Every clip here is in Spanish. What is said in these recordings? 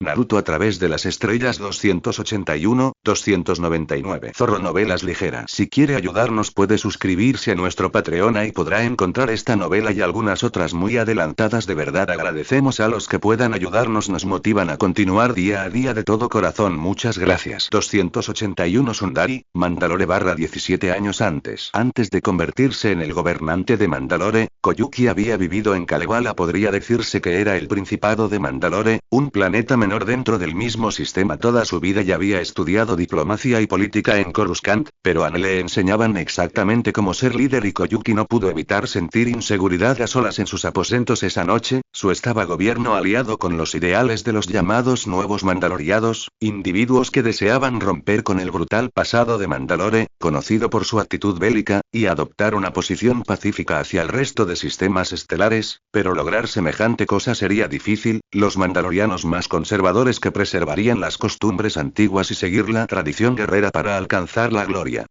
Naruto a través de las estrellas 281, 299. Zorro Novelas Ligeras. Si quiere ayudarnos puede suscribirse a nuestro Patreon y podrá encontrar esta novela y algunas otras muy adelantadas. De verdad agradecemos a los que puedan ayudarnos, nos motivan a continuar día a día de todo corazón. Muchas gracias. 281 Sundari, Mandalore / 17 años antes. Antes de convertirse en el gobernante de Mandalore, Koyuki había vivido en Kalevala. Podría decirse que era el Principado de Mandalore, un planeta menor dentro del mismo sistema toda su vida, y había estudiado diplomacia y política en Coruscant, pero a él le enseñaban exactamente cómo ser líder y Koyuki no pudo evitar sentir inseguridad a solas en sus aposentos esa noche. Su estaba gobierno aliado con los ideales de los llamados nuevos mandaloriados, individuos que deseaban romper con el brutal pasado de Mandalore, conocido por su actitud bélica, y adoptar una posición pacífica hacia el resto de sistemas estelares, pero lograr semejante cosa sería difícil. Los mandalorianos más conservadores que preservarían las costumbres antiguas y seguir la tradición guerrera para alcanzar la gloria.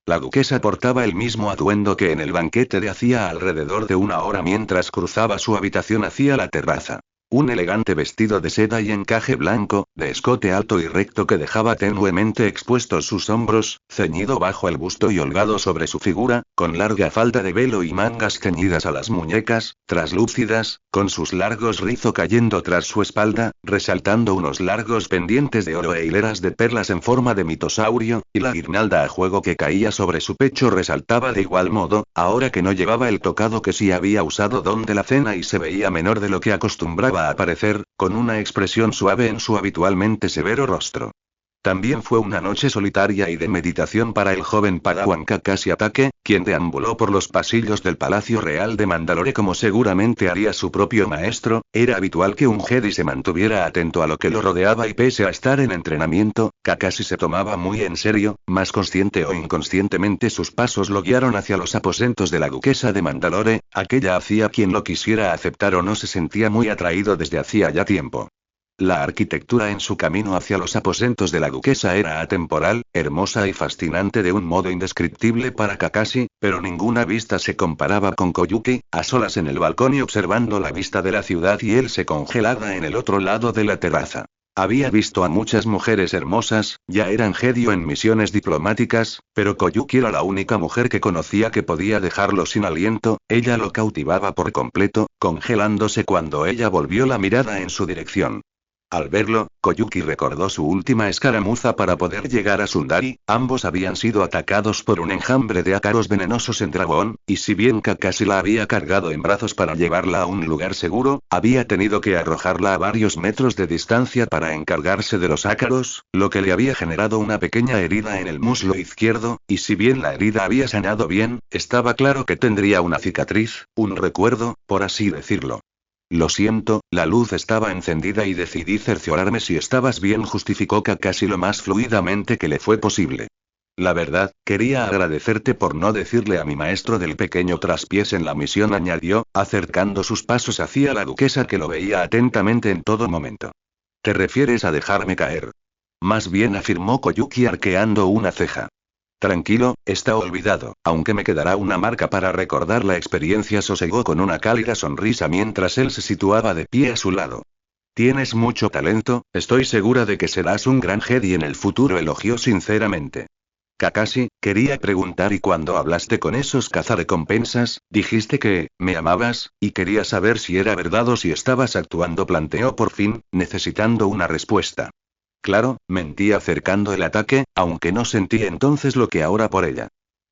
La duquesa portaba el mismo atuendo que en el banquete de hacía alrededor de una hora mientras cruzaba su habitación hacia la terraza. Un elegante vestido de seda y encaje blanco, de escote alto y recto que dejaba tenuemente expuestos sus hombros, ceñido bajo el busto y holgado sobre su figura, con larga falda de velo y mangas ceñidas a las muñecas, traslúcidas, con sus largos rizos cayendo tras su espalda, resaltando unos largos pendientes de oro e hileras de perlas en forma de mitosaurio, y la guirnalda a juego que caía sobre su pecho resaltaba de igual modo, ahora que no llevaba el tocado que sí había usado donde la cena y se veía menor de lo que acostumbraba a aparecer, con una expresión suave en su habitualmente severo rostro. También fue una noche solitaria y de meditación para el joven Padawan Kakashi Atake, quien deambuló por los pasillos del Palacio Real de Mandalore como seguramente haría su propio maestro. Era habitual que un Jedi se mantuviera atento a lo que lo rodeaba y pese a estar en entrenamiento, Kakashi se tomaba muy en serio, más consciente o inconscientemente sus pasos lo guiaron hacia los aposentos de la duquesa de Mandalore. Aquella hacía quien lo quisiera aceptar o no se sentía muy atraído desde hacía ya tiempo. La arquitectura en su camino hacia los aposentos de la duquesa era atemporal, hermosa y fascinante de un modo indescriptible para Kakashi, pero ninguna vista se comparaba con Koyuki, a solas en el balcón y observando la vista de la ciudad y él se congelaba en el otro lado de la terraza. Había visto a muchas mujeres hermosas, ya eran Jedi en misiones diplomáticas, pero Koyuki era la única mujer que conocía que podía dejarlo sin aliento. Ella lo cautivaba por completo, congelándose cuando ella volvió la mirada en su dirección. Al verlo, Koyuki recordó su última escaramuza para poder llegar a Sundari. Ambos habían sido atacados por un enjambre de ácaros venenosos en Dragón, y si bien Kakashi la había cargado en brazos para llevarla a un lugar seguro, había tenido que arrojarla a varios metros de distancia para encargarse de los ácaros, lo que le había generado una pequeña herida en el muslo izquierdo, y si bien la herida había sanado bien, estaba claro que tendría una cicatriz, un recuerdo, por así decirlo. Lo siento, la luz estaba encendida y decidí cerciorarme si estabas bien, justificó Kakashi lo más fluidamente que le fue posible. La verdad, quería agradecerte por no decirle a mi maestro del pequeño traspiés en la misión, añadió, acercando sus pasos hacia la duquesa que lo veía atentamente en todo momento. ¿Te refieres a dejarme caer? Más bien, afirmó Koyuki arqueando una ceja. Tranquilo, está olvidado, aunque me quedará una marca para recordar la experiencia, sosegó con una cálida sonrisa mientras él se situaba de pie a su lado. Tienes mucho talento, estoy segura de que serás un gran Jedi en el futuro, elogió sinceramente. Kakashi, quería preguntar, ¿y cuando hablaste con esos cazarrecompensas, dijiste que me amabas, y quería saber si era verdad o si estabas actuando?, planteó por fin, necesitando una respuesta. Claro, mentí acercando el ataque, aunque no sentí entonces lo que ahora por ella.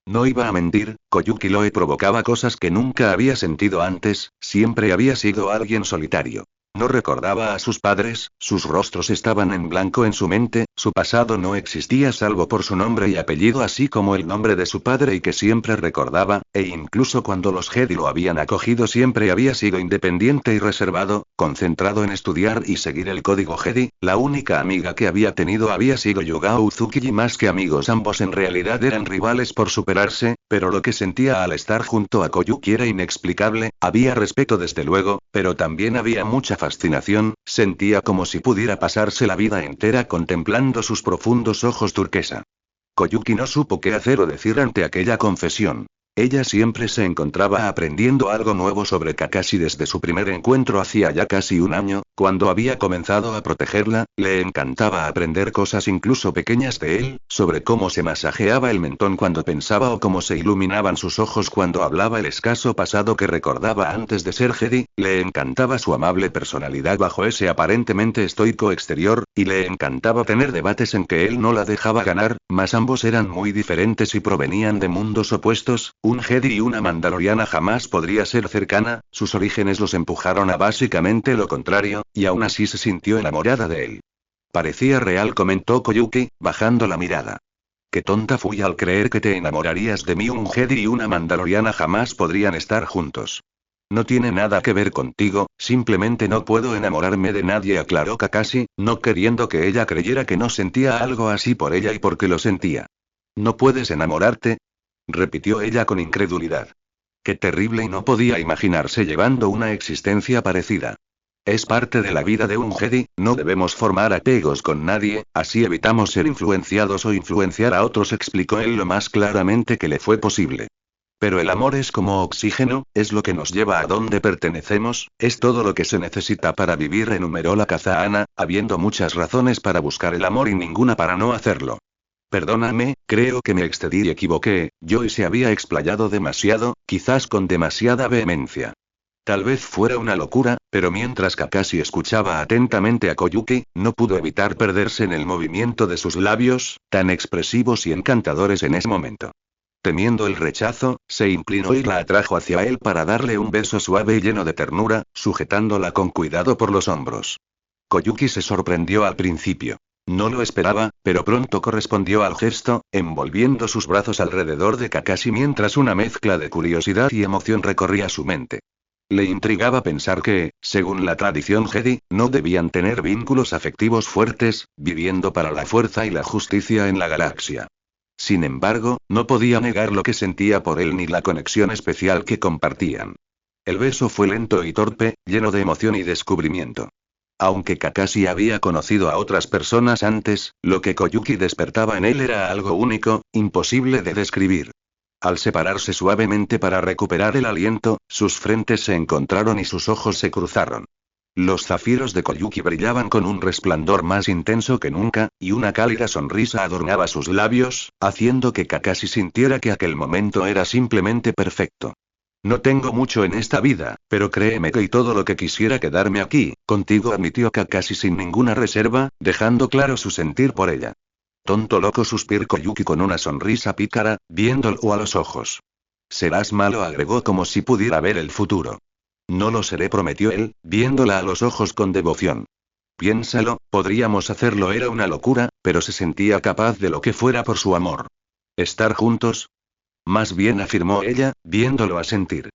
No iba a mentir, Koyuki Loe provocaba cosas que nunca había sentido antes, siempre había sido alguien solitario. No recordaba a sus padres, sus rostros estaban en blanco en su mente, su pasado no existía salvo por su nombre y apellido así como el nombre de su padre y que siempre recordaba, e incluso cuando los Jedi lo habían acogido siempre había sido independiente y reservado, concentrado en estudiar y seguir el código Jedi. La única amiga que había tenido había sido Yugao Uzuki y más que amigos ambos en realidad eran rivales por superarse, pero lo que sentía al estar junto a Koyuki era inexplicable, había respeto desde luego, pero también había mucha fascinación, sentía como si pudiera pasarse la vida entera contemplando sus profundos ojos turquesa. Koyuki no supo qué hacer o decir ante aquella confesión. Ella siempre se encontraba aprendiendo algo nuevo sobre Kakashi desde su primer encuentro hacía ya casi un año, cuando había comenzado a protegerla. Le encantaba aprender cosas incluso pequeñas de él, sobre cómo se masajeaba el mentón cuando pensaba o cómo se iluminaban sus ojos cuando hablaba, el escaso pasado que recordaba antes de ser Jedi. Le encantaba su amable personalidad bajo ese aparentemente estoico exterior, y le encantaba tener debates en que él no la dejaba ganar, mas ambos eran muy diferentes y provenían de mundos opuestos. Un Jedi y una Mandaloriana jamás podría ser cercana, sus orígenes los empujaron a básicamente lo contrario, y aún así se sintió enamorada de él. Parecía real, comentó Koyuki, bajando la mirada. Qué tonta fui al creer que te enamorarías de mí. Un Jedi y una Mandaloriana jamás podrían estar juntos. No tiene nada que ver contigo, simplemente no puedo enamorarme de nadie, aclaró Kakashi, no queriendo que ella creyera que no sentía algo así por ella y porque lo sentía. ¿No puedes enamorarte?, repitió ella con incredulidad. Qué terrible, y no podía imaginarse llevando una existencia parecida. Es parte de la vida de un Jedi, no debemos formar apegos con nadie, así evitamos ser influenciados o influenciar a otros, explicó él lo más claramente que le fue posible. Pero el amor es como oxígeno, es lo que nos lleva a donde pertenecemos, es todo lo que se necesita para vivir, enumeró la Kazaana, habiendo muchas razones para buscar el amor y ninguna para no hacerlo. Perdóname, creo que me excedí y equivoqué. Joy se había explayado demasiado, quizás con demasiada vehemencia. Tal vez fuera una locura, pero mientras Kakashi escuchaba atentamente a Koyuki, no pudo evitar perderse en el movimiento de sus labios, tan expresivos y encantadores en ese momento. Temiendo el rechazo, se inclinó y la atrajo hacia él para darle un beso suave y lleno de ternura, sujetándola con cuidado por los hombros. Koyuki se sorprendió al principio. No lo esperaba, pero pronto correspondió al gesto, envolviendo sus brazos alrededor de Kakashi mientras una mezcla de curiosidad y emoción recorría su mente. Le intrigaba pensar que, según la tradición Jedi, no debían tener vínculos afectivos fuertes, viviendo para la fuerza y la justicia en la galaxia. Sin embargo, no podía negar lo que sentía por él ni la conexión especial que compartían. El beso fue lento y torpe, lleno de emoción y descubrimiento. Aunque Kakashi había conocido a otras personas antes, lo que Koyuki despertaba en él era algo único, imposible de describir. Al separarse suavemente para recuperar el aliento, sus frentes se encontraron y sus ojos se cruzaron. Los zafiros de Koyuki brillaban con un resplandor más intenso que nunca, y una cálida sonrisa adornaba sus labios, haciendo que Kakashi sintiera que aquel momento era simplemente perfecto. No tengo mucho en esta vida, pero créeme que y todo lo que quisiera quedarme aquí, contigo, admitió Kakashi sin ninguna reserva, dejando claro su sentir por ella. Tonto loco, suspiró Koyuki con una sonrisa pícara, viéndolo a los ojos. Serás malo, agregó como si pudiera ver el futuro. No lo seré, prometió él, viéndola a los ojos con devoción. Piénsalo, podríamos hacerlo, era una locura, pero se sentía capaz de lo que fuera por su amor. ¿Estar juntos? Más bien, afirmó ella, viéndolo asentir.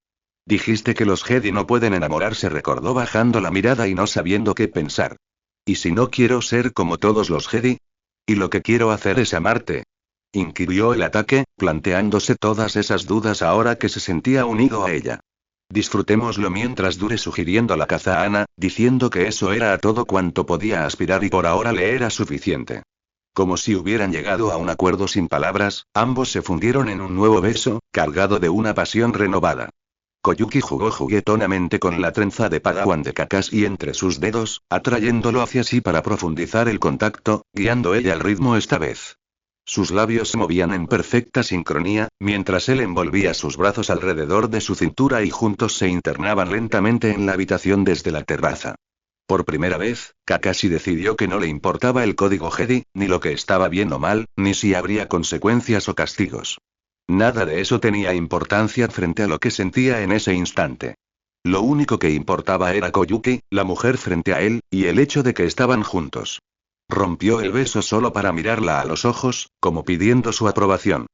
Dijiste que los Jedi no pueden enamorarse, recordó bajando la mirada y no sabiendo qué pensar. ¿Y si no quiero ser como todos los Jedi? ¿Y lo que quiero hacer es amarte? Inquirió el ataque, planteándose todas esas dudas ahora que se sentía unido a ella. Disfrutémoslo mientras dure, sugiriendo la Kazaana, diciendo que eso era a todo cuanto podía aspirar y por ahora le era suficiente. Como si hubieran llegado a un acuerdo sin palabras, ambos se fundieron en un nuevo beso, cargado de una pasión renovada. Koyuki jugó juguetonamente con la trenza de Padawan de Kakashi entre sus dedos, atrayéndolo hacia sí para profundizar el contacto, guiando ella el ritmo esta vez. Sus labios se movían en perfecta sincronía, mientras él envolvía sus brazos alrededor de su cintura y juntos se internaban lentamente en la habitación desde la terraza. Por primera vez, Kakashi decidió que no le importaba el código Jedi, ni lo que estaba bien o mal, ni si habría consecuencias o castigos. Nada de eso tenía importancia frente a lo que sentía en ese instante. Lo único que importaba era Koyuki, la mujer frente a él, y el hecho de que estaban juntos. Rompió el beso solo para mirarla a los ojos, como pidiendo su aprobación.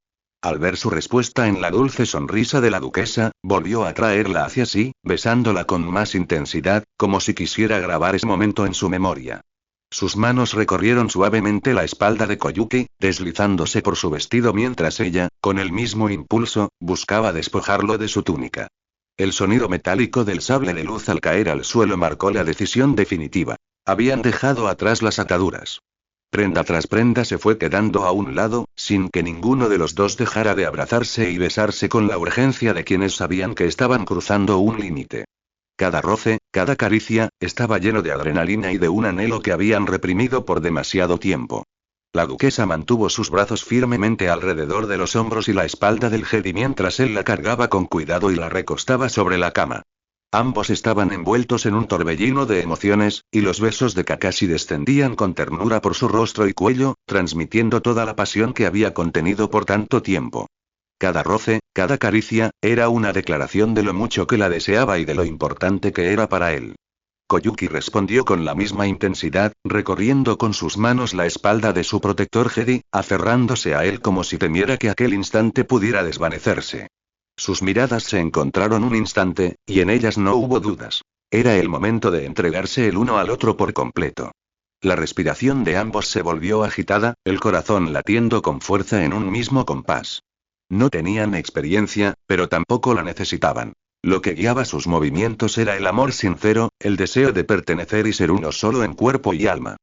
Al ver su respuesta en la dulce sonrisa de la duquesa, volvió a traerla hacia sí, besándola con más intensidad, como si quisiera grabar ese momento en su memoria. Sus manos recorrieron suavemente la espalda de Koyuki, deslizándose por su vestido mientras ella, con el mismo impulso, buscaba despojarlo de su túnica. El sonido metálico del sable de luz al caer al suelo marcó la decisión definitiva. Habían dejado atrás las ataduras. Prenda tras prenda se fue quedando a un lado, sin que ninguno de los dos dejara de abrazarse y besarse con la urgencia de quienes sabían que estaban cruzando un límite. Cada roce, cada caricia, estaba lleno de adrenalina y de un anhelo que habían reprimido por demasiado tiempo. La duquesa mantuvo sus brazos firmemente alrededor de los hombros y la espalda del Jedi mientras él la cargaba con cuidado y la recostaba sobre la cama. Ambos estaban envueltos en un torbellino de emociones, y los besos de Kakashi descendían con ternura por su rostro y cuello, transmitiendo toda la pasión que había contenido por tanto tiempo. Cada roce, cada caricia, era una declaración de lo mucho que la deseaba y de lo importante que era para él. Koyuki respondió con la misma intensidad, recorriendo con sus manos la espalda de su protector Jedi, aferrándose a él como si temiera que aquel instante pudiera desvanecerse. Sus miradas se encontraron un instante, y en ellas no hubo dudas. Era el momento de entregarse el uno al otro por completo. La respiración de ambos se volvió agitada, el corazón latiendo con fuerza en un mismo compás. No tenían experiencia, pero tampoco la necesitaban. Lo que guiaba sus movimientos era el amor sincero, el deseo de pertenecer y ser uno solo en cuerpo y alma.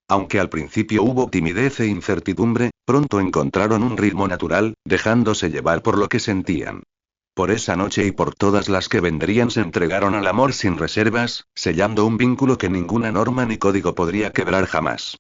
Aunque al principio hubo timidez e incertidumbre, pronto encontraron un ritmo natural, dejándose llevar por lo que sentían. Por esa noche y por todas las que vendrían se entregaron al amor sin reservas, sellando un vínculo que ninguna norma ni código podría quebrar jamás.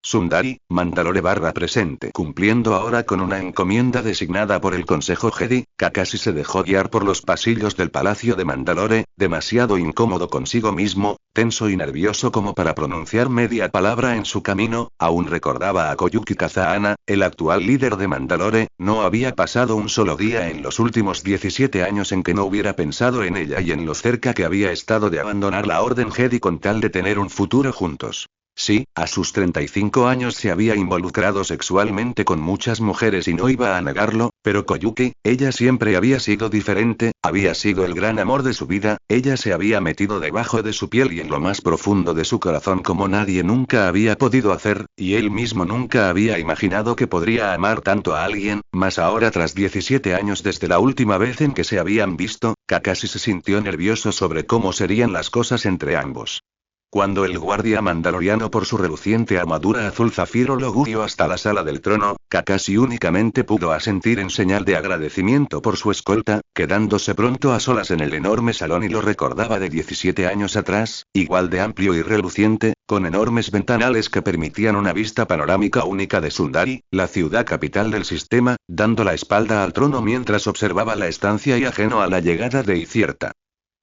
Sundari, Mandalore presente. Cumpliendo ahora con una encomienda designada por el Consejo Jedi, Kakashi se dejó guiar por los pasillos del Palacio de Mandalore, demasiado incómodo consigo mismo, tenso y nervioso como para pronunciar media palabra en su camino. Aún recordaba a Koyuki Kazahana, el actual líder de Mandalore. No había pasado un solo día en los últimos 17 años en que no hubiera pensado en ella y en lo cerca que había estado de abandonar la Orden Jedi con tal de tener un futuro juntos. Sí, a sus 35 años se había involucrado sexualmente con muchas mujeres y no iba a negarlo, pero Koyuki, ella siempre había sido diferente, había sido el gran amor de su vida, ella se había metido debajo de su piel y en lo más profundo de su corazón como nadie nunca había podido hacer, y él mismo nunca había imaginado que podría amar tanto a alguien, más ahora tras 17 años desde la última vez en que se habían visto. Kakashi se sintió nervioso sobre cómo serían las cosas entre ambos. Cuando el guardia mandaloriano por su reluciente armadura azul zafiro lo guió hasta la sala del trono, Kakashi únicamente pudo asentir en señal de agradecimiento por su escolta, quedándose pronto a solas en el enorme salón y lo recordaba de 17 años atrás, igual de amplio y reluciente, con enormes ventanales que permitían una vista panorámica única de Sundari, la ciudad capital del sistema, dando la espalda al trono mientras observaba la estancia y ajeno a la llegada de cierta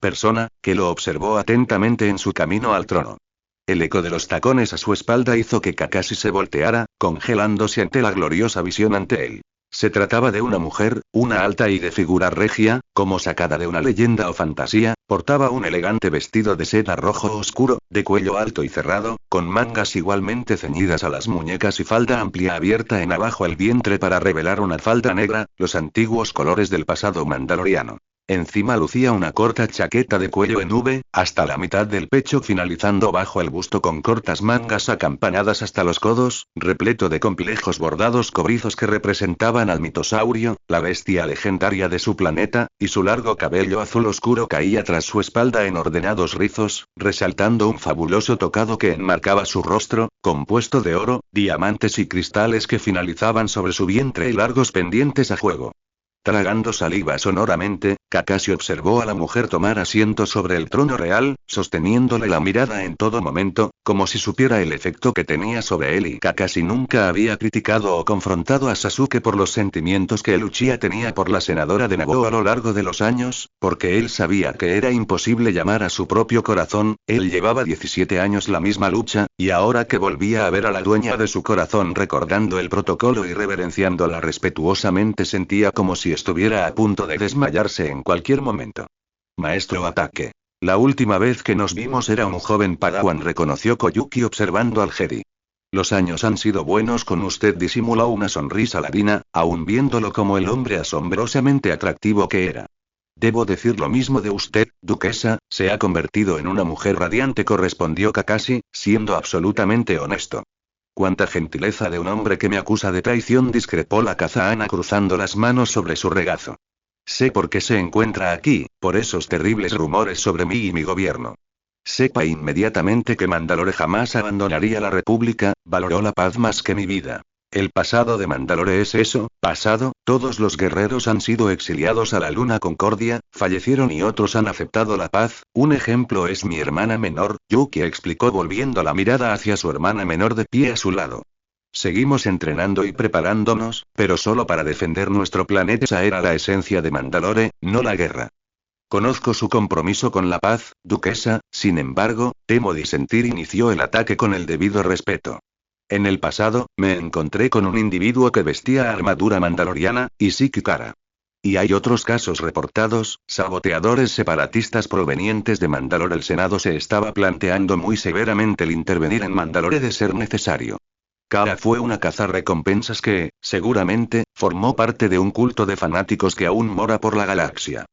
persona, que lo observó atentamente en su camino al trono. El eco de los tacones a su espalda hizo que Kakashi se volteara, congelándose ante la gloriosa visión ante él. Se trataba de una mujer, una alta y de figura regia, como sacada de una leyenda o fantasía, portaba un elegante vestido de seda rojo oscuro, de cuello alto y cerrado, con mangas igualmente ceñidas a las muñecas y falda amplia abierta en abajo el vientre para revelar una falda negra, los antiguos colores del pasado mandaloriano. Encima lucía una corta chaqueta de cuello en V, hasta la mitad del pecho finalizando bajo el busto con cortas mangas acampanadas hasta los codos, repleto de complejos bordados cobrizos que representaban al mitosaurio, la bestia legendaria de su planeta, y su largo cabello azul oscuro caía tras su espalda en ordenados rizos, resaltando un fabuloso tocado que enmarcaba su rostro, compuesto de oro, diamantes y cristales que finalizaban sobre su vientre y largos pendientes a juego. Tragando saliva sonoramente, Kakashi observó a la mujer tomar asiento sobre el trono real, sosteniéndole la mirada en todo momento, como si supiera el efecto que tenía sobre él, y Kakashi nunca había criticado o confrontado a Sasuke por los sentimientos que el Uchiha tenía por la senadora de Naboo a lo largo de los años, porque él sabía que era imposible llamar a su propio corazón. Él llevaba 17 años la misma lucha, y ahora que volvía a ver a la dueña de su corazón recordando el protocolo y reverenciándola respetuosamente sentía como si estuviera a punto de desmayarse en cualquier momento. Maestro Ataque. La última vez que nos vimos era un joven padawan, reconoció Koyuki observando al Jedi. Los años han sido buenos con usted, disimuló una sonrisa ladina, aún viéndolo como el hombre asombrosamente atractivo que era. Debo decir lo mismo de usted, duquesa, se ha convertido en una mujer radiante, correspondió Kakashi, siendo absolutamente honesto. Cuánta gentileza de un hombre que me acusa de traición, discrepó la Kazahana cruzando las manos sobre su regazo. Sé por qué se encuentra aquí, por esos terribles rumores sobre mí y mi gobierno. Sepa inmediatamente que Mandalore jamás abandonaría la República, valoró la paz más que mi vida. El pasado de Mandalore es eso, pasado, todos los guerreros han sido exiliados a la Luna Concordia, fallecieron y otros han aceptado la paz, un ejemplo es mi hermana menor, Yuki explicó volviendo la mirada hacia su hermana menor de pie a su lado. Seguimos entrenando y preparándonos, pero solo para defender nuestro planeta. Esa era la esencia de Mandalore, no la guerra. Conozco su compromiso con la paz, duquesa, sin embargo, temo disentir. Inició el ataque con el debido respeto. En el pasado, me encontré con un individuo que vestía armadura mandaloriana, y Kara. Y hay otros casos reportados, saboteadores separatistas provenientes de Mandalore. El Senado se estaba planteando muy severamente el intervenir en Mandalore de ser necesario. Kara fue una cazarrecompensas que, seguramente, formó parte de un culto de fanáticos que aún mora por la galaxia.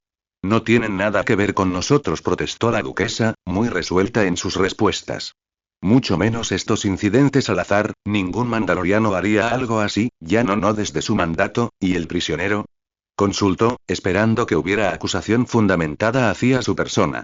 No tienen nada que ver con nosotros, protestó la duquesa, muy resuelta en sus respuestas. Mucho menos estos incidentes al azar, ningún mandaloriano haría algo así, ya no desde su mandato, ¿y el prisionero? Consultó, esperando que hubiera acusación fundamentada hacia su persona.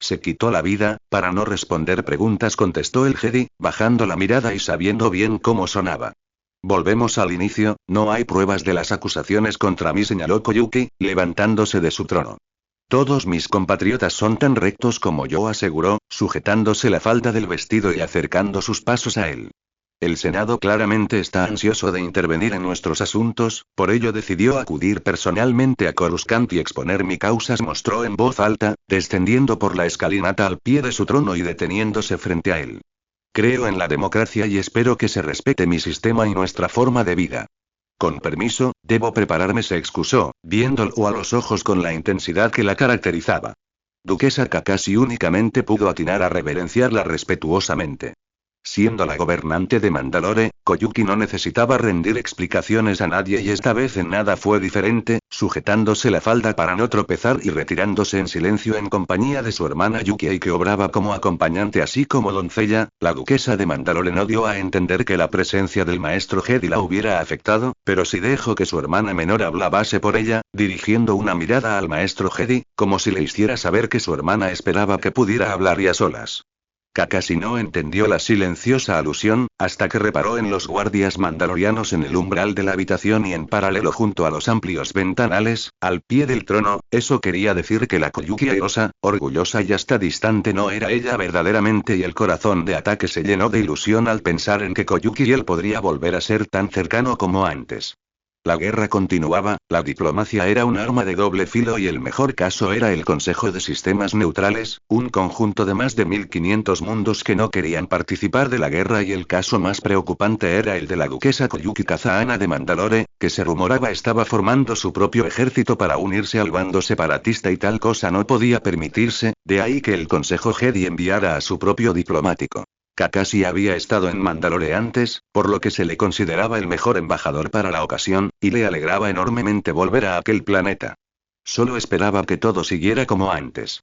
Se quitó la vida, para no responder preguntas, contestó el Jedi, bajando la mirada y sabiendo bien cómo sonaba. Volvemos al inicio, no hay pruebas de las acusaciones contra mí, señaló Koyuki, levantándose de su trono. Todos mis compatriotas son tan rectos como yo, aseguró, sujetándose la falda del vestido y acercando sus pasos a él. El Senado claramente está ansioso de intervenir en nuestros asuntos, por ello decidió acudir personalmente a Coruscant y exponer mi causa, mostró en voz alta, descendiendo por la escalinata al pie de su trono y deteniéndose frente a él. Creo en la democracia y espero que se respete mi sistema y nuestra forma de vida. Con permiso, debo prepararme, se excusó, viéndolo a los ojos con la intensidad que la caracterizaba. Duquesa Kakashi únicamente pudo atinar a reverenciarla respetuosamente. Siendo la gobernante de Mandalore, Koyuki no necesitaba rendir explicaciones a nadie y esta vez en nada fue diferente, sujetándose la falda para no tropezar y retirándose en silencio en compañía de su hermana Yuki, que obraba como acompañante así como doncella. La duquesa de Mandalore no dio a entender que la presencia del maestro Jedi la hubiera afectado, pero sí dejó que su hermana menor hablase por ella, dirigiendo una mirada al maestro Jedi, como si le hiciera saber que su hermana esperaba que pudiera hablar y a solas. Kakashi no entendió la silenciosa alusión, hasta que reparó en los guardias mandalorianos en el umbral de la habitación y en paralelo junto a los amplios ventanales, al pie del trono. Eso quería decir que la Koyuki airosa, orgullosa y hasta distante no era ella verdaderamente, y el corazón de Ataque se llenó de ilusión al pensar en que Koyuki y él podría volver a ser tan cercano como antes. La guerra continuaba, la diplomacia era un arma de doble filo y el mejor caso era el Consejo de Sistemas Neutrales, un conjunto de más de 1500 mundos que no querían participar de la guerra, y el caso más preocupante era el de la duquesa Koyuki Kazaana de Mandalore, que se rumoraba estaba formando su propio ejército para unirse al bando separatista y tal cosa no podía permitirse, de ahí que el Consejo Jedi enviara a su propio diplomático. Kakashi había estado en Mandalore antes, por lo que se le consideraba el mejor embajador para la ocasión, y le alegraba enormemente volver a aquel planeta. Solo esperaba que todo siguiera como antes.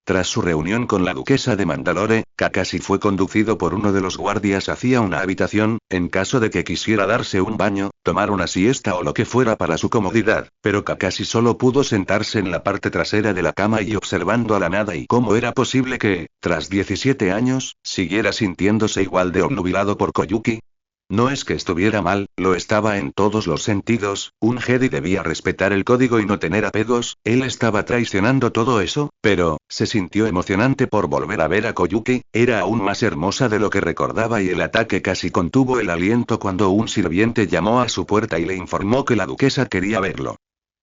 Tras su reunión con la duquesa de Mandalore, Kakashi fue conducido por uno de los guardias hacia una habitación, en caso de que quisiera darse un baño, tomar una siesta o lo que fuera para su comodidad, pero Kakashi solo pudo sentarse en la parte trasera de la cama y observando a la nada. ¿Y cómo era posible que, tras 17 años, siguiera sintiéndose igual de obnubilado por Koyuki? No es que estuviera mal, lo estaba en todos los sentidos. Un Jedi debía respetar el código y no tener apegos. Él estaba traicionando todo eso, pero se sintió emocionante por volver a ver a Koyuki. Era aún más hermosa de lo que recordaba y el ataque casi contuvo el aliento cuando un sirviente llamó a su puerta y le informó que la duquesa quería verlo.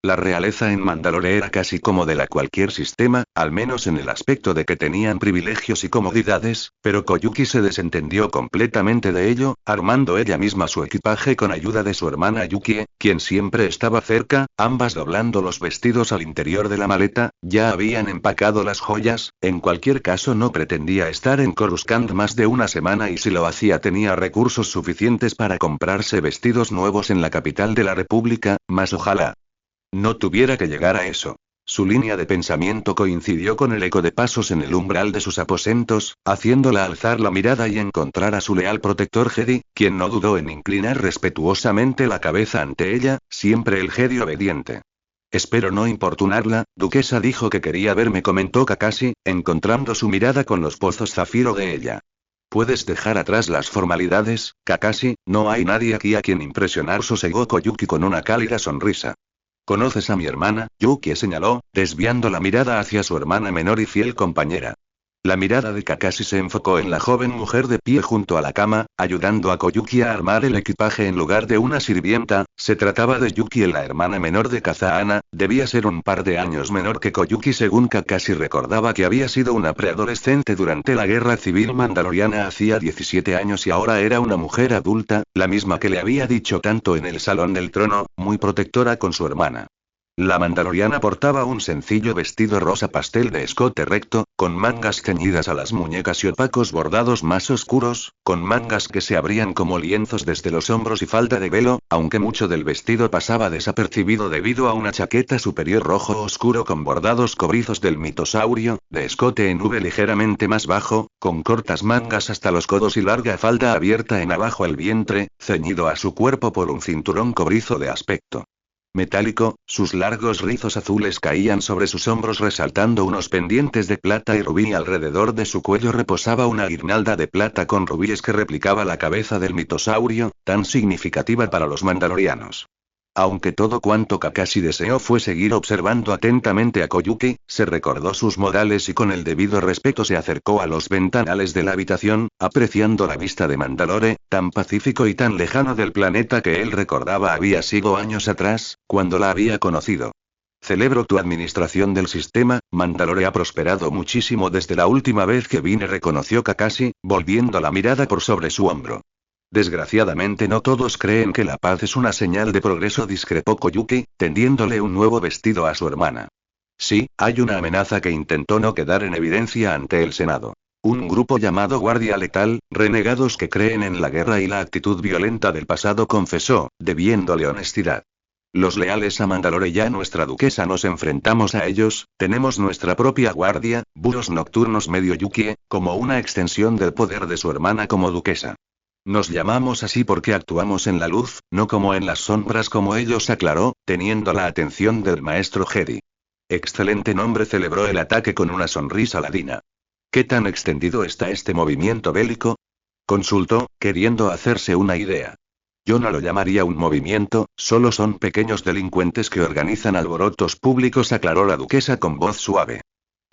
La realeza en Mandalore era casi como de la cualquier sistema, al menos en el aspecto de que tenían privilegios y comodidades, pero Koyuki se desentendió completamente de ello, armando ella misma su equipaje con ayuda de su hermana Yukie, quien siempre estaba cerca, ambas doblando los vestidos al interior de la maleta. Ya habían empacado las joyas. En cualquier caso no pretendía estar en Coruscant más de una semana, y si lo hacía tenía recursos suficientes para comprarse vestidos nuevos en la capital de la República, mas ojalá no tuviera que llegar a eso. Su línea de pensamiento coincidió con el eco de pasos en el umbral de sus aposentos, haciéndola alzar la mirada y encontrar a su leal protector Jedi, quien no dudó en inclinar respetuosamente la cabeza ante ella, siempre el Jedi obediente. Espero no importunarla, duquesa dijo que quería verme, comentó Kakashi, encontrando su mirada con los pozos zafiro de ella. Puedes dejar atrás las formalidades, Kakashi, no hay nadie aquí a quien impresionar, sosegó Koyuki con una cálida sonrisa. ¿Conoces a mi hermana? Yuki señaló, desviando la mirada hacia su hermana menor y fiel compañera. La mirada de Kakashi se enfocó en la joven mujer de pie junto a la cama, ayudando a Koyuki a armar el equipaje en lugar de una sirvienta. Se trataba de Yuki, la hermana menor de Kazahana, debía ser un par de años menor que Koyuki según Kakashi recordaba que había sido una preadolescente durante la guerra civil mandaloriana hacía 17 años y ahora era una mujer adulta, la misma que le había dicho tanto en el Salón del Trono, muy protectora con su hermana. La mandaloriana portaba un sencillo vestido rosa pastel de escote recto, con mangas ceñidas a las muñecas y opacos bordados más oscuros, con mangas que se abrían como lienzos desde los hombros y falda de velo, aunque mucho del vestido pasaba desapercibido debido a una chaqueta superior rojo oscuro con bordados cobrizos del mitosaurio, de escote en V ligeramente más bajo, con cortas mangas hasta los codos y larga falda abierta en abajo al vientre, ceñido a su cuerpo por un cinturón cobrizo de aspecto metálico, sus largos rizos azules caían sobre sus hombros resaltando unos pendientes de plata y rubí y alrededor de su cuello reposaba una guirnalda de plata con rubíes que replicaba la cabeza del mitosaurio, tan significativa para los mandalorianos. Aunque todo cuanto Kakashi deseó fue seguir observando atentamente a Koyuki, se recordó sus modales y con el debido respeto se acercó a los ventanales de la habitación, apreciando la vista de Mandalore, tan pacífico y tan lejano del planeta que él recordaba había sido años atrás, cuando la había conocido. Celebro tu administración del sistema, Mandalore ha prosperado muchísimo desde la última vez que vine, reconoció Kakashi, volviendo la mirada por sobre su hombro. Desgraciadamente no todos creen que la paz es una señal de progreso, discrepó Koyuki, tendiéndole un nuevo vestido a su hermana. Sí, hay una amenaza que intentó no quedar en evidencia ante el Senado. Un grupo llamado Guardia Letal, renegados que creen en la guerra y la actitud violenta del pasado, confesó, debiéndole honestidad. Los leales a Mandalore y a nuestra duquesa nos enfrentamos a ellos, tenemos nuestra propia guardia, búhos nocturnos medio Yukie, como una extensión del poder de su hermana como duquesa. Nos llamamos así porque actuamos en la luz, no como en las sombras como ellos, aclaró, teniendo la atención del maestro Jedi. Excelente nombre, celebró el ataque con una sonrisa ladina. ¿Qué tan extendido está este movimiento bélico? Consultó, queriendo hacerse una idea. Yo no lo llamaría un movimiento, solo son pequeños delincuentes que organizan alborotos públicos, aclaró la duquesa con voz suave.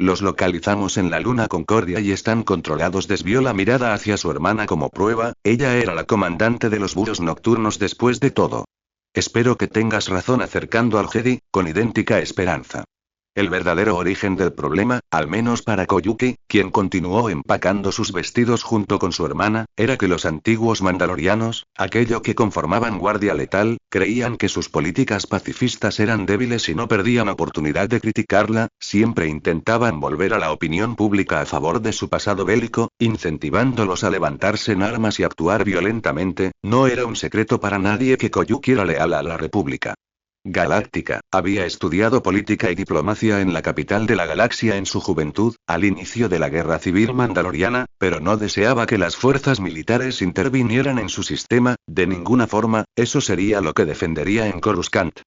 Los localizamos en la Luna Concordia y están controlados. Desvió la mirada hacia su hermana como prueba, ella era la comandante de los búhos nocturnos después de todo. Espero que tengas razón, acercando al Jedi, con idéntica esperanza. El verdadero origen del problema, al menos para Koyuki, quien continuó empacando sus vestidos junto con su hermana, era que los antiguos mandalorianos, aquello que conformaban Guardia Letal, creían que sus políticas pacifistas eran débiles y no perdían oportunidad de criticarla, siempre intentaban volver a la opinión pública a favor de su pasado bélico, incentivándolos a levantarse en armas y actuar violentamente. No era un secreto para nadie que Koyuki era leal a la República Galáctica, había estudiado política y diplomacia en la capital de la galaxia en su juventud, al inicio de la guerra civil mandaloriana, pero no deseaba que las fuerzas militares intervinieran en su sistema, de ninguna forma, eso sería lo que defendería en Coruscant.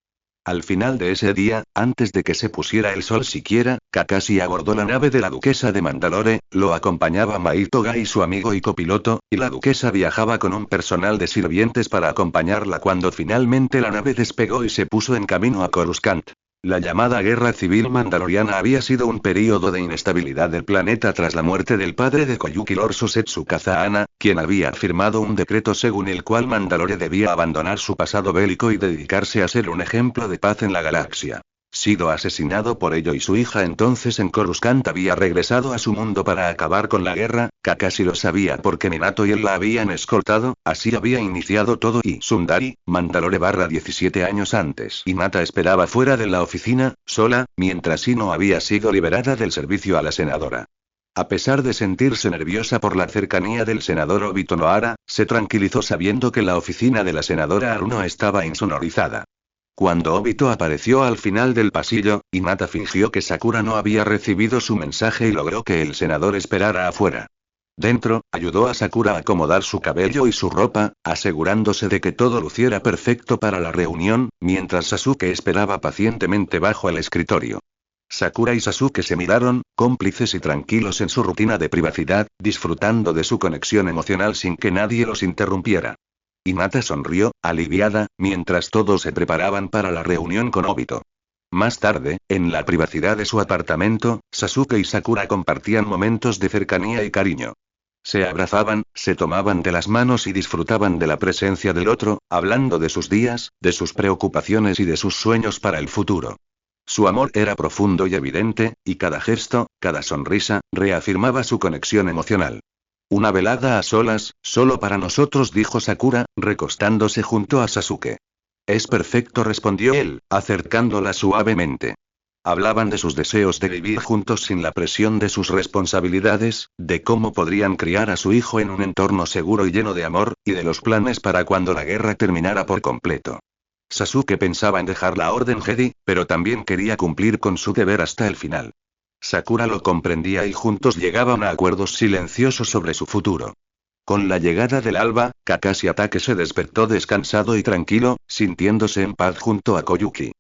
Al final de ese día, antes de que se pusiera el sol siquiera, Kakashi abordó la nave de la duquesa de Mandalore, lo acompañaba Maito Gai, su amigo y copiloto, y la duquesa viajaba con un personal de sirvientes para acompañarla cuando finalmente la nave despegó y se puso en camino a Coruscant. La llamada Guerra Civil Mandaloriana había sido un período de inestabilidad del planeta tras la muerte del padre de Koyuki, Lord Sosetsu Kazahana, quien había firmado un decreto según el cual Mandalore debía abandonar su pasado bélico y dedicarse a ser un ejemplo de paz en la galaxia. Sido asesinado por ello y su hija entonces en Coruscant había regresado a su mundo para acabar con la guerra. Kakashi lo sabía porque Minato y él la habían escoltado, así había iniciado todo y Sundari, Mandalore 17 años antes. Hinata esperaba fuera de la oficina, sola, mientras Ino había sido liberada del servicio a la senadora. A pesar de sentirse nerviosa por la cercanía del senador Obito Nohara, se tranquilizó sabiendo que la oficina de la senadora Aruno estaba insonorizada. Cuando Obito apareció al final del pasillo, Hinata fingió que Sakura no había recibido su mensaje y logró que el senador esperara afuera. Dentro, ayudó a Sakura a acomodar su cabello y su ropa, asegurándose de que todo luciera perfecto para la reunión, mientras Sasuke esperaba pacientemente bajo el escritorio. Sakura y Sasuke se miraron, cómplices y tranquilos en su rutina de privacidad, disfrutando de su conexión emocional sin que nadie los interrumpiera. Hinata sonrió, aliviada, mientras todos se preparaban para la reunión con Obito. Más tarde, en la privacidad de su apartamento, Sasuke y Sakura compartían momentos de cercanía y cariño. Se abrazaban, se tomaban de las manos y disfrutaban de la presencia del otro, hablando de sus días, de sus preocupaciones y de sus sueños para el futuro. Su amor era profundo y evidente, y cada gesto, cada sonrisa, reafirmaba su conexión emocional. Una velada a solas, solo para nosotros, dijo Sakura, recostándose junto a Sasuke. Es perfecto, respondió él, acercándola suavemente. Hablaban de sus deseos de vivir juntos sin la presión de sus responsabilidades, de cómo podrían criar a su hijo en un entorno seguro y lleno de amor, y de los planes para cuando la guerra terminara por completo. Sasuke pensaba en dejar la Orden Jedi, pero también quería cumplir con su deber hasta el final. Sakura lo comprendía y juntos llegaban a acuerdos silenciosos sobre su futuro. Con la llegada del alba, Kakashi Hatake se despertó descansado y tranquilo, sintiéndose en paz junto a Koyuki.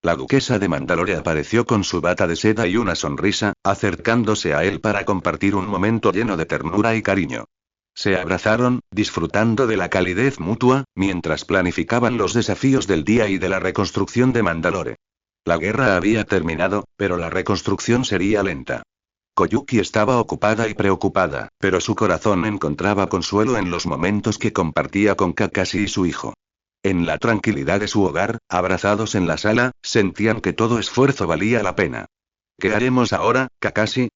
La duquesa de Mandalore apareció con su bata de seda y una sonrisa, acercándose a él para compartir un momento lleno de ternura y cariño. Se abrazaron, disfrutando de la calidez mutua, mientras planificaban los desafíos del día y de la reconstrucción de Mandalore. La guerra había terminado, pero la reconstrucción sería lenta. Koyuki estaba ocupada y preocupada, pero su corazón encontraba consuelo en los momentos que compartía con Kakashi y su hijo. En la tranquilidad de su hogar, abrazados en la sala, sentían que todo esfuerzo valía la pena. ¿Qué haremos ahora, Kakashi?,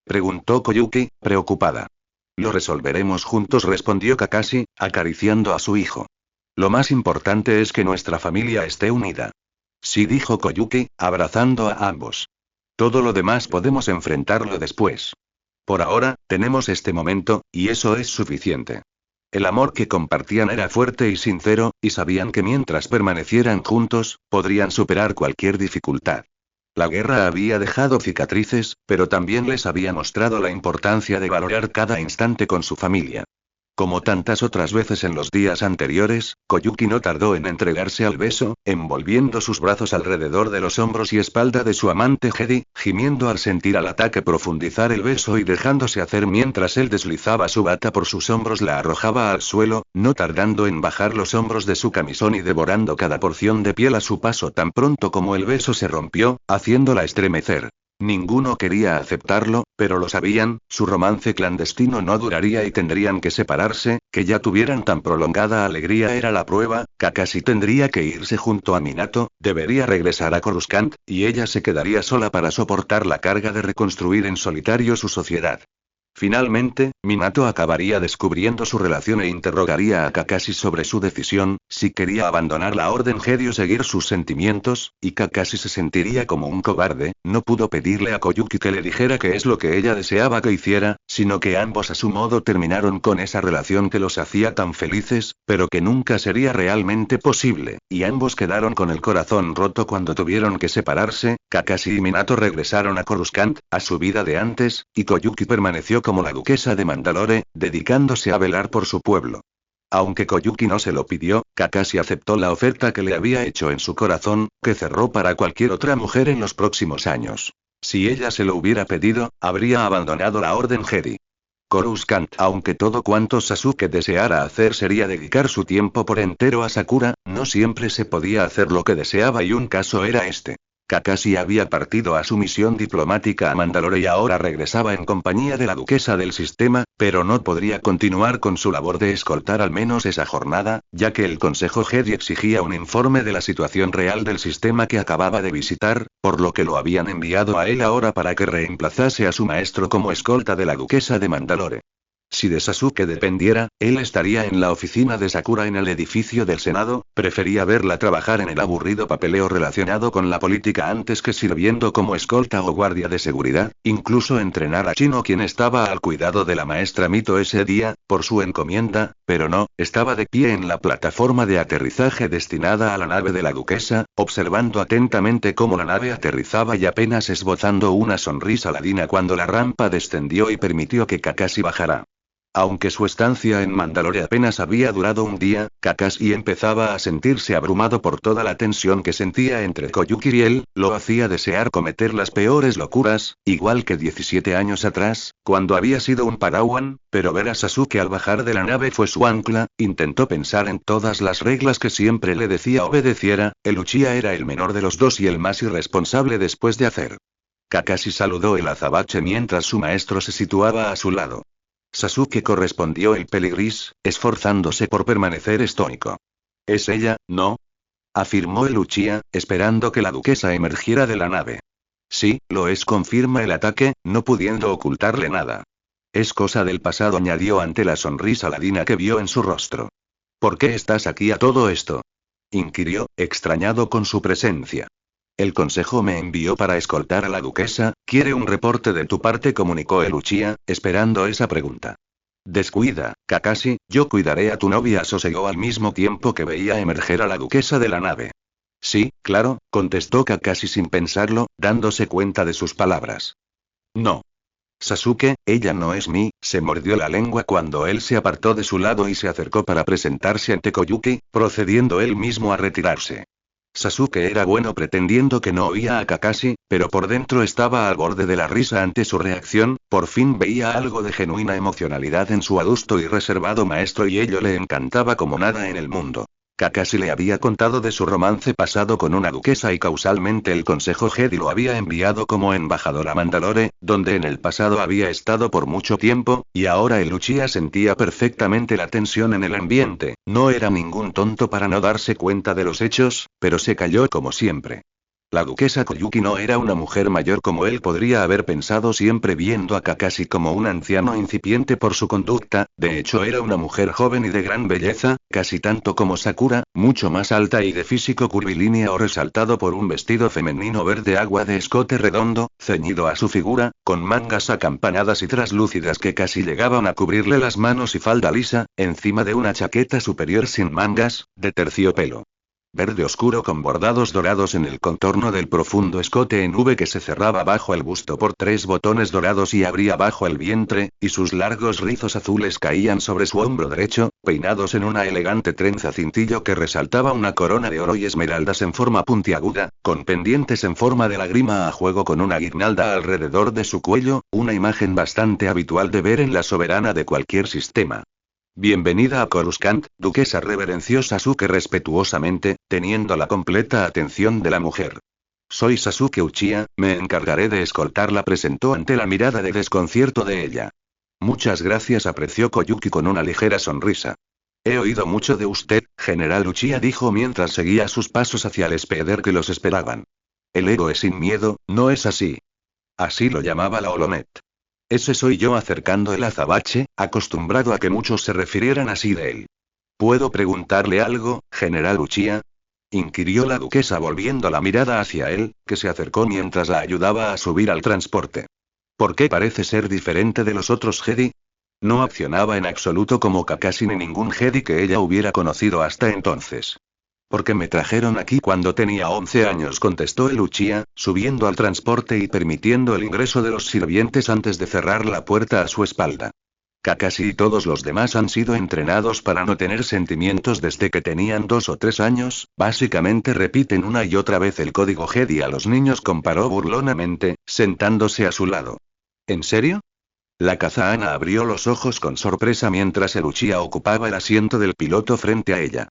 preguntó Koyuki, preocupada. Lo resolveremos juntos, respondió Kakashi, acariciando a su hijo. Lo más importante es que nuestra familia esté unida. Sí, dijo Koyuki, abrazando a ambos. Todo lo demás podemos enfrentarlo después. Por ahora, tenemos este momento, y eso es suficiente. El amor que compartían era fuerte y sincero, y sabían que mientras permanecieran juntos, podrían superar cualquier dificultad. La guerra había dejado cicatrices, pero también les había mostrado la importancia de valorar cada instante con su familia. Como tantas otras veces en los días anteriores, Koyuki no tardó en entregarse al beso, envolviendo sus brazos alrededor de los hombros y espalda de su amante Jedi, gimiendo al sentir al ataque profundizar el beso y dejándose hacer mientras él deslizaba su bata por sus hombros, la arrojaba al suelo, no tardando en bajar los hombros de su camisón y devorando cada porción de piel a su paso tan pronto como el beso se rompió, haciéndola estremecer. Ninguno quería aceptarlo, pero lo sabían, su romance clandestino no duraría y tendrían que separarse, que ya tuvieran tan prolongada alegría era la prueba. Kakashi tendría que irse junto a Minato, debería regresar a Coruscant, y ella se quedaría sola para soportar la carga de reconstruir en solitario su sociedad. Finalmente, Minato acabaría descubriendo su relación e interrogaría a Kakashi sobre su decisión, si quería abandonar la Orden Jedi o seguir sus sentimientos, y Kakashi se sentiría como un cobarde. No pudo pedirle a Koyuki que le dijera qué es lo que ella deseaba que hiciera, sino que ambos a su modo terminaron con esa relación que los hacía tan felices, pero que nunca sería realmente posible, y ambos quedaron con el corazón roto cuando tuvieron que separarse. Kakashi y Minato regresaron a Coruscant, a su vida de antes, y Koyuki permaneció como la duquesa de Mandalore, dedicándose a velar por su pueblo. Aunque Koyuki no se lo pidió, Kakashi aceptó la oferta que le había hecho en su corazón, que cerró para cualquier otra mujer en los próximos años. Si ella se lo hubiera pedido, habría abandonado la Orden Jedi. Coruscant. Aunque todo cuanto Sasuke deseara hacer sería dedicar su tiempo por entero a Sakura, no siempre se podía hacer lo que deseaba y un caso era este. Kakashi había partido a su misión diplomática a Mandalore y ahora regresaba en compañía de la duquesa del sistema, pero no podría continuar con su labor de escoltar al menos esa jornada, ya que el Consejo Jedi exigía un informe de la situación real del sistema que acababa de visitar, por lo que lo habían enviado a él ahora para que reemplazase a su maestro como escolta de la duquesa de Mandalore. Si de Sasuke dependiera, él estaría en la oficina de Sakura en el edificio del Senado. Prefería verla trabajar en el aburrido papeleo relacionado con la política antes que sirviendo como escolta o guardia de seguridad, incluso entrenar a Chino, quien estaba al cuidado de la maestra Mito ese día, por su encomienda, pero no, estaba de pie en la plataforma de aterrizaje destinada a la nave de la duquesa, observando atentamente cómo la nave aterrizaba y apenas esbozando una sonrisa ladina cuando la rampa descendió y permitió que Kakashi bajara. Aunque su estancia en Mandalore apenas había durado un día, Kakashi empezaba a sentirse abrumado por toda la tensión que sentía entre Koyuki y él, lo hacía desear cometer las peores locuras, igual que 17 años atrás, cuando había sido un Padawan, pero ver a Sasuke al bajar de la nave fue su ancla. Intentó pensar en todas las reglas que siempre le decía obedeciera. El Uchiha era el menor de los dos y el más irresponsable después de hacer. Kakashi saludó el azabache mientras su maestro se situaba a su lado. Sasuke correspondió el peligris, esforzándose por permanecer estoico. «¿Es ella, no?», afirmó el Uchiha, esperando que la duquesa emergiera de la nave. «Sí, lo es», confirma el ataque, no pudiendo ocultarle nada. «Es cosa del pasado», añadió ante la sonrisa ladina que vio en su rostro. «¿Por qué estás aquí a todo esto?», inquirió, extrañado con su presencia. «El consejo me envió para escoltar a la duquesa. Quiere un reporte de tu parte», comunicó el Uchiha, esperando esa pregunta. «Descuida, Kakashi, yo cuidaré a tu novia», sosegó al mismo tiempo que veía emerger a la duquesa de la nave. «Sí, claro», contestó Kakashi sin pensarlo, dándose cuenta de sus palabras. «No. Sasuke, ella no es se mordió la lengua cuando él se apartó de su lado y se acercó para presentarse ante Koyuki, procediendo él mismo a retirarse. Sasuke era bueno pretendiendo que no oía a Kakashi, pero por dentro estaba al borde de la risa ante su reacción. Por fin veía algo de genuina emocionalidad en su adusto y reservado maestro y ello le encantaba como nada en el mundo. Kakashi le había contado de su romance pasado con una duquesa y causalmente el Consejo Jedi lo había enviado como embajador a Mandalore, donde en el pasado había estado por mucho tiempo, y ahora el Uchiha sentía perfectamente la tensión en el ambiente. No era ningún tonto para no darse cuenta de los hechos, pero se calló como siempre. La duquesa Koyuki no era una mujer mayor como él podría haber pensado, siempre viendo a Kakashi como un anciano incipiente por su conducta. De hecho era una mujer joven y de gran belleza, casi tanto como Sakura, mucho más alta y de físico curvilíneo resaltado por un vestido femenino verde agua de escote redondo, ceñido a su figura, con mangas acampanadas y traslúcidas que casi llegaban a cubrirle las manos y falda lisa, encima de una chaqueta superior sin mangas, de terciopelo verde oscuro con bordados dorados en el contorno del profundo escote en V que se cerraba bajo el busto por 3 botones dorados y abría bajo el vientre, y sus largos rizos azules caían sobre su hombro derecho, peinados en una elegante trenza cintillo que resaltaba una corona de oro y esmeraldas en forma puntiaguda, con pendientes en forma de lágrima a juego con una guirnalda alrededor de su cuello, una imagen bastante habitual de ver en la soberana de cualquier sistema. «Bienvenida a Coruscant, duquesa», reverenció Sasuke respetuosamente, teniendo la completa atención de la mujer. «Soy Sasuke Uchiha, me encargaré de escoltarla», presentó ante la mirada de desconcierto de ella. «Muchas gracias», apreció Koyuki con una ligera sonrisa. «He oído mucho de usted, general Uchiha», dijo mientras seguía sus pasos hacia el Speeder que los esperaban. «El ego es sin miedo, ¿no es así?». Así lo llamaba la Holonet. «Ese soy yo», acercando el azabache, acostumbrado a que muchos se refirieran así de él. «¿Puedo preguntarle algo, general Uchiha?», inquirió la duquesa volviendo la mirada hacia él, que se acercó mientras la ayudaba a subir al transporte. «¿Por qué parece ser diferente de los otros Jedi?». No accionaba en absoluto como Kakashi ni ningún Jedi que ella hubiera conocido hasta entonces. «Porque me trajeron aquí cuando tenía 11 años», contestó el Uchiha, subiendo al transporte y permitiendo el ingreso de los sirvientes antes de cerrar la puerta a su espalda. Kakashi y todos los demás han sido entrenados para no tener sentimientos desde que tenían 2 o 3 años, básicamente repiten una y otra vez el código Jedi a los niños, comparó burlonamente, sentándose a su lado. «¿En serio?». La Kazahana abrió los ojos con sorpresa mientras el Uchiha ocupaba el asiento del piloto frente a ella.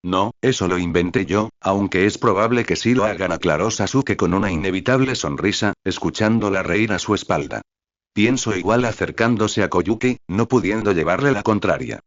«No, eso lo inventé yo, aunque es probable que sí lo hagan», aclaró Sasuke con una inevitable sonrisa, escuchándola reír a su espalda. «Pienso igual», acercándose a Koyuki, no pudiendo llevarle la contraria.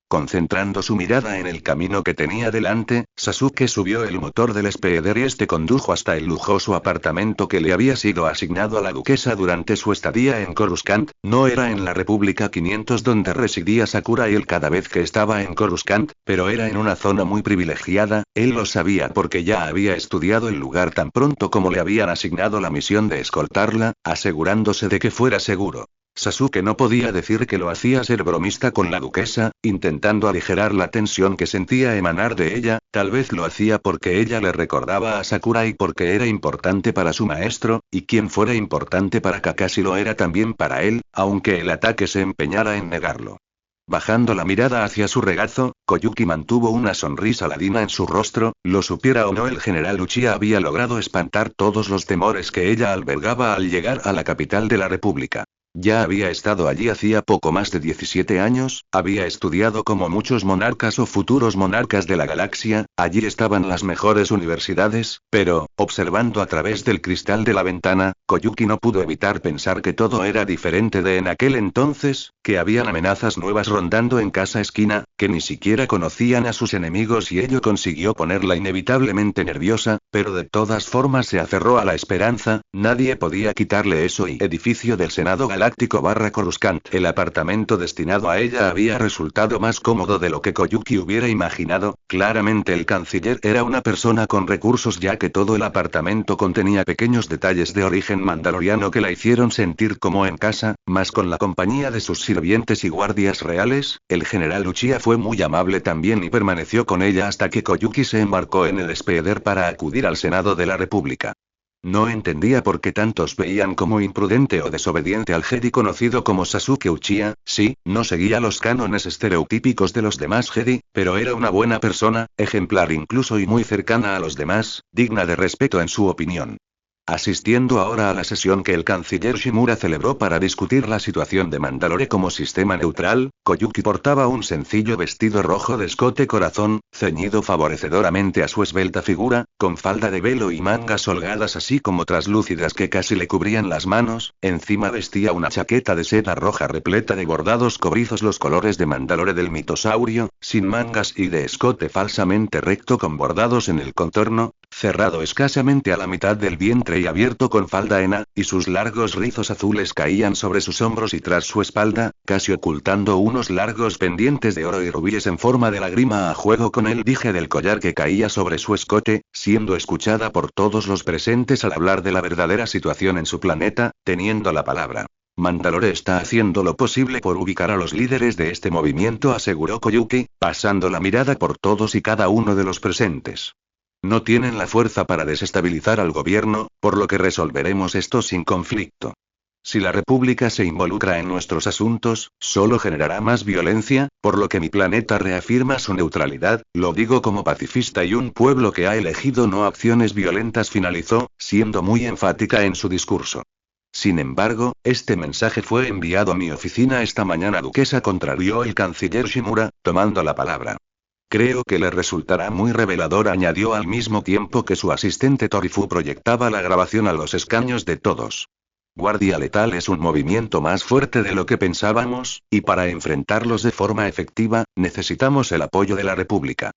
Concentrando su mirada en el camino que tenía delante, Sasuke subió el motor del Speeder y este condujo hasta el lujoso apartamento que le había sido asignado a la duquesa durante su estadía en Coruscant. No era en la República 500 donde residía Sakura y él cada vez que estaba en Coruscant, pero era en una zona muy privilegiada. Él lo sabía porque ya había estudiado el lugar tan pronto como le habían asignado la misión de escoltarla, asegurándose de que fuera seguro. Sasuke no podía decir que lo hacía ser bromista con la duquesa, intentando aligerar la tensión que sentía emanar de ella. Tal vez lo hacía porque ella le recordaba a Sakura y porque era importante para su maestro, y quien fuera importante para Kakashi lo era también para él, aunque el ataque se empeñara en negarlo. Bajando la mirada hacia su regazo, Koyuki mantuvo una sonrisa ladina en su rostro, lo supiera o no el general Uchiha había logrado espantar todos los temores que ella albergaba al llegar a la capital de la república. Ya había estado allí hacía poco más de 17 años, había estudiado como muchos monarcas o futuros monarcas de la galaxia, allí estaban las mejores universidades, pero, observando a través del cristal de la ventana, Koyuki no pudo evitar pensar que todo era diferente de en aquel entonces, que habían amenazas nuevas rondando en cada esquina, que ni siquiera conocían a sus enemigos y ello consiguió ponerla inevitablemente nerviosa, pero de todas formas se aferró a la esperanza, nadie podía quitarle eso y edificio del Senado Galáctico Coruscant. El apartamento destinado a ella había resultado más cómodo de lo que Koyuki hubiera imaginado, claramente el canciller era una persona con recursos ya que todo el apartamento contenía pequeños detalles de origen mandaloriano que la hicieron sentir como en casa, más con la compañía de sus sirvientes y guardias reales, el general Uchiha fue muy amable también y permaneció con ella hasta que Koyuki se embarcó en el Speeder para acudir al Senado de la República. No entendía por qué tantos veían como imprudente o desobediente al Jedi conocido como Sasuke Uchiha, sí, no seguía los cánones estereotípicos de los demás Jedi, pero era una buena persona, ejemplar incluso y muy cercana a los demás, digna de respeto en su opinión. Asistiendo ahora a la sesión que el canciller Shimura celebró para discutir la situación de Mandalore como sistema neutral, Koyuki portaba un sencillo vestido rojo de escote corazón, ceñido favorecedoramente a su esbelta figura, con falda de velo y mangas holgadas así como traslúcidas que casi le cubrían las manos, encima vestía una chaqueta de seda roja repleta de bordados cobrizos los colores de Mandalore del mitosaurio, sin mangas y de escote falsamente recto con bordados en el contorno, cerrado escasamente a la mitad del vientre y abierto con falda henna, y sus largos rizos azules caían sobre sus hombros y tras su espalda, casi ocultando unos largos pendientes de oro y rubíes en forma de lágrima a juego con el dije del collar que caía sobre su escote, siendo escuchada por todos los presentes al hablar de la verdadera situación en su planeta, teniendo la palabra. Mandalore está haciendo lo posible por ubicar a los líderes de este movimiento, aseguró Koyuki, pasando la mirada por todos y cada uno de los presentes. No tienen la fuerza para desestabilizar al gobierno, por lo que resolveremos esto sin conflicto. Si la República se involucra en nuestros asuntos, solo generará más violencia, por lo que mi planeta reafirma su neutralidad, lo digo como pacifista y un pueblo que ha elegido no acciones violentas, finalizó, siendo muy enfática en su discurso. Sin embargo, este mensaje fue enviado a mi oficina esta mañana, duquesa, contrarió el canciller Shimura, tomando la palabra. Creo que le resultará muy revelador, añadió al mismo tiempo que su asistente Torifu proyectaba la grabación a los escaños de todos. Guardia Letal es un movimiento más fuerte de lo que pensábamos, y para enfrentarlos de forma efectiva, necesitamos el apoyo de la República.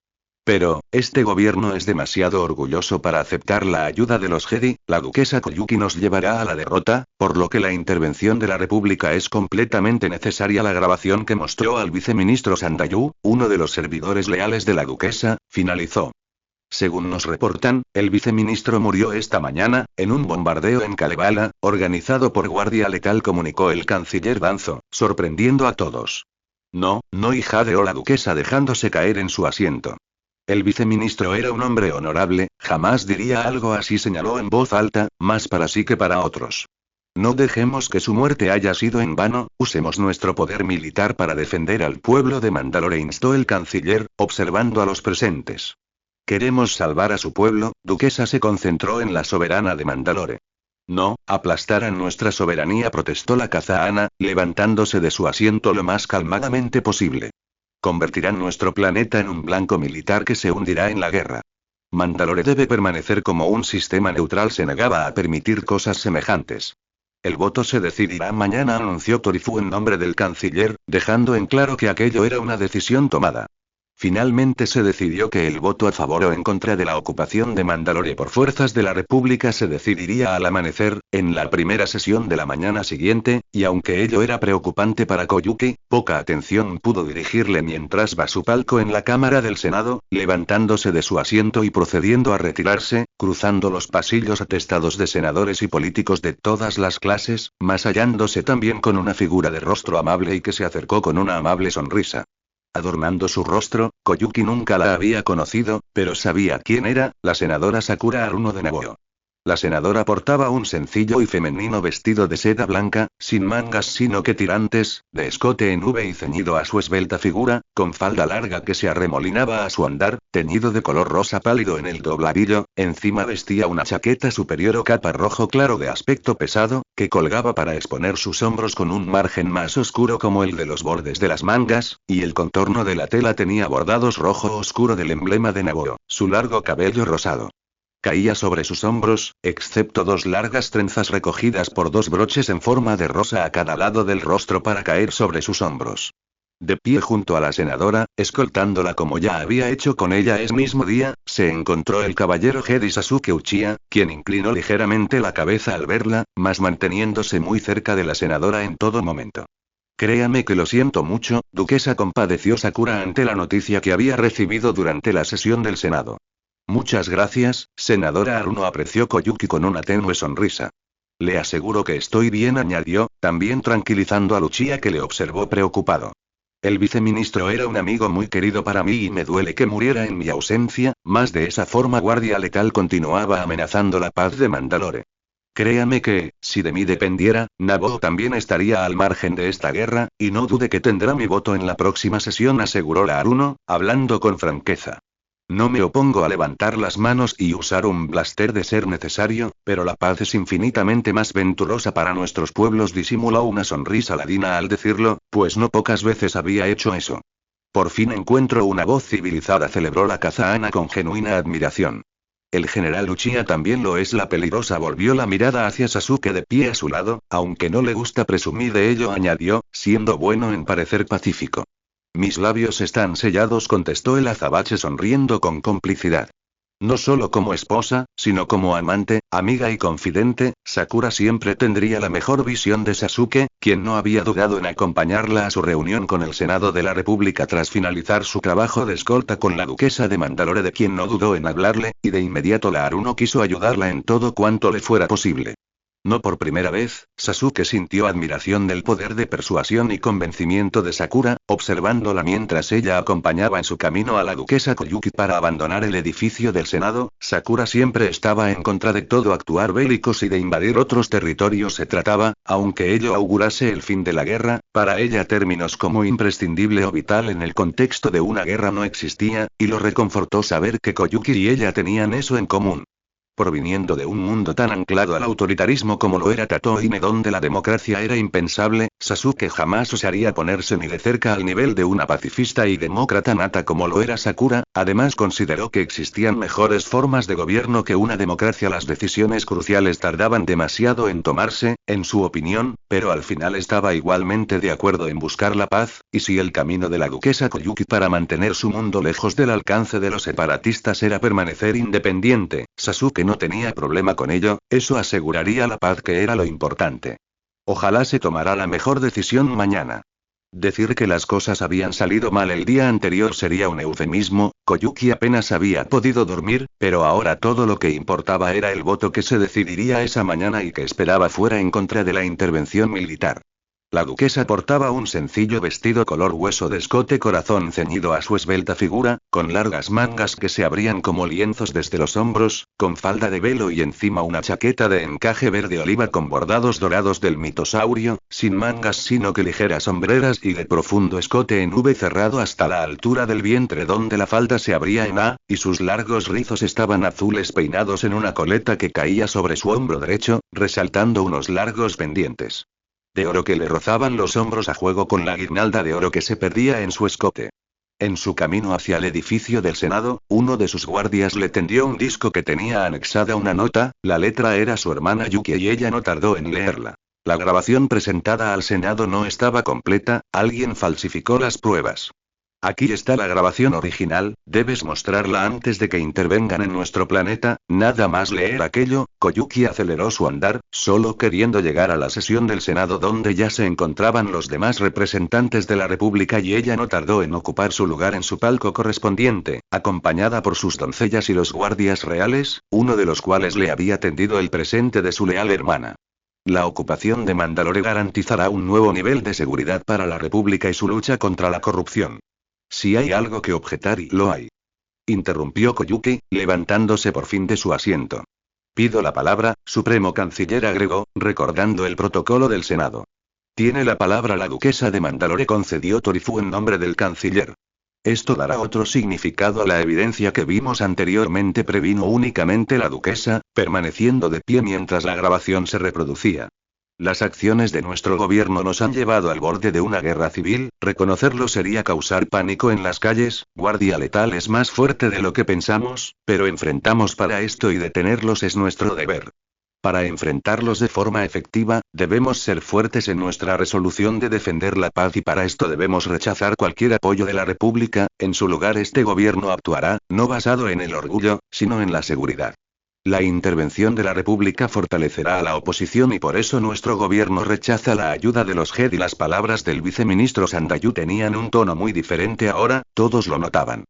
Pero, este gobierno es demasiado orgulloso para aceptar la ayuda de los Jedi, la duquesa Koyuki nos llevará a la derrota, por lo que la intervención de la República es completamente necesaria. La grabación que mostró al viceministro Sandayu, uno de los servidores leales de la duquesa, finalizó. Según nos reportan, el viceministro murió esta mañana, en un bombardeo en Kalevala, organizado por Guardia Letal, comunicó el canciller Danzo, sorprendiendo a todos. No, hija, la duquesa dejándose caer en su asiento. El viceministro era un hombre honorable, jamás diría algo así, señaló en voz alta, más para sí que para otros. No dejemos que su muerte haya sido en vano, usemos nuestro poder militar para defender al pueblo de Mandalore, instó el canciller, observando a los presentes. Queremos salvar a su pueblo, duquesa, se concentró en la soberana de Mandalore. No, aplastarán nuestra soberanía, protestó la Kazaana, levantándose de su asiento lo más calmadamente posible. Convertirán nuestro planeta en un blanco militar que se hundirá en la guerra. Mandalore debe permanecer como un sistema neutral, se negaba a permitir cosas semejantes. El voto se decidirá mañana, anunció Torifu en nombre del canciller, dejando en claro que aquello era una decisión tomada. Finalmente se decidió que el voto a favor o en contra de la ocupación de Mandalore por fuerzas de la República se decidiría al amanecer, en la primera sesión de la mañana siguiente, y aunque ello era preocupante para Koyuki, poca atención pudo dirigirle mientras va a su palco en la Cámara del Senado, levantándose de su asiento y procediendo a retirarse, cruzando los pasillos atestados de senadores y políticos de todas las clases, más hallándose también con una figura de rostro amable y que se acercó con una amable sonrisa. Adornando su rostro, Koyuki nunca la había conocido, pero sabía quién era, la senadora Sakura Haruno de Nagoyo. La senadora portaba un sencillo y femenino vestido de seda blanca, sin mangas sino que tirantes, de escote en V y ceñido a su esbelta figura, con falda larga que se arremolinaba a su andar, teñido de color rosa pálido en el dobladillo, encima vestía una chaqueta superior o capa rojo claro de aspecto pesado, que colgaba para exponer sus hombros con un margen más oscuro como el de los bordes de las mangas, y el contorno de la tela tenía bordados rojo oscuro del emblema de Naboo, su largo cabello rosado. Caía sobre sus hombros, excepto dos largas trenzas recogidas por dos broches en forma de rosa a cada lado del rostro para caer sobre sus hombros. De pie junto a la senadora, escoltándola como ya había hecho con ella ese mismo día, se encontró el caballero Jedi Sasuke Uchiha, quien inclinó ligeramente la cabeza al verla, mas manteniéndose muy cerca de la senadora en todo momento. Créame que lo siento mucho, duquesa, compadeció Sakura ante la noticia que había recibido durante la sesión del Senado. Muchas gracias, senadora Aruno, apreció Koyuki con una tenue sonrisa. Le aseguro que estoy bien, añadió, también tranquilizando a Uchiha, que le observó preocupado. El viceministro era un amigo muy querido para mí y me duele que muriera en mi ausencia, mas de esa forma guardia letal continuaba amenazando la paz de Mandalore. Créame que, si de mí dependiera, Naboo también estaría al margen de esta guerra, y no dude que tendrá mi voto en la próxima sesión, aseguró la Aruno, hablando con franqueza. No me opongo a levantar las manos y usar un blaster de ser necesario, pero la paz es infinitamente más venturosa para nuestros pueblos, disimuló una sonrisa ladina al decirlo, pues no pocas veces había hecho eso. Por fin encuentro una voz civilizada, celebró la Kazahana con genuina admiración. El general Uchiha también lo es. La peligrosa volvió la mirada hacia Sasuke de pie a su lado, aunque no le gusta presumir de ello, añadió, siendo bueno en parecer pacífico. Mis labios están sellados, contestó el azabache sonriendo con complicidad. No solo como esposa, sino como amante, amiga y confidente, Sakura siempre tendría la mejor visión de Sasuke, quien no había dudado en acompañarla a su reunión con el Senado de la República tras finalizar su trabajo de escolta con la duquesa de Mandalore, de quien no dudó en hablarle, y de inmediato la Aruno quiso ayudarla en todo cuanto le fuera posible. No por primera vez, Sasuke sintió admiración del poder de persuasión y convencimiento de Sakura, observándola mientras ella acompañaba en su camino a la duquesa Koyuki para abandonar el edificio del Senado. Sakura siempre estaba en contra de todo actuar bélico si de invadir otros territorios se trataba, aunque ello augurase el fin de la guerra, para ella términos como imprescindible o vital en el contexto de una guerra no existía, y lo reconfortó saber que Koyuki y ella tenían eso en común. Proviniendo de un mundo tan anclado al autoritarismo como lo era Tatooine, donde la democracia era impensable, Sasuke jamás osaría ponerse ni de cerca al nivel de una pacifista y demócrata nata como lo era Sakura. Además consideró que existían mejores formas de gobierno que una democracia. Las decisiones cruciales tardaban demasiado en tomarse, en su opinión, pero al final estaba igualmente de acuerdo en buscar la paz, y si el camino de la duquesa Koyuki para mantener su mundo lejos del alcance de los separatistas era permanecer independiente, Sasuke no tenía problema con ello, eso aseguraría la paz, que era lo importante. Ojalá se tomara la mejor decisión mañana. Decir que las cosas habían salido mal el día anterior sería un eufemismo. Koyuki apenas había podido dormir, pero ahora todo lo que importaba era el voto que se decidiría esa mañana y que esperaba fuera en contra de la intervención militar. La duquesa portaba un sencillo vestido color hueso de escote corazón ceñido a su esbelta figura, con largas mangas que se abrían como lienzos desde los hombros, con falda de velo y encima una chaqueta de encaje verde oliva con bordados dorados del mitosaurio, sin mangas sino que ligeras sombreras y de profundo escote en V cerrado hasta la altura del vientre, donde la falda se abría en A, y sus largos rizos estaban azules peinados en una coleta que caía sobre su hombro derecho, resaltando unos largos pendientes de oro que le rozaban los hombros a juego con la guirnalda de oro que se perdía en su escote. En su camino hacia el edificio del Senado, uno de sus guardias le tendió un disco que tenía anexada una nota. La letra era su hermana Yuki y ella no tardó en leerla. La grabación presentada al Senado no estaba completa, alguien falsificó las pruebas. Aquí está la grabación original, debes mostrarla antes de que intervengan en nuestro planeta. Nada más leer aquello, Koyuki aceleró su andar, solo queriendo llegar a la sesión del Senado donde ya se encontraban los demás representantes de la República, y ella no tardó en ocupar su lugar en su palco correspondiente, acompañada por sus doncellas y los guardias reales, uno de los cuales le había tendido el presente de su leal hermana. La ocupación de Mandalore garantizará un nuevo nivel de seguridad para la República y su lucha contra la corrupción. Si hay algo que objetar, y lo hay. Interrumpió Koyuki, levantándose por fin de su asiento. Pido la palabra, Supremo Canciller agregó, recordando el protocolo del Senado. Tiene la palabra la duquesa de Mandalore, concedió Torifu en nombre del canciller. Esto dará otro significado a la evidencia que vimos anteriormente, previno únicamente la duquesa, permaneciendo de pie mientras la grabación se reproducía. Las acciones de nuestro gobierno nos han llevado al borde de una guerra civil, reconocerlo sería causar pánico en las calles, guardia letal es más fuerte de lo que pensamos, pero enfrentamos para esto y detenerlos es nuestro deber. Para enfrentarlos de forma efectiva, debemos ser fuertes en nuestra resolución de defender la paz y para esto debemos rechazar cualquier apoyo de la República, en su lugar este gobierno actuará, no basado en el orgullo, sino en la seguridad. La intervención de la República fortalecerá a la oposición y por eso nuestro gobierno rechaza la ayuda de los Jedi. Las palabras del viceministro Sandayu tenían un tono muy diferente ahora, todos lo notaban.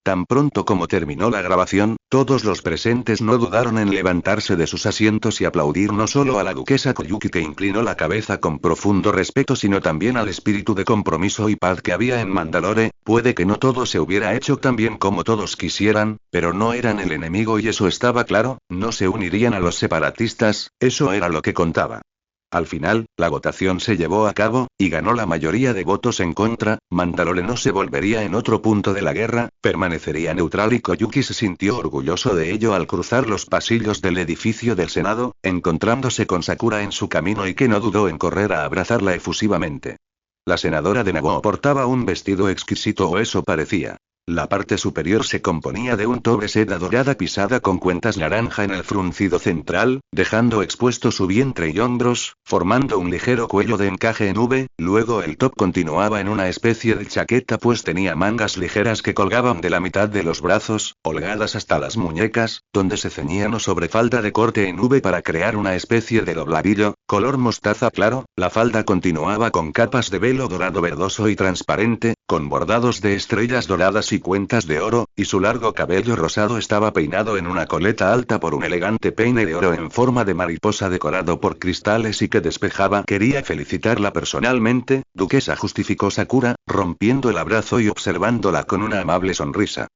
Tan pronto como terminó la grabación, todos los presentes no dudaron en levantarse de sus asientos y aplaudir no solo a la duquesa Koyuki, que inclinó la cabeza con profundo respeto, sino también al espíritu de compromiso y paz que había en Mandalore. Puede que no todo se hubiera hecho tan bien como todos quisieran, pero no eran el enemigo y eso estaba claro, no se unirían a los separatistas, eso era lo que contaba. Al final, la votación se llevó a cabo, y ganó la mayoría de votos en contra. Mandalore no se volvería en otro punto de la guerra, permanecería neutral y Koyuki se sintió orgulloso de ello al cruzar los pasillos del edificio del Senado, encontrándose con Sakura en su camino y que no dudó en correr a abrazarla efusivamente. La senadora de Naboo portaba un vestido exquisito, o eso parecía. La parte superior se componía de un tobe seda dorada pisada con cuentas naranja en el fruncido central, dejando expuesto su vientre y hombros, formando un ligero cuello de encaje en V. Luego el top continuaba en una especie de chaqueta, pues tenía mangas ligeras que colgaban de la mitad de los brazos, holgadas hasta las muñecas, donde se ceñían o sobre falda de corte en V para crear una especie de dobladillo, color mostaza claro. La falda continuaba con capas de velo dorado verdoso y transparente, con bordados de estrellas doradas y cuentas de oro, y su largo cabello rosado estaba peinado en una coleta alta por un elegante peine de oro en forma de mariposa decorado por cristales y que despejaba. Quería felicitarla personalmente, duquesa, justificó Sakura, rompiendo el abrazo y observándola con una amable sonrisa.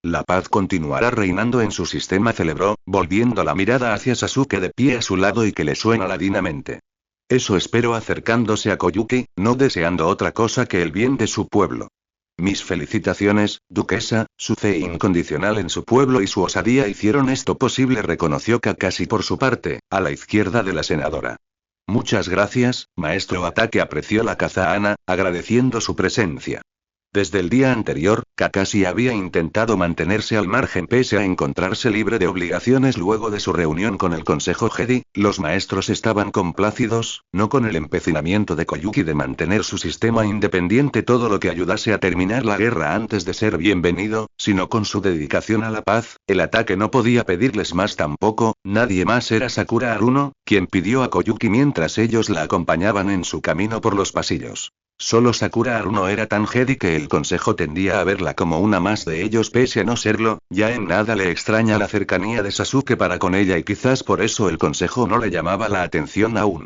La paz continuará reinando en su sistema, celebró, volviendo la mirada hacia Sasuke de pie a su lado y que le suena ladinamente. Eso espero, acercándose a Koyuki, no deseando otra cosa que el bien de su pueblo. Mis felicitaciones, duquesa, su fe incondicional en su pueblo y su osadía hicieron esto posible, reconoció Kakashi por su parte, a la izquierda de la senadora. Muchas gracias, maestro Ataque, apreció la Kazahana, agradeciendo su presencia. Desde el día anterior, Kakashi había intentado mantenerse al margen pese a encontrarse libre de obligaciones luego de su reunión con el Consejo Jedi. Los maestros estaban complacidos, no con el empecinamiento de Koyuki de mantener su sistema independiente todo lo que ayudase a terminar la guerra antes de ser bienvenido, sino con su dedicación a la paz. El Ataque no podía pedirles más tampoco, nadie más era Sakura Haruno, quien pidió a Koyuki mientras ellos la acompañaban en su camino por los pasillos. Solo Sakura Haruno era tan Jedi que el consejo tendía a verla como una más de ellos pese a no serlo. Ya en nada le extraña la cercanía de Sasuke para con ella y quizás por eso el consejo no le llamaba la atención aún.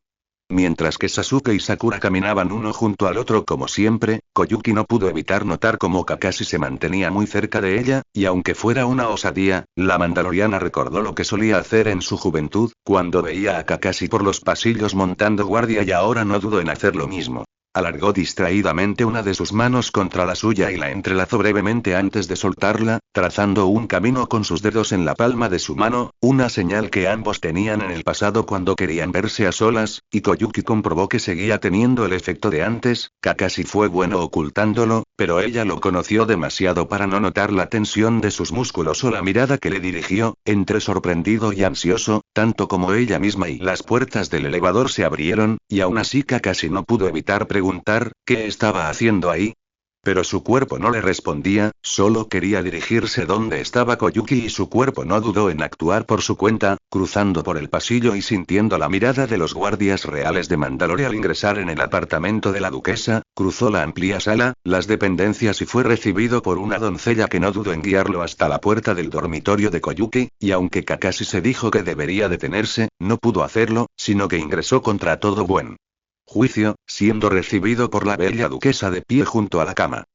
Mientras que Sasuke y Sakura caminaban uno junto al otro como siempre, Koyuki no pudo evitar notar cómo Kakashi se mantenía muy cerca de ella, y aunque fuera una osadía, la mandaloriana recordó lo que solía hacer en su juventud, cuando veía a Kakashi por los pasillos montando guardia, y ahora no dudó en hacer lo mismo. Alargó distraídamente una de sus manos contra la suya y la entrelazó brevemente antes de soltarla, trazando un camino con sus dedos en la palma de su mano, una señal que ambos tenían en el pasado cuando querían verse a solas, y Koyuki comprobó que seguía teniendo el efecto de antes. Kakashi fue bueno ocultándolo, pero ella lo conoció demasiado para no notar la tensión de sus músculos o la mirada que le dirigió, entre sorprendido y ansioso, tanto como ella misma, y las puertas del elevador se abrieron, y aún así Kakashi no pudo evitar preguntar qué estaba haciendo ahí. Pero su cuerpo no le respondía, solo quería dirigirse donde estaba Koyuki y su cuerpo no dudó en actuar por su cuenta, cruzando por el pasillo y sintiendo la mirada de los guardias reales de Mandalore al ingresar en el apartamento de la duquesa, cruzó la amplia sala, las dependencias y fue recibido por una doncella que no dudó en guiarlo hasta la puerta del dormitorio de Koyuki, y aunque Kakashi se dijo que debería detenerse, no pudo hacerlo, sino que ingresó contra todo buen juicio, siendo recibido por la bella duquesa de pie junto a la cama.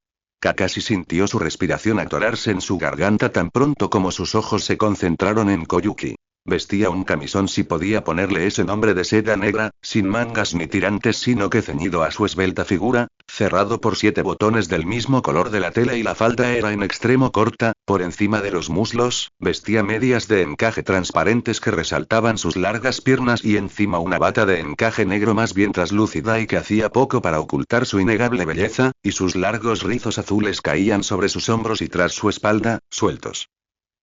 Kakashi sintió su respiración atorarse en su garganta tan pronto como sus ojos se concentraron en Koyuki. Vestía un camisón, si podía ponerle ese nombre, de seda negra, sin mangas ni tirantes, sino que ceñido a su esbelta figura, cerrado por 7 botones del mismo color de la tela, y la falda era en extremo corta, por encima de los muslos. Vestía medias de encaje transparentes que resaltaban sus largas piernas, y encima una bata de encaje negro más bien traslúcida y que hacía poco para ocultar su innegable belleza, y sus largos rizos azules caían sobre sus hombros y tras su espalda, sueltos.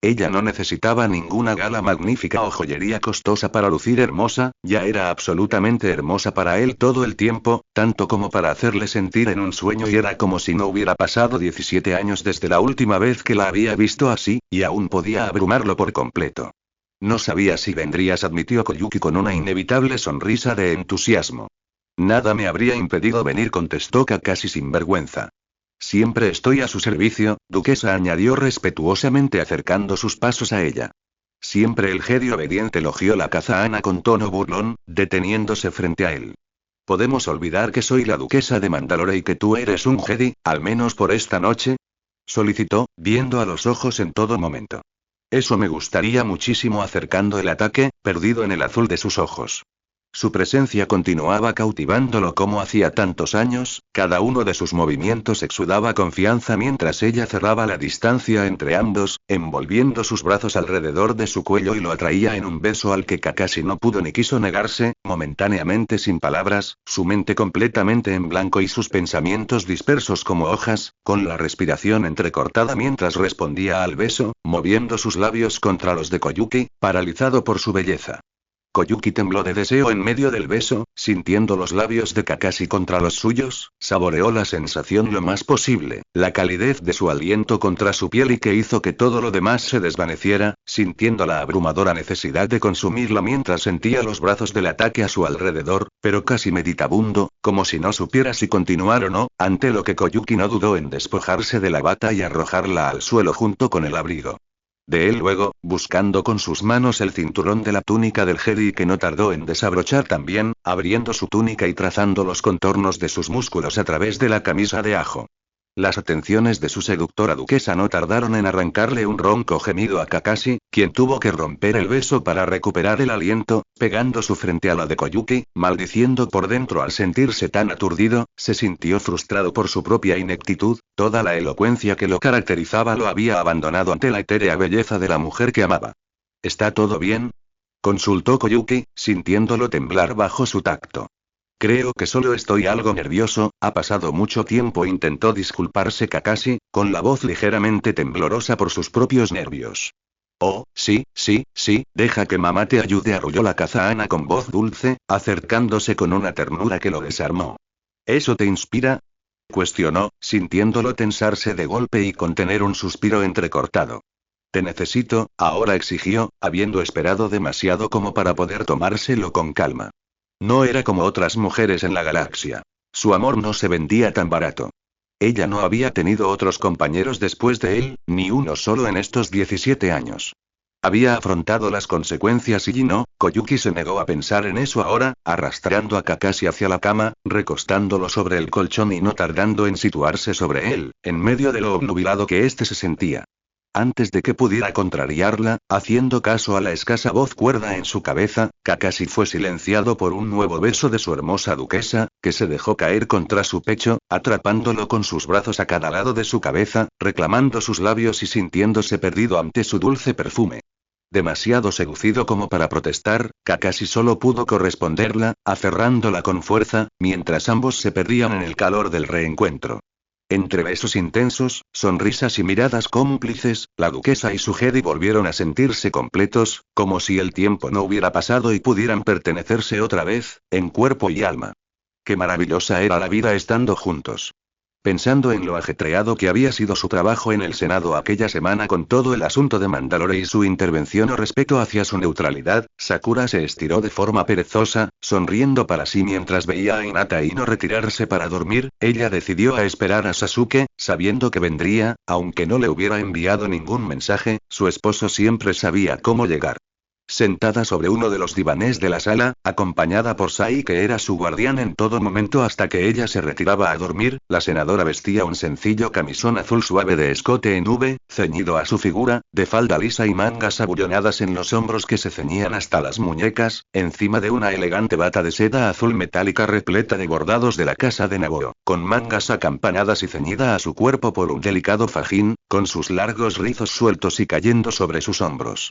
Ella no necesitaba ninguna gala magnífica o joyería costosa para lucir hermosa, ya era absolutamente hermosa para él todo el tiempo, tanto como para hacerle sentir en un sueño, y era como si no hubiera pasado 17 años desde la última vez que la había visto así, y aún podía abrumarlo por completo. No sabía si vendrías, admitió Koyuki con una inevitable sonrisa de entusiasmo. Nada me habría impedido venir, contestó Kakashi sin vergüenza. Siempre estoy a su servicio, duquesa, añadió respetuosamente acercando sus pasos a ella. Siempre el Jedi obediente, elogió la Kazahana con tono burlón, deteniéndose frente a él. ¿Podemos olvidar que soy la duquesa de Mandalore y que tú eres un Jedi, al menos por esta noche?, solicitó, viendo a los ojos en todo momento. Eso me gustaría muchísimo, acercando el ataque, perdido en el azul de sus ojos. Su presencia continuaba cautivándolo como hacía tantos años, cada uno de sus movimientos exudaba confianza mientras ella cerraba la distancia entre ambos, envolviendo sus brazos alrededor de su cuello, y lo atraía en un beso al que Kakashi no pudo ni quiso negarse, momentáneamente sin palabras, su mente completamente en blanco y sus pensamientos dispersos como hojas, con la respiración entrecortada mientras respondía al beso, moviendo sus labios contra los de Koyuki, paralizado por su belleza. Koyuki tembló de deseo en medio del beso, sintiendo los labios de Kakashi contra los suyos, saboreó la sensación lo más posible, la calidez de su aliento contra su piel, y que hizo que todo lo demás se desvaneciera, sintiendo la abrumadora necesidad de consumirla mientras sentía los brazos del ataque a su alrededor, pero casi meditabundo, como si no supiera si continuar o no, ante lo que Koyuki no dudó en despojarse de la bata y arrojarla al suelo junto con el abrigo. De él luego, buscando con sus manos el cinturón de la túnica del Jedi, que no tardó en desabrochar también, abriendo su túnica y trazando los contornos de sus músculos a través de la camisa de ajo. Las atenciones de su seductora duquesa no tardaron en arrancarle un ronco gemido a Kakashi, quien tuvo que romper el beso para recuperar el aliento, pegando su frente a la de Koyuki, maldiciendo por dentro al sentirse tan aturdido. Se sintió frustrado por su propia ineptitud, toda la elocuencia que lo caracterizaba lo había abandonado ante la etérea belleza de la mujer que amaba. ¿Está todo bien?, consultó Koyuki, sintiéndolo temblar bajo su tacto. Creo que solo estoy algo nervioso, ha pasado mucho tiempo, intentó disculparse Kakashi, con la voz ligeramente temblorosa por sus propios nervios. Oh, sí, deja que mamá te ayude, arrulló la Kazahana con voz dulce, acercándose con una ternura que lo desarmó. ¿Eso te inspira?, cuestionó, sintiéndolo tensarse de golpe y contener un suspiro entrecortado. Te necesito, ahora, exigió, habiendo esperado demasiado como para poder tomárselo con calma. No era como otras mujeres en la galaxia. Su amor no se vendía tan barato. Ella no había tenido otros compañeros después de él, ni uno solo en estos 17 años. Había afrontado las consecuencias y no, Koyuki se negó a pensar en eso ahora, arrastrando a Kakashi hacia la cama, recostándolo sobre el colchón y no tardando en situarse sobre él, en medio de lo obnubilado que éste se sentía. Antes de que pudiera contrariarla, haciendo caso a la escasa voz cuerda en su cabeza, Kakashi fue silenciado por un nuevo beso de su hermosa duquesa, que se dejó caer contra su pecho, atrapándolo con sus brazos a cada lado de su cabeza, reclamando sus labios y sintiéndose perdido ante su dulce perfume. Demasiado seducido como para protestar, Kakashi solo pudo corresponderla, aferrándola con fuerza, mientras ambos se perdían en el calor del reencuentro. Entre besos intensos, sonrisas y miradas cómplices, la duquesa y su Jedi volvieron a sentirse completos, como si el tiempo no hubiera pasado y pudieran pertenecerse otra vez, en cuerpo y alma. Qué maravillosa era la vida estando juntos. Pensando en lo ajetreado que había sido su trabajo en el Senado aquella semana con todo el asunto de Mandalore y su intervención o respeto hacia su neutralidad, Sakura se estiró de forma perezosa, sonriendo para sí mientras veía a Hinata y no retirarse para dormir. Ella decidió a esperar a Sasuke, sabiendo que vendría, aunque no le hubiera enviado ningún mensaje, su esposo siempre sabía cómo llegar. Sentada sobre uno de los divanes de la sala, acompañada por Sai que era su guardián en todo momento hasta que ella se retiraba a dormir, la senadora vestía un sencillo camisón azul suave de escote en V, ceñido a su figura, de falda lisa y mangas abullonadas en los hombros que se ceñían hasta las muñecas, encima de una elegante bata de seda azul metálica repleta de bordados de la casa de Nagoro, con mangas acampanadas y ceñida a su cuerpo por un delicado fajín, con sus largos rizos sueltos y cayendo sobre sus hombros.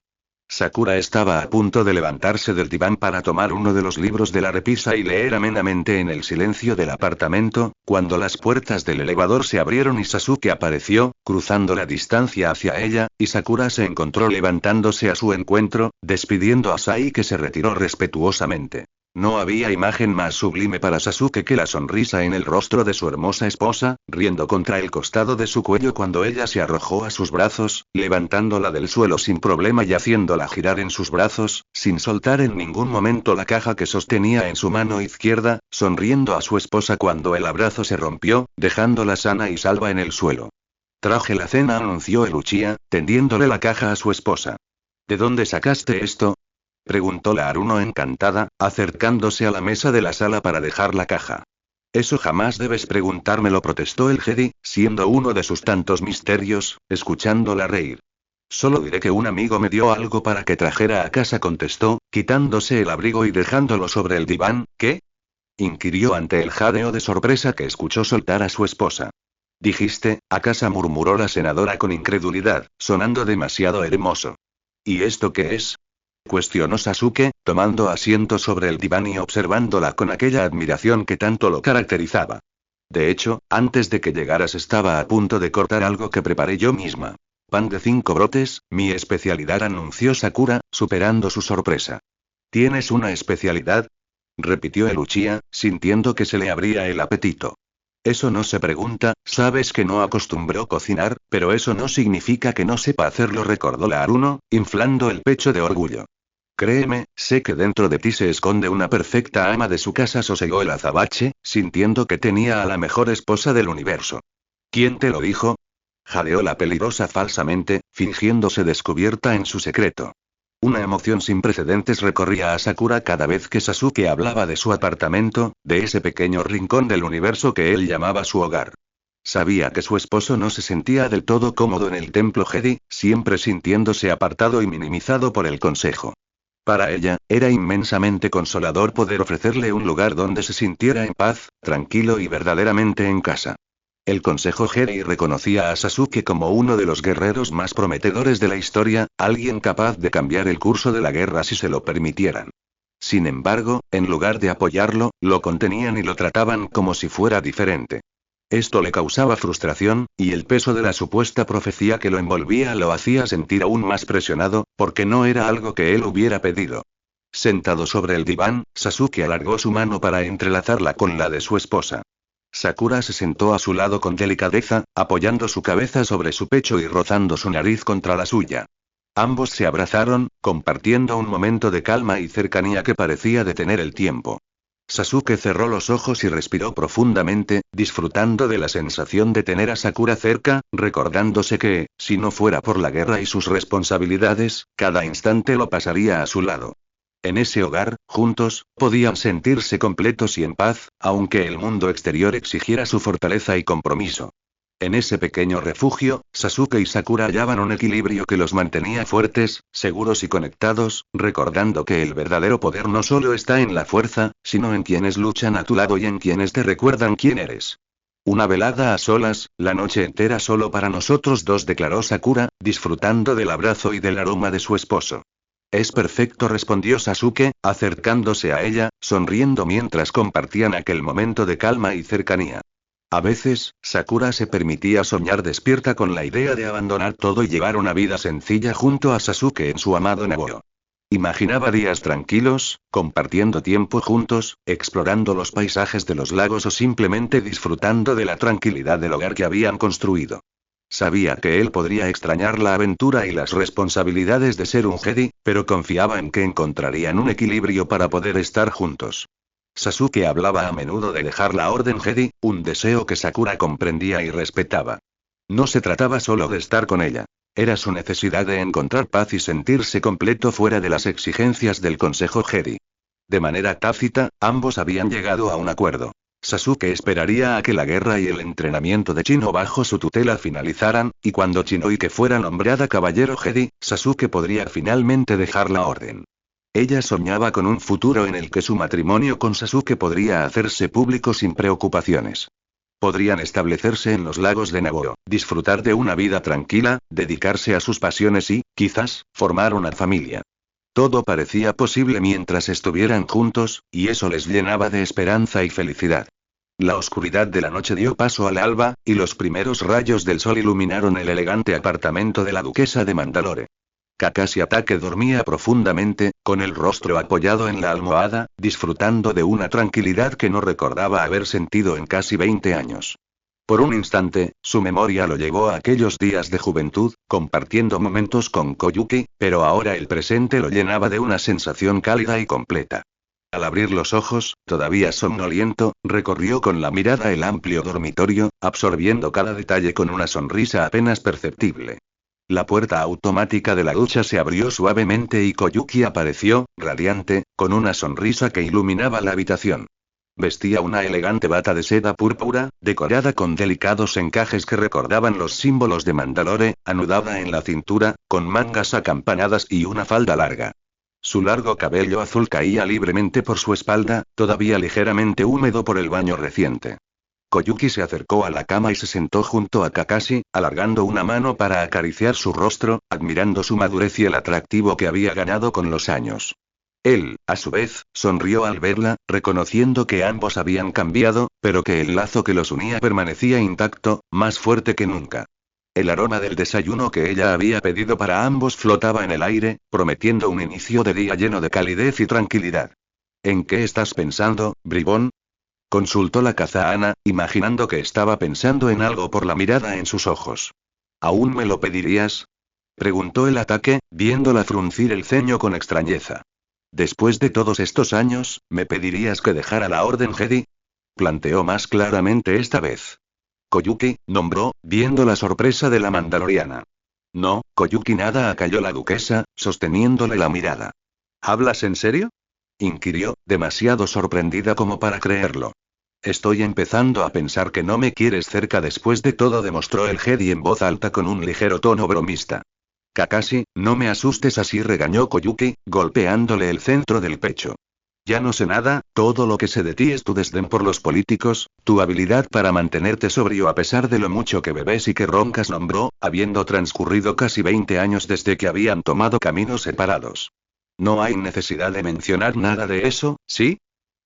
Sakura estaba a punto de levantarse del diván para tomar uno de los libros de la repisa y leer amenamente en el silencio del apartamento, cuando las puertas del elevador se abrieron y Sasuke apareció, cruzando la distancia hacia ella, y Sakura se encontró levantándose a su encuentro, despidiendo a Sai que se retiró respetuosamente. No había imagen más sublime para Sasuke que la sonrisa en el rostro de su hermosa esposa, riendo contra el costado de su cuello cuando ella se arrojó a sus brazos, levantándola del suelo sin problema y haciéndola girar en sus brazos, sin soltar en ningún momento la caja que sostenía en su mano izquierda, sonriendo a su esposa cuando el abrazo se rompió, dejándola sana y salva en el suelo. Traje la cena, anunció el Uchiha, tendiéndole la caja a su esposa. ¿De dónde sacaste esto?, preguntó la Haruno encantada, acercándose a la mesa de la sala para dejar la caja. Eso jamás debes preguntármelo, protestó el Jedi, siendo uno de sus tantos misterios, escuchándola reír. Solo diré que un amigo me dio algo para que trajera a casa, contestó, quitándose el abrigo y dejándolo sobre el diván. ¿Qué?, inquirió ante el jadeo de sorpresa que escuchó soltar a su esposa. Dijiste, a casa, murmuró la senadora con incredulidad, sonando demasiado hermoso. ¿Y esto qué es?, cuestionó Sasuke, tomando asiento sobre el diván y observándola con aquella admiración que tanto lo caracterizaba. De hecho, antes de que llegaras estaba a punto de cortar algo que preparé yo misma. Pan de 5 brotes, mi especialidad, anunció Sakura, superando su sorpresa. ¿Tienes una especialidad?, repitió el Uchiha, sintiendo que se le abría el apetito. Eso no se pregunta, sabes que no acostumbró cocinar, pero eso no significa que no sepa hacerlo, recordó la Haruno, inflando el pecho de orgullo. Créeme, sé que dentro de ti se esconde una perfecta ama de su casa, sosegó el azabache, sintiendo que tenía a la mejor esposa del universo. ¿Quién te lo dijo?, jadeó la peligrosa falsamente, fingiéndose descubierta en su secreto. Una emoción sin precedentes recorría a Sakura cada vez que Sasuke hablaba de su apartamento, de ese pequeño rincón del universo que él llamaba su hogar. Sabía que su esposo no se sentía del todo cómodo en el templo Jedi, siempre sintiéndose apartado y minimizado por el consejo. Para ella, era inmensamente consolador poder ofrecerle un lugar donde se sintiera en paz, tranquilo y verdaderamente en casa. El Consejo Jedi reconocía a Sasuke como uno de los guerreros más prometedores de la historia, alguien capaz de cambiar el curso de la guerra si se lo permitieran. Sin embargo, en lugar de apoyarlo, lo contenían y lo trataban como si fuera diferente. Esto le causaba frustración, y el peso de la supuesta profecía que lo envolvía lo hacía sentir aún más presionado, porque no era algo que él hubiera pedido. Sentado sobre el diván, Sasuke alargó su mano para entrelazarla con la de su esposa. Sakura se sentó a su lado con delicadeza, apoyando su cabeza sobre su pecho y rozando su nariz contra la suya. Ambos se abrazaron, compartiendo un momento de calma y cercanía que parecía detener el tiempo. Sasuke cerró los ojos y respiró profundamente, disfrutando de la sensación de tener a Sakura cerca, recordándose que, si no fuera por la guerra y sus responsabilidades, cada instante lo pasaría a su lado. En ese hogar, juntos, podían sentirse completos y en paz, aunque el mundo exterior exigiera su fortaleza y compromiso. En ese pequeño refugio, Sasuke y Sakura hallaban un equilibrio que los mantenía fuertes, seguros y conectados, recordando que el verdadero poder no solo está en la fuerza, sino en quienes luchan a tu lado y en quienes te recuerdan quién eres. Una velada a solas, la noche entera solo para nosotros dos, declaró Sakura, disfrutando del abrazo y del aroma de su esposo. Es perfecto, respondió Sasuke, acercándose a ella, sonriendo mientras compartían aquel momento de calma y cercanía. A veces, Sakura se permitía soñar despierta con la idea de abandonar todo y llevar una vida sencilla junto a Sasuke en su amado Nagoro. Imaginaba días tranquilos, compartiendo tiempo juntos, explorando los paisajes de los lagos o simplemente disfrutando de la tranquilidad del hogar que habían construido. Sabía que él podría extrañar la aventura y las responsabilidades de ser un Jedi, pero confiaba en que encontrarían un equilibrio para poder estar juntos. Sasuke hablaba a menudo de dejar la Orden Jedi, un deseo que Sakura comprendía y respetaba. No se trataba solo de estar con ella. Era su necesidad de encontrar paz y sentirse completo fuera de las exigencias del Consejo Jedi. De manera tácita, ambos habían llegado a un acuerdo. Sasuke esperaría a que la guerra y el entrenamiento de Chino bajo su tutela finalizaran, y cuando Chinoike fuera nombrada caballero Jedi, Sasuke podría finalmente dejar la orden. Ella soñaba con un futuro en el que su matrimonio con Sasuke podría hacerse público sin preocupaciones. Podrían establecerse en los lagos de Nagoyo, disfrutar de una vida tranquila, dedicarse a sus pasiones y, quizás, formar una familia. Todo parecía posible mientras estuvieran juntos, y eso les llenaba de esperanza y felicidad. La oscuridad de la noche dio paso al alba, y los primeros rayos del sol iluminaron el elegante apartamento de la duquesa de Mandalore. Kakashi Hatake dormía profundamente, con el rostro apoyado en la almohada, disfrutando de una tranquilidad que no recordaba haber sentido en casi 20 años. Por un instante, su memoria lo llevó a aquellos días de juventud, compartiendo momentos con Koyuki, pero ahora el presente lo llenaba de una sensación cálida y completa. Al abrir los ojos, todavía somnoliento, recorrió con la mirada el amplio dormitorio, absorbiendo cada detalle con una sonrisa apenas perceptible. La puerta automática de la ducha se abrió suavemente y Koyuki apareció, radiante, con una sonrisa que iluminaba la habitación. Vestía una elegante bata de seda púrpura, decorada con delicados encajes que recordaban los símbolos de Mandalore, anudada en la cintura, con mangas acampanadas y una falda larga. Su largo cabello azul caía libremente por su espalda, todavía ligeramente húmedo por el baño reciente. Koyuki se acercó a la cama y se sentó junto a Kakashi, alargando una mano para acariciar su rostro, admirando su madurez y el atractivo que había ganado con los años. Él, a su vez, sonrió al verla, reconociendo que ambos habían cambiado, pero que el lazo que los unía permanecía intacto, más fuerte que nunca. El aroma del desayuno que ella había pedido para ambos flotaba en el aire, prometiendo un inicio de día lleno de calidez y tranquilidad. ¿En qué estás pensando, bribón?, consultó la Kazahana, imaginando que estaba pensando en algo por la mirada en sus ojos. ¿Aún me lo pedirías?, preguntó el Ataque, viéndola fruncir el ceño con extrañeza. ¿Después de todos estos años, me pedirías que dejara la Orden Jedi?, planteó más claramente esta vez. Koyuki, nombró, viendo la sorpresa de la mandaloriana. No, Koyuki nada, acalló la duquesa, sosteniéndole la mirada. ¿Hablas en serio?, inquirió, demasiado sorprendida como para creerlo. Estoy empezando a pensar que no me quieres cerca después de todo, demostró el Jedi en voz alta con un ligero tono bromista. Kakashi, no me asustes así, regañó Koyuki, golpeándole el centro del pecho. Ya no sé nada, todo lo que sé de ti es tu desdén por los políticos, tu habilidad para mantenerte sobrio a pesar de lo mucho que bebes y que roncas, nombró, habiendo transcurrido casi 20 años desde que habían tomado caminos separados. No hay necesidad de mencionar nada de eso, ¿sí?,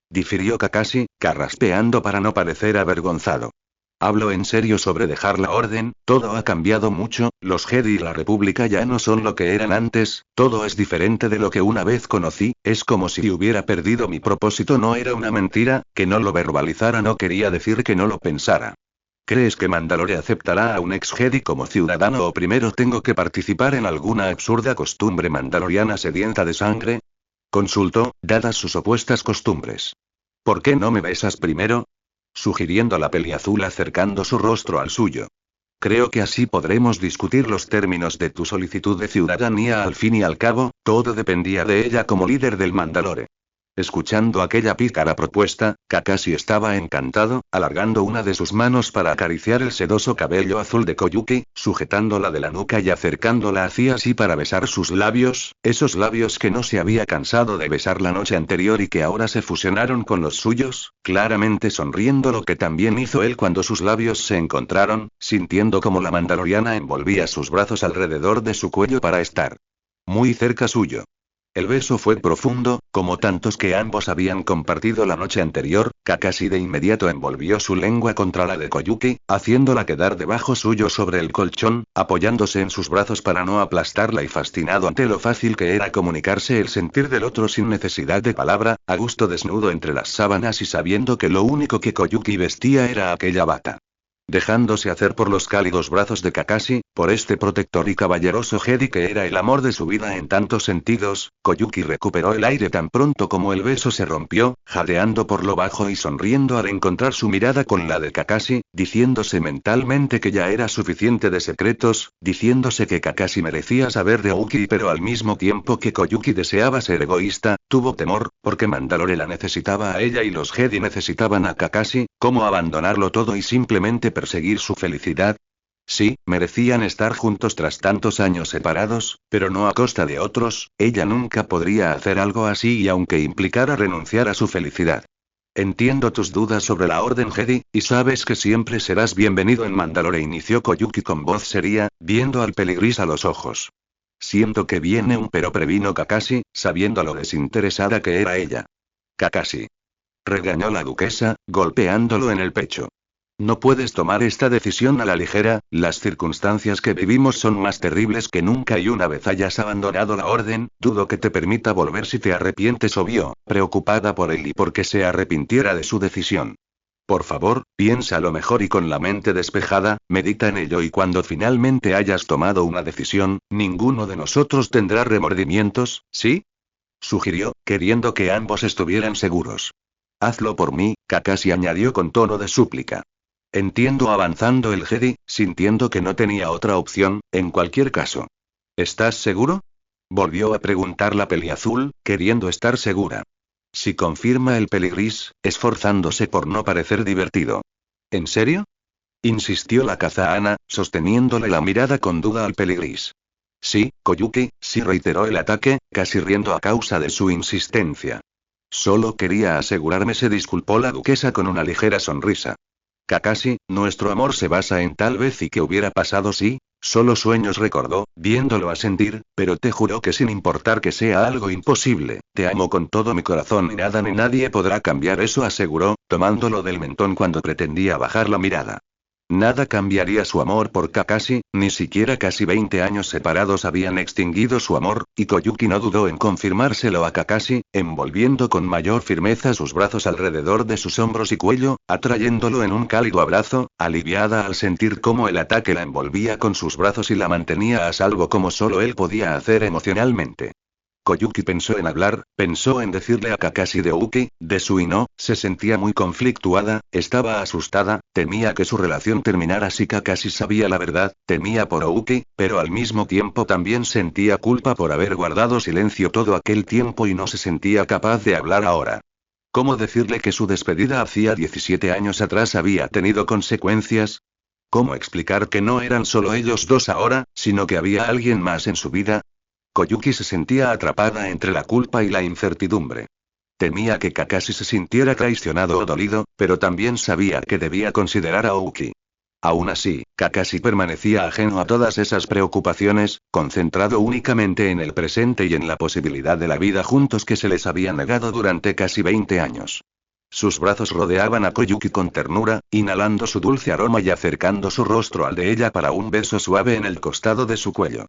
difirió Kakashi, carraspeando para no parecer avergonzado. Hablo en serio sobre dejar la orden, todo ha cambiado mucho, los Jedi y la República ya no son lo que eran antes, todo es diferente de lo que una vez conocí, es como si hubiera perdido mi propósito. No era una mentira, que no lo verbalizara no quería decir que no lo pensara. ¿Crees que Mandalore aceptará a un ex Jedi como ciudadano o primero tengo que participar en alguna absurda costumbre mandaloriana sedienta de sangre?, consultó, dadas sus opuestas costumbres. ¿Por qué no me besas primero?, sugiriendo la peliazul acercando su rostro al suyo. Creo que así podremos discutir los términos de tu solicitud de ciudadanía. Al fin y al cabo, todo dependía de ella como líder del Mandalore. Escuchando aquella pícara propuesta, Kakashi estaba encantado, alargando una de sus manos para acariciar el sedoso cabello azul de Koyuki, sujetándola de la nuca y acercándola hacia sí para besar sus labios, esos labios que no se había cansado de besar la noche anterior y que ahora se fusionaron con los suyos, claramente sonriendo, lo que también hizo él cuando sus labios se encontraron, sintiendo como la mandaloriana envolvía sus brazos alrededor de su cuello para estar muy cerca suyo. El beso fue profundo, como tantos que ambos habían compartido la noche anterior. Kakashi de inmediato envolvió su lengua contra la de Koyuki, haciéndola quedar debajo suyo sobre el colchón, apoyándose en sus brazos para no aplastarla y fascinado ante lo fácil que era comunicarse el sentir del otro sin necesidad de palabra, a gusto desnudo entre las sábanas y sabiendo que lo único que Koyuki vestía era aquella bata. dejándose hacer por los cálidos brazos de Kakashi, por este protector y caballeroso Jedi que era el amor de su vida en tantos sentidos. Koyuki recuperó el aire tan pronto como el beso se rompió, jadeando por lo bajo y sonriendo al encontrar su mirada con la de Kakashi, diciéndose mentalmente que ya era suficiente de secretos, diciéndose que Kakashi merecía saber de Aoki, pero al mismo tiempo que Koyuki deseaba ser egoísta, tuvo temor, porque Mandalore la necesitaba a ella y los Jedi necesitaban a Kakashi. ¿Cómo abandonarlo todo y simplemente perseguir su felicidad? Sí, merecían estar juntos tras tantos años separados, pero no a costa de otros. Ella nunca podría hacer algo así y aunque implicara renunciar a su felicidad. Entiendo tus dudas sobre la Orden Jedi, y sabes que siempre serás bienvenido en Mandalore, inició Koyuki con voz seria, viendo al peligris a los ojos. Siento que viene un pero, previno Kakashi, sabiendo lo desinteresada que era ella. Kakashi. Regañó la duquesa, golpeándolo en el pecho. No puedes tomar esta decisión a la ligera, las circunstancias que vivimos son más terribles que nunca y una vez hayas abandonado la orden, dudo que te permita volver si te arrepientes, obvio, preocupada por él y porque se arrepintiera de su decisión. Por favor, piénsalo mejor y con la mente despejada, medita en ello y cuando finalmente hayas tomado una decisión, ninguno de nosotros tendrá remordimientos, ¿sí? Sugirió, queriendo que ambos estuvieran seguros. Hazlo por mí, Kakashi añadió con tono de súplica. Entiendo, avanzando el Jedi, sintiendo que no tenía otra opción, en cualquier caso. ¿Estás seguro? Volvió a preguntar la peliazul, queriendo estar segura. Sí, confirma el peligris, esforzándose por no parecer divertido. ¿En serio? Insistió la Kazaana, sosteniéndole la mirada con duda al peligris. Sí, Koyuki, sí, reiteró el ataque, casi riendo a causa de su insistencia. Solo quería asegurarme, se disculpó la duquesa con una ligera sonrisa. Kakashi, nuestro amor se basa en tal vez y que hubiera pasado si, solo sueños, recordó, viéndolo asentir, pero te juro que sin importar que sea algo imposible, te amo con todo mi corazón y nada ni nadie podrá cambiar eso, aseguró, tomándolo del mentón cuando pretendía bajar la mirada. Nada cambiaría su amor por Kakashi, ni siquiera casi 20 años separados habían extinguido su amor, y Koyuki no dudó en confirmárselo a Kakashi, envolviendo con mayor firmeza sus brazos alrededor de sus hombros y cuello, atrayéndolo en un cálido abrazo, aliviada al sentir cómo el ataque la envolvía con sus brazos y la mantenía a salvo como solo él podía hacer emocionalmente. Koyuki pensó en hablar, pensó en decirle a Kakashi de Aoki, de su y no, se sentía muy conflictuada, estaba asustada, temía que su relación terminara si Kakashi sabía la verdad, temía por Aoki, pero al mismo tiempo también sentía culpa por haber guardado silencio todo aquel tiempo y no se sentía capaz de hablar ahora. ¿Cómo decirle que su despedida hacía 17 años atrás había tenido consecuencias? ¿Cómo explicar que no eran solo ellos dos ahora, sino que había alguien más en su vida? Koyuki se sentía atrapada entre la culpa y la incertidumbre. Temía que Kakashi se sintiera traicionado o dolido, pero también sabía que debía considerar a Aoki. Aún así, Kakashi permanecía ajeno a todas esas preocupaciones, concentrado únicamente en el presente y en la posibilidad de la vida juntos que se les había negado durante casi 20 años. Sus brazos rodeaban a Koyuki con ternura, inhalando su dulce aroma y acercando su rostro al de ella para un beso suave en el costado de su cuello.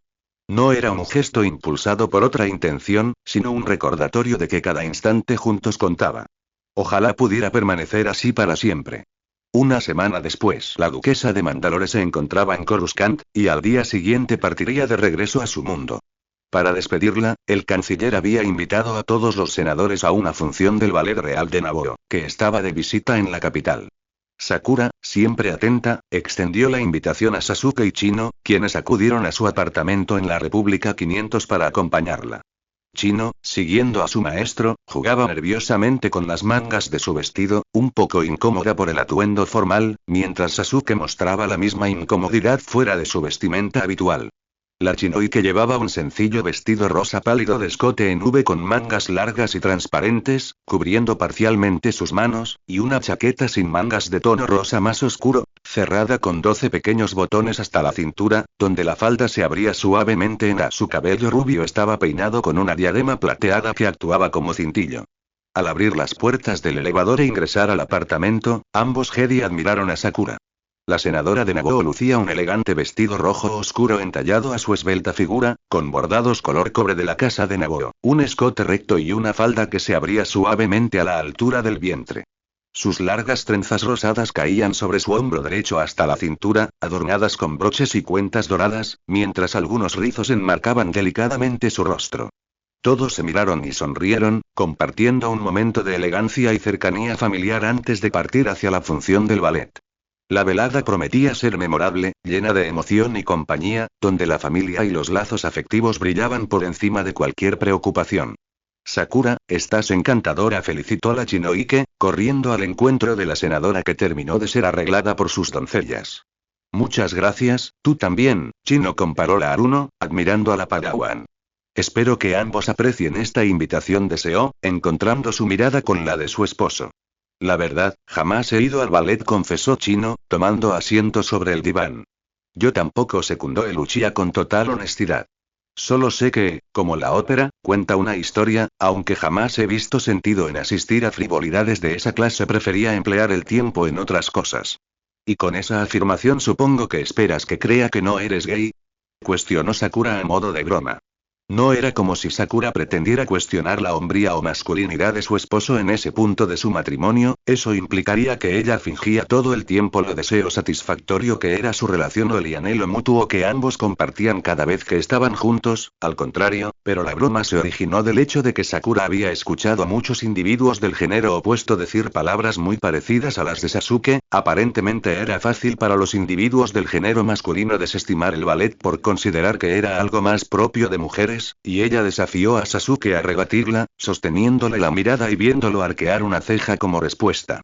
No era un gesto impulsado por otra intención, sino un recordatorio de que cada instante juntos contaba. Ojalá pudiera permanecer así para siempre. Una semana después, la duquesa de Mandalore se encontraba en Coruscant, y al día siguiente partiría de regreso a su mundo. Para despedirla, el canciller había invitado a todos los senadores a una función del Ballet Real de Naboo, que estaba de visita en la capital. Sakura, siempre atenta, extendió la invitación a Sasuke y Chino, quienes acudieron a su apartamento en la República 500 para acompañarla. Chino, siguiendo a su maestro, jugaba nerviosamente con las mangas de su vestido, un poco incómoda por el atuendo formal, mientras Sasuke mostraba la misma incomodidad fuera de su vestimenta habitual. La Chinoi, que llevaba un sencillo vestido rosa pálido de escote en V con mangas largas y transparentes, cubriendo parcialmente sus manos, y una chaqueta sin mangas de tono rosa más oscuro, cerrada con 12 pequeños botones hasta la cintura, donde la falda se abría suavemente en A. Su cabello rubio estaba peinado con una diadema plateada que actuaba como cintillo. Al abrir las puertas del elevador e ingresar al apartamento, ambos Jedi admiraron a Sakura. La senadora de Naboo lucía un elegante vestido rojo oscuro entallado a su esbelta figura, con bordados color cobre de la casa de Naboo, un escote recto y una falda que se abría suavemente a la altura del vientre. Sus largas trenzas rosadas caían sobre su hombro derecho hasta la cintura, adornadas con broches y cuentas doradas, mientras algunos rizos enmarcaban delicadamente su rostro. Todos se miraron y sonrieron, compartiendo un momento de elegancia y cercanía familiar antes de partir hacia la función del ballet. La velada prometía ser memorable, llena de emoción y compañía, donde la familia y los lazos afectivos brillaban por encima de cualquier preocupación. Sakura, estás encantadora, felicitó la Chinoike, corriendo al encuentro de la senadora que terminó de ser arreglada por sus doncellas. Muchas gracias, tú también, Chino, comparó la Aruno, admirando a la Padawan. Espero que ambos aprecien esta invitación, deseó, encontrando su mirada con la de su esposo. La verdad, jamás he ido al ballet, confesó Chino, tomando asiento sobre el diván. Yo tampoco, secundó el Uchiha con total honestidad. Solo sé que, como la ópera, cuenta una historia, aunque jamás he visto sentido en asistir a frivolidades de esa clase, prefería emplear el tiempo en otras cosas. ¿Y con esa afirmación supongo que esperas que crea que no eres gay? Cuestionó Sakura a modo de broma. No era como si Sakura pretendiera cuestionar la hombría o masculinidad de su esposo en ese punto de su matrimonio, eso implicaría que ella fingía todo el tiempo lo deseo satisfactorio que era su relación o el anhelo mutuo que ambos compartían cada vez que estaban juntos, al contrario, pero la broma se originó del hecho de que Sakura había escuchado a muchos individuos del género opuesto decir palabras muy parecidas a las de Sasuke. Aparentemente era fácil para los individuos del género masculino desestimar el ballet por considerar que era algo más propio de mujeres, y ella desafió a Sasuke a rebatirla, sosteniéndole la mirada y viéndolo arquear una ceja como respuesta.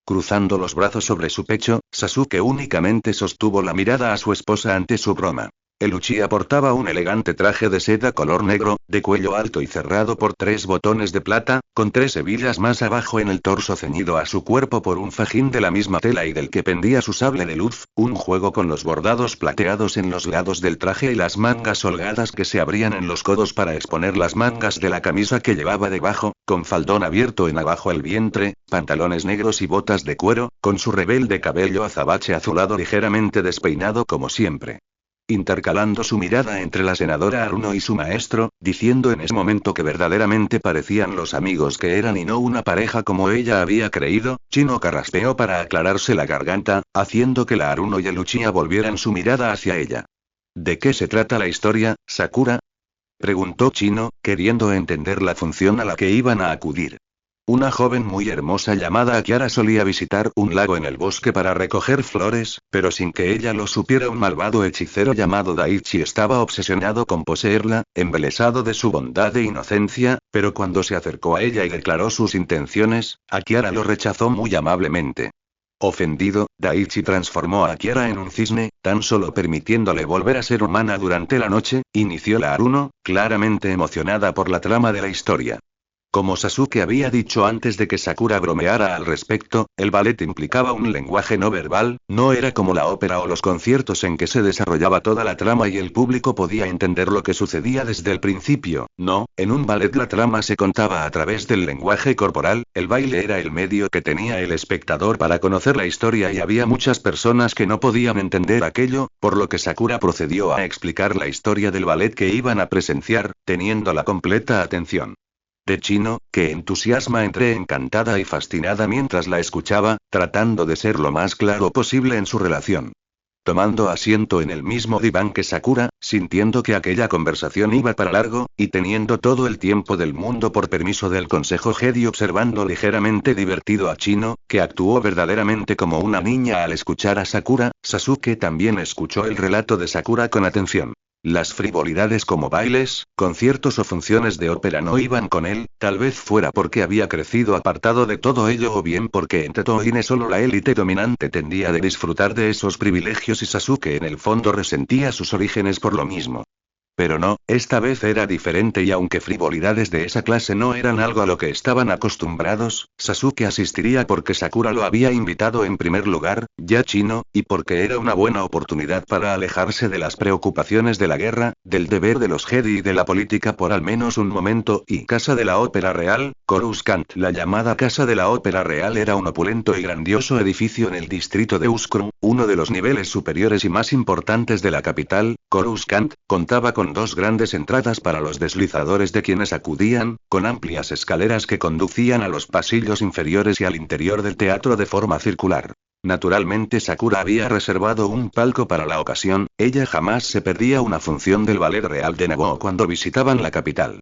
Cruzando los brazos sobre su pecho, Sasuke únicamente sostuvo la mirada a su esposa ante su broma. El Uchiha portaba un elegante traje de seda color negro, de cuello alto y cerrado por 3 botones de plata, con 3 hebillas más abajo en el torso ceñido a su cuerpo por un fajín de la misma tela y del que pendía su sable de luz, un juego con los bordados plateados en los lados del traje y las mangas holgadas que se abrían en los codos para exponer las mangas de la camisa que llevaba debajo, con faldón abierto en abajo el vientre, pantalones negros y botas de cuero, con su rebelde cabello azabache azulado ligeramente despeinado como siempre. Intercalando su mirada entre la senadora Aruno y su maestro, diciendo en ese momento que verdaderamente parecían los amigos que eran y no una pareja como ella había creído, Chino carraspeó para aclararse la garganta, haciendo que la Aruno y el Uchiha volvieran su mirada hacia ella. ¿De qué se trata la historia, Sakura?, preguntó Chino, queriendo entender la función a la que iban a acudir. Una joven muy hermosa llamada Akiara solía visitar un lago en el bosque para recoger flores, pero sin que ella lo supiera un malvado hechicero llamado Daichi estaba obsesionado con poseerla, embelesado de su bondad e inocencia, pero cuando se acercó a ella y declaró sus intenciones, Akiara lo rechazó muy amablemente. Ofendido, Daichi transformó a Akiara en un cisne, tan solo permitiéndole volver a ser humana durante la noche, inició la Aruno, claramente emocionada por la trama de la historia. Como Sasuke había dicho antes de que Sakura bromeara al respecto, el ballet implicaba un lenguaje no verbal, no era como la ópera o los conciertos en que se desarrollaba toda la trama y el público podía entender lo que sucedía desde el principio, no, en un ballet la trama se contaba a través del lenguaje corporal, el baile era el medio que tenía el espectador para conocer la historia y había muchas personas que no podían entender aquello, por lo que Sakura procedió a explicar la historia del ballet que iban a presenciar, teniendo la completa atención de Chino, que entusiasma entré encantada y fascinada mientras la escuchaba, tratando de ser lo más claro posible en su relación. Tomando asiento en el mismo diván que Sakura, sintiendo que aquella conversación iba para largo, y teniendo todo el tiempo del mundo por permiso del consejo Jedi, observando ligeramente divertido a Chino, que actuó verdaderamente como una niña al escuchar a Sakura, Sasuke también escuchó el relato de Sakura con atención. Las frivolidades como bailes, conciertos o funciones de ópera no iban con él, tal vez fuera porque había crecido apartado de todo ello o bien porque en Tetoine solo la élite dominante tendía de disfrutar de esos privilegios y Sasuke en el fondo resentía sus orígenes por lo mismo. Pero no, esta vez era diferente y aunque frivolidades de esa clase no eran algo a lo que estaban acostumbrados, Sasuke asistiría porque Sakura lo había invitado en primer lugar, ya Chino, y porque era una buena oportunidad para alejarse de las preocupaciones de la guerra, del deber de los Jedi y de la política por al menos un momento. Y Casa de la Ópera Real, Coruscant. La llamada Casa de la Ópera Real era un opulento y grandioso edificio en el distrito de Uscru, uno de los niveles superiores y más importantes de la capital. Coruscant contaba con con dos grandes entradas para los deslizadores de quienes acudían, con amplias escaleras que conducían a los pasillos inferiores y al interior del teatro de forma circular. Naturalmente Sakura había reservado un palco para la ocasión, ella jamás se perdía una función del Ballet Real de Nagoo cuando visitaban la capital.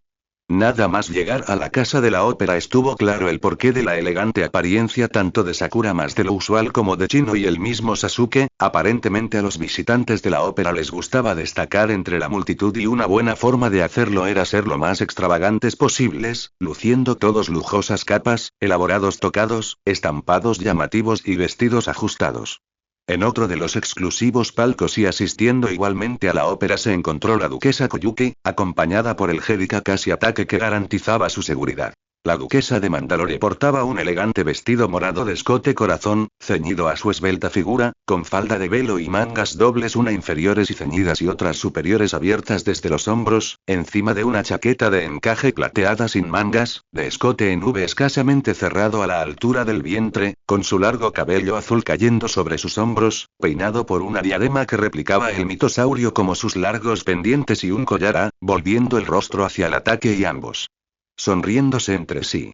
Nada más llegar a la casa de la ópera estuvo claro el porqué de la elegante apariencia tanto de Sakura más de lo usual como de Chino y el mismo Sasuke. Aparentemente a los visitantes de la ópera les gustaba destacar entre la multitud y una buena forma de hacerlo era ser lo más extravagantes posibles, luciendo todos lujosas capas, elaborados tocados, estampados llamativos y vestidos ajustados. En otro de los exclusivos palcos y asistiendo igualmente a la ópera se encontró la duquesa Koyuki, acompañada por el Jedi Kakashi Hatake que garantizaba su seguridad. La duquesa de Mandalore portaba un elegante vestido morado de escote corazón, ceñido a su esbelta figura, con falda de velo y mangas dobles, una inferiores y ceñidas y otras superiores abiertas desde los hombros, encima de una chaqueta de encaje plateada sin mangas, de escote en V escasamente cerrado a la altura del vientre, con su largo cabello azul cayendo sobre sus hombros, peinado por una diadema que replicaba el mitosaurio como sus largos pendientes y un collar volviendo el rostro hacia el ataque y ambos sonriéndose entre sí.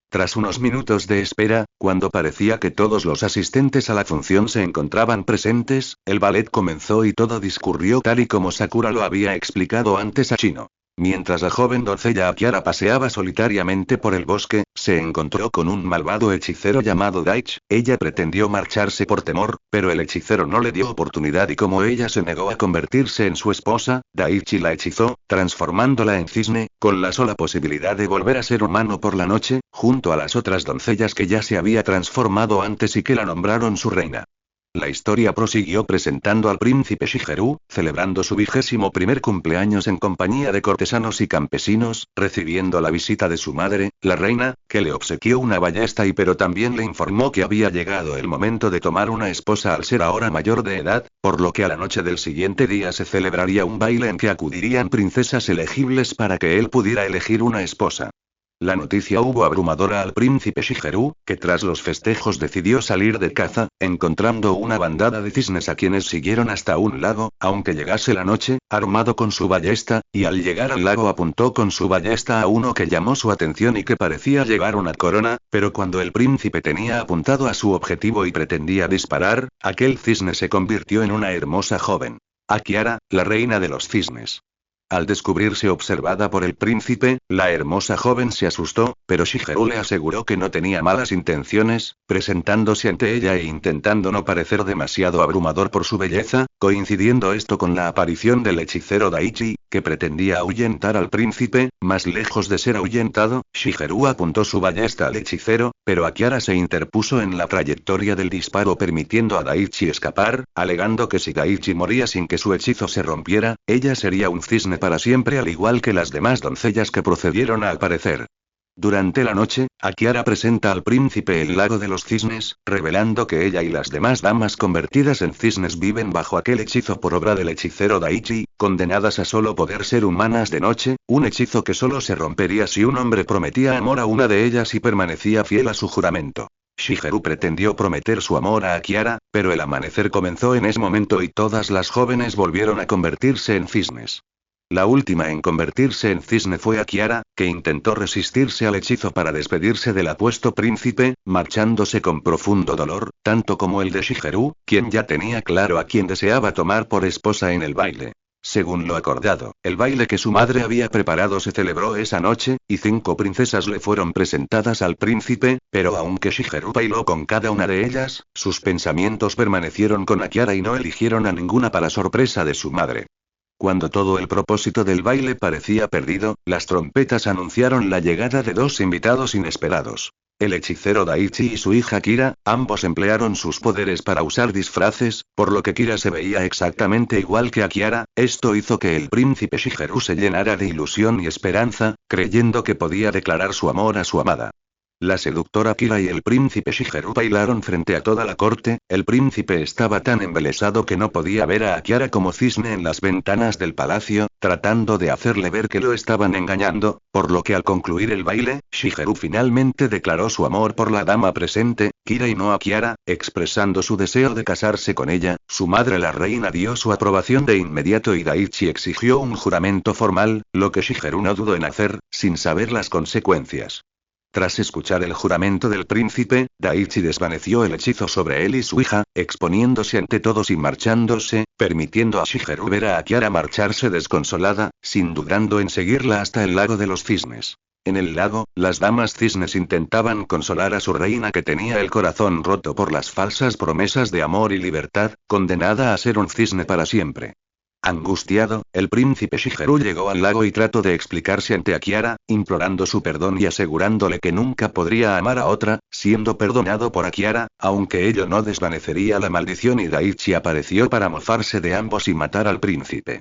Tras unos minutos de espera, cuando parecía que todos los asistentes a la función se encontraban presentes, el ballet comenzó y todo discurrió tal y como Sakura lo había explicado antes a Chino. Mientras la joven doncella Akiara paseaba solitariamente por el bosque, se encontró con un malvado hechicero llamado Daichi. Ella pretendió marcharse por temor, pero el hechicero no le dio oportunidad y como ella se negó a convertirse en su esposa, Daichi la hechizó, transformándola en cisne, con la sola posibilidad de volver a ser humano por la noche, junto a las otras doncellas que ya se había transformado antes y que la nombraron su reina. La historia prosiguió presentando al príncipe Shigeru, celebrando su 21º cumpleaños en compañía de cortesanos y campesinos, recibiendo la visita de su madre, la reina, que le obsequió una ballesta pero también le informó que había llegado el momento de tomar una esposa al ser ahora mayor de edad, por lo que a la noche del siguiente día se celebraría un baile en que acudirían princesas elegibles para que él pudiera elegir una esposa. La noticia hubo abrumadora al príncipe Shigeru, que tras los festejos decidió salir de caza, encontrando una bandada de cisnes a quienes siguieron hasta un lago, aunque llegase la noche, armado con su ballesta, y al llegar al lago apuntó con su ballesta a uno que llamó su atención y que parecía llevar una corona, pero cuando el príncipe tenía apuntado a su objetivo y pretendía disparar, aquel cisne se convirtió en una hermosa joven. Akiara, la reina de los cisnes. Al descubrirse observada por el príncipe, la hermosa joven se asustó, pero Shigeru le aseguró que no tenía malas intenciones, presentándose ante ella e intentando no parecer demasiado abrumador por su belleza, coincidiendo esto con la aparición del hechicero Daichi, que pretendía ahuyentar al príncipe. Más lejos de ser ahuyentado, Shigeru apuntó su ballesta al hechicero, pero Akiara se interpuso en la trayectoria del disparo permitiendo a Daichi escapar, alegando que si Daichi moría sin que su hechizo se rompiera, ella sería un cisne para siempre al igual que las demás doncellas que procedieron a aparecer. Durante la noche, Akiara presenta al príncipe el lago de los cisnes, revelando que ella y las demás damas convertidas en cisnes viven bajo aquel hechizo por obra del hechicero Daichi, condenadas a solo poder ser humanas de noche, un hechizo que solo se rompería si un hombre prometía amor a una de ellas y permanecía fiel a su juramento. Shigeru pretendió prometer su amor a Akiara, pero el amanecer comenzó en ese momento y todas las jóvenes volvieron a convertirse en cisnes. La última en convertirse en cisne fue Akiara, que intentó resistirse al hechizo para despedirse del apuesto príncipe, marchándose con profundo dolor, tanto como el de Shigeru, quien ya tenía claro a quién deseaba tomar por esposa en el baile. Según lo acordado, el baile que su madre había preparado se celebró esa noche, y 5 princesas le fueron presentadas al príncipe, pero aunque Shigeru bailó con cada una de ellas, sus pensamientos permanecieron con Akiara y no eligieron a ninguna para sorpresa de su madre. Cuando todo el propósito del baile parecía perdido, las trompetas anunciaron la llegada de 2 invitados inesperados. El hechicero Daichi y su hija Kira, ambos emplearon sus poderes para usar disfraces, por lo que Kira se veía exactamente igual que Akiara. Esto hizo que el príncipe Shigeru se llenara de ilusión y esperanza, creyendo que podía declarar su amor a su amada. La seductora Kira y el príncipe Shigeru bailaron frente a toda la corte. El príncipe estaba tan embelesado que no podía ver a Akiara como cisne en las ventanas del palacio, tratando de hacerle ver que lo estaban engañando, por lo que al concluir el baile, Shigeru finalmente declaró su amor por la dama presente, Kira y no a Kiara, expresando su deseo de casarse con ella. Su madre la reina dio su aprobación de inmediato y Daichi exigió un juramento formal, lo que Shigeru no dudó en hacer, sin saber las consecuencias. Tras escuchar el juramento del príncipe, Daichi desvaneció el hechizo sobre él y su hija, exponiéndose ante todos y marchándose, permitiendo a Shigeru ver a Kiara marcharse desconsolada, sin dudando en seguirla hasta el lago de los cisnes. En el lago, las damas cisnes intentaban consolar a su reina que tenía el corazón roto por las falsas promesas de amor y libertad, condenada a ser un cisne para siempre. Angustiado, el príncipe Shigeru llegó al lago y trató de explicarse ante Kiara, implorando su perdón y asegurándole que nunca podría amar a otra, siendo perdonado por Kiara, aunque ello no desvanecería la maldición, y Daichi apareció para mofarse de ambos y matar al príncipe.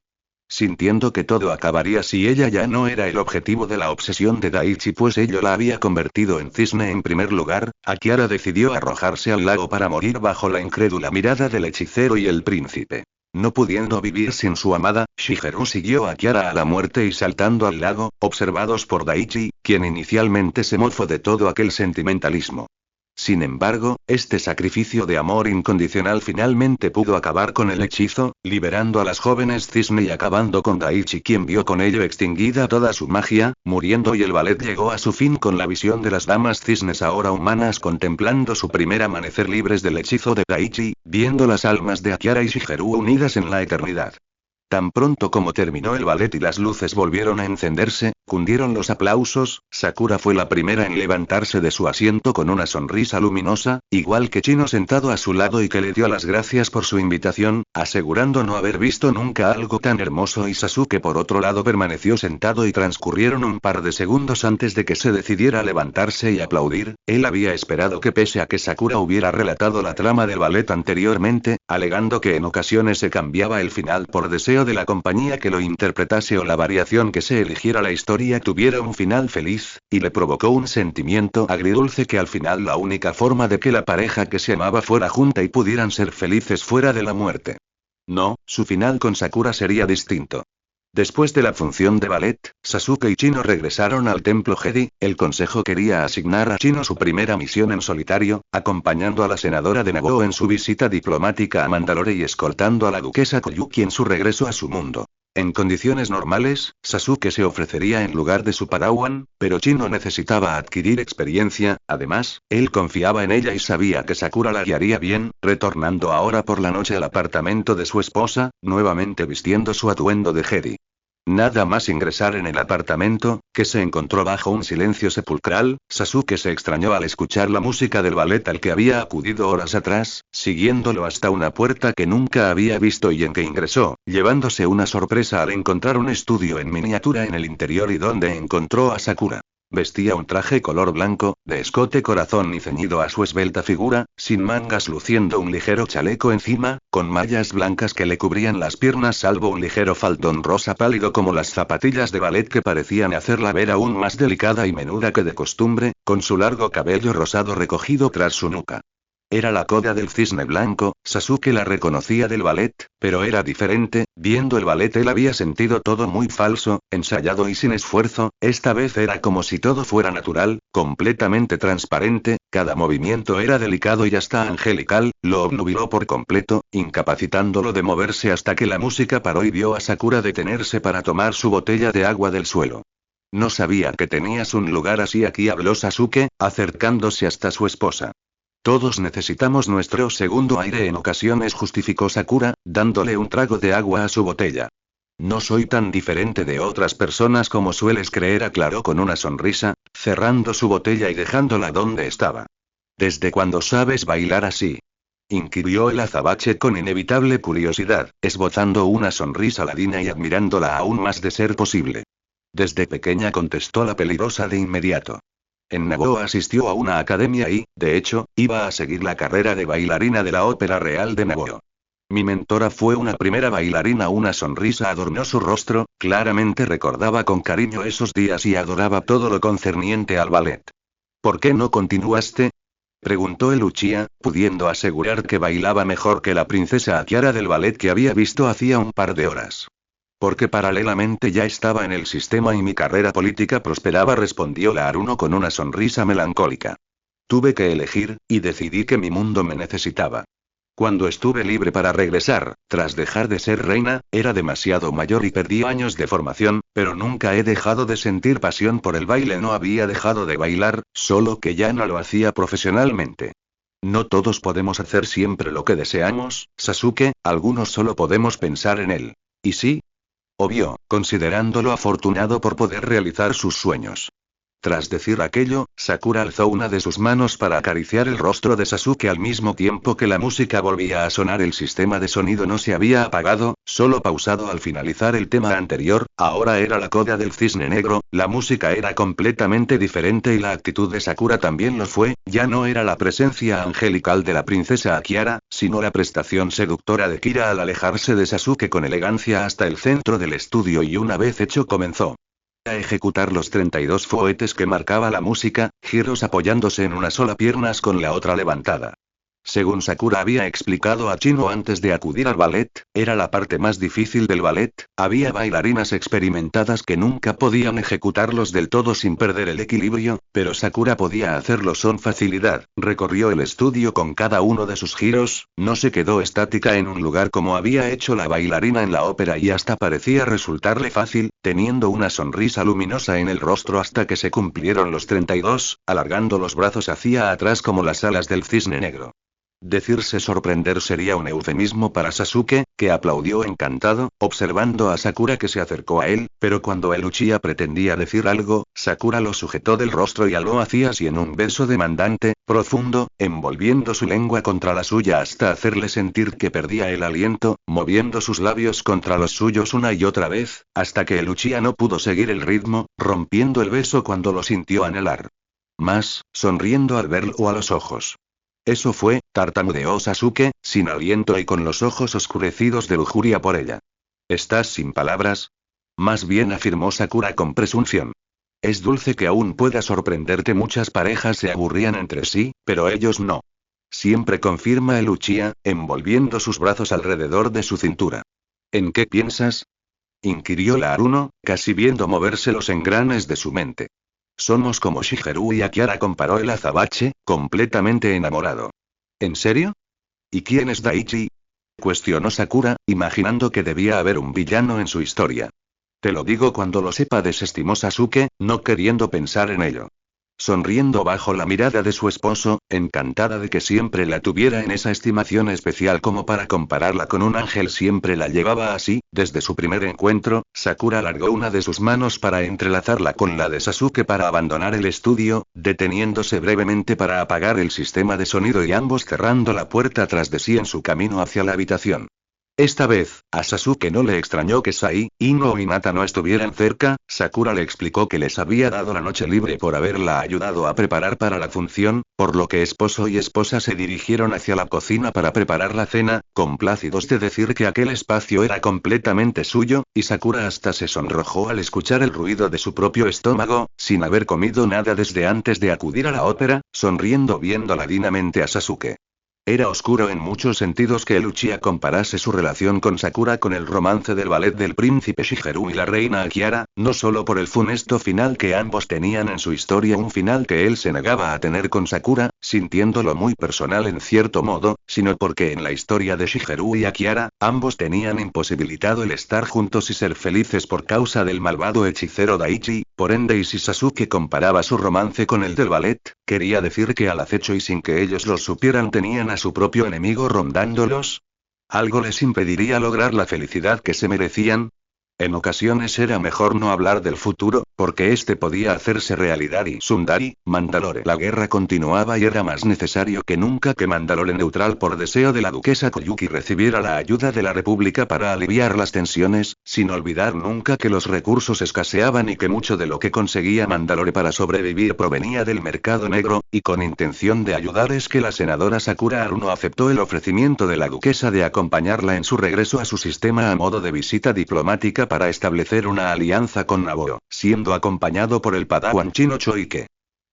Sintiendo que todo acabaría si ella ya no era el objetivo de la obsesión de Daichi, pues ello la había convertido en cisne en primer lugar, Kiara decidió arrojarse al lago para morir bajo la incrédula mirada del hechicero y el príncipe. No pudiendo vivir sin su amada, Shigeru siguió a Kiara a la muerte y saltando al lago, observados por Daichi, quien inicialmente se mofó de todo aquel sentimentalismo. Sin embargo, este sacrificio de amor incondicional finalmente pudo acabar con el hechizo, liberando a las jóvenes cisne y acabando con Daichi, quien vio con ello extinguida toda su magia, muriendo, y el ballet llegó a su fin con la visión de las damas cisnes ahora humanas contemplando su primer amanecer libres del hechizo de Daichi, viendo las almas de Kiara y Shigeru unidas en la eternidad. Tan pronto como terminó el ballet y las luces volvieron a encenderse, cundieron los aplausos. Sakura fue la primera en levantarse de su asiento con una sonrisa luminosa, igual que Chino sentado a su lado y que le dio las gracias por su invitación, asegurando no haber visto nunca algo tan hermoso, y Sasuke por otro lado permaneció sentado y transcurrieron un par de segundos antes de que se decidiera a levantarse y aplaudir. Él había esperado que pese a que Sakura hubiera relatado la trama del ballet anteriormente, alegando que en ocasiones se cambiaba el final por deseo de la compañía que lo interpretase o la variación que se eligiera la historia tuviera un final feliz, y le provocó un sentimiento agridulce que al final la única forma de que la pareja que se amaba fuera junta y pudieran ser felices fuera de la muerte. No, su final con Sakura sería distinto. Después de la función de ballet, Sasuke y Chino regresaron al templo Jedi. El consejo quería asignar a Chino su primera misión en solitario, acompañando a la senadora de Naboo en su visita diplomática a Mandalore y escoltando a la duquesa Koyuki en su regreso a su mundo. En condiciones normales, Sasuke se ofrecería en lugar de su Padawan, pero Chino necesitaba adquirir experiencia. Además, él confiaba en ella y sabía que Sakura la guiaría bien, retornando ahora por la noche al apartamento de su esposa, nuevamente vistiendo su atuendo de Jedi. Nada más ingresar en el apartamento, que se encontró bajo un silencio sepulcral, Sasuke se extrañó al escuchar la música del ballet al que había acudido horas atrás, siguiéndolo hasta una puerta que nunca había visto y en que ingresó, llevándose una sorpresa al encontrar un estudio en miniatura en el interior y donde encontró a Sakura. Vestía un traje color blanco, de escote corazón y ceñido a su esbelta figura, sin mangas, luciendo un ligero chaleco encima, con mallas blancas que le cubrían las piernas salvo un ligero faldón rosa pálido como las zapatillas de ballet que parecían hacerla ver aún más delicada y menuda que de costumbre, con su largo cabello rosado recogido tras su nuca. Era la coda del cisne blanco. Sasuke la reconocía del ballet, pero era diferente. Viendo el ballet él había sentido todo muy falso, ensayado y sin esfuerzo. Esta vez era como si todo fuera natural, completamente transparente, cada movimiento era delicado y hasta angelical. Lo obnubiló por completo, incapacitándolo de moverse hasta que la música paró y vio a Sakura detenerse para tomar su botella de agua del suelo. No sabía que tenías un lugar así aquí, habló Sasuke, acercándose hasta su esposa. Todos necesitamos nuestro segundo aire en ocasiones, justificó Sakura, dándole un trago de agua a su botella. No soy tan diferente de otras personas como sueles creer, aclaró con una sonrisa, cerrando su botella y dejándola donde estaba. ¿Desde cuándo sabes bailar así?, inquirió el azabache con inevitable curiosidad, esbozando una sonrisa ladina y admirándola aún más de ser posible. Desde pequeña, contestó la peligrosa de inmediato. En Naboo asistió a una academia y, de hecho, iba a seguir la carrera de bailarina de la Ópera Real de Naboo. Mi mentora fue una primera bailarina. Una sonrisa adornó su rostro, claramente recordaba con cariño esos días y adoraba todo lo concerniente al ballet. ¿Por qué no continuaste?, preguntó el Uchiha, pudiendo asegurar que bailaba mejor que la princesa Kiara del ballet que había visto hacía un par de horas. Porque paralelamente ya estaba en el sistema y mi carrera política prosperaba, respondió la Aruno con una sonrisa melancólica. Tuve que elegir, y decidí que mi mundo me necesitaba. Cuando estuve libre para regresar, tras dejar de ser reina, era demasiado mayor y perdí años de formación, pero nunca he dejado de sentir pasión por el baile. No había dejado de bailar, solo que ya no lo hacía profesionalmente. No todos podemos hacer siempre lo que deseamos, Sasuke, algunos solo podemos pensar en él. ¿Y sí? Obvio, considerándolo afortunado por poder realizar sus sueños. Tras decir aquello, Sakura alzó una de sus manos para acariciar el rostro de Sasuke al mismo tiempo que la música volvía a sonar. El sistema de sonido no se había apagado, solo pausado al finalizar el tema anterior. Ahora era la coda del cisne negro, la música era completamente diferente y la actitud de Sakura también lo fue. Ya no era la presencia angelical de la princesa Akiara, sino la prestación seductora de Kira al alejarse de Sasuke con elegancia hasta el centro del estudio, y una vez hecho comenzó a ejecutar los 32 fuetes que marcaba la música, giros apoyándose en una sola piernas con la otra levantada. Según Sakura había explicado a Chino antes de acudir al ballet, era la parte más difícil del ballet. Había bailarinas experimentadas que nunca podían ejecutarlos del todo sin perder el equilibrio, pero Sakura podía hacerlo con facilidad. Recorrió el estudio con cada uno de sus giros, no se quedó estática en un lugar como había hecho la bailarina en la ópera y hasta parecía resultarle fácil, teniendo una sonrisa luminosa en el rostro hasta que se cumplieron los 32, alargando los brazos hacia atrás como las alas del cisne negro. Decirse sorprender sería un eufemismo para Sasuke, que aplaudió encantado, observando a Sakura que se acercó a él, pero cuando el Uchiha pretendía decir algo, Sakura lo sujetó del rostro y lo hacía así en un beso demandante, profundo, envolviendo su lengua contra la suya hasta hacerle sentir que perdía el aliento, moviendo sus labios contra los suyos una y otra vez, hasta que el Uchiha no pudo seguir el ritmo, rompiendo el beso cuando lo sintió anhelar más, sonriendo al verlo a los ojos. Eso fue, tartamudeó Sasuke, sin aliento y con los ojos oscurecidos de lujuria por ella. ¿Estás sin palabras? Más bien, afirmó Sakura con presunción. Es dulce que aún pueda sorprenderte. Muchas parejas se aburrían entre sí, pero ellos no. Siempre, confirma el Uchiha, envolviendo sus brazos alrededor de su cintura. ¿En qué piensas?, inquirió la Aruno, casi viendo moverse los engranes de su mente. Somos como Shigeru y Akiara, comparó el azabache, completamente enamorado. ¿En serio? ¿Y quién es Daichi?, cuestionó Sakura, imaginando que debía haber un villano en su historia. Te lo digo cuando lo sepa, desestimó Sasuke, no queriendo pensar en ello. Sonriendo bajo la mirada de su esposo, encantada de que siempre la tuviera en esa estimación especial como para compararla con un ángel, siempre la llevaba así. Desde su primer encuentro, Sakura alargó una de sus manos para entrelazarla con la de Sasuke para abandonar el estudio, deteniéndose brevemente para apagar el sistema de sonido y ambos cerrando la puerta tras de sí en su camino hacia la habitación. Esta vez, a Sasuke no le extrañó que Sai, Ino y Hinata no estuvieran cerca. Sakura le explicó que les había dado la noche libre por haberla ayudado a preparar para la función, por lo que esposo y esposa se dirigieron hacia la cocina para preparar la cena, complacidos de decir que aquel espacio era completamente suyo, y Sakura hasta se sonrojó al escuchar el ruido de su propio estómago, sin haber comido nada desde antes de acudir a la ópera, sonriendo viendo ladinamente a Sasuke. Era oscuro en muchos sentidos que el Uchiha comparase su relación con Sakura con el romance del ballet del príncipe Shigeru y la reina Akiara, no solo por el funesto final que ambos tenían en su historia, un final que él se negaba a tener con Sakura, sintiéndolo muy personal en cierto modo, sino porque en la historia de Shigeru y Akiara, ambos tenían imposibilitado el estar juntos y ser felices por causa del malvado hechicero Daichi. Por ende, y si Sasuke comparaba su romance con el del ballet, quería decir que al acecho y sin que ellos lo supieran tenían a su propio enemigo rondándolos. ¿Algo les impediría lograr la felicidad que se merecían? En ocasiones era mejor no hablar del futuro, porque este podía hacerse realidad y Sundari, Mandalore. La guerra continuaba y era más necesario que nunca que Mandalore neutral por deseo de la duquesa Koyuki recibiera la ayuda de la República para aliviar las tensiones, sin olvidar nunca que los recursos escaseaban y que mucho de lo que conseguía Mandalore para sobrevivir provenía del mercado negro, y con intención de ayudar es que la senadora Sakura Aruno aceptó el ofrecimiento de la duquesa de acompañarla en su regreso a su sistema a modo de visita diplomática para establecer una alianza con Naboo, siendo acompañado por el padawan chino Choike.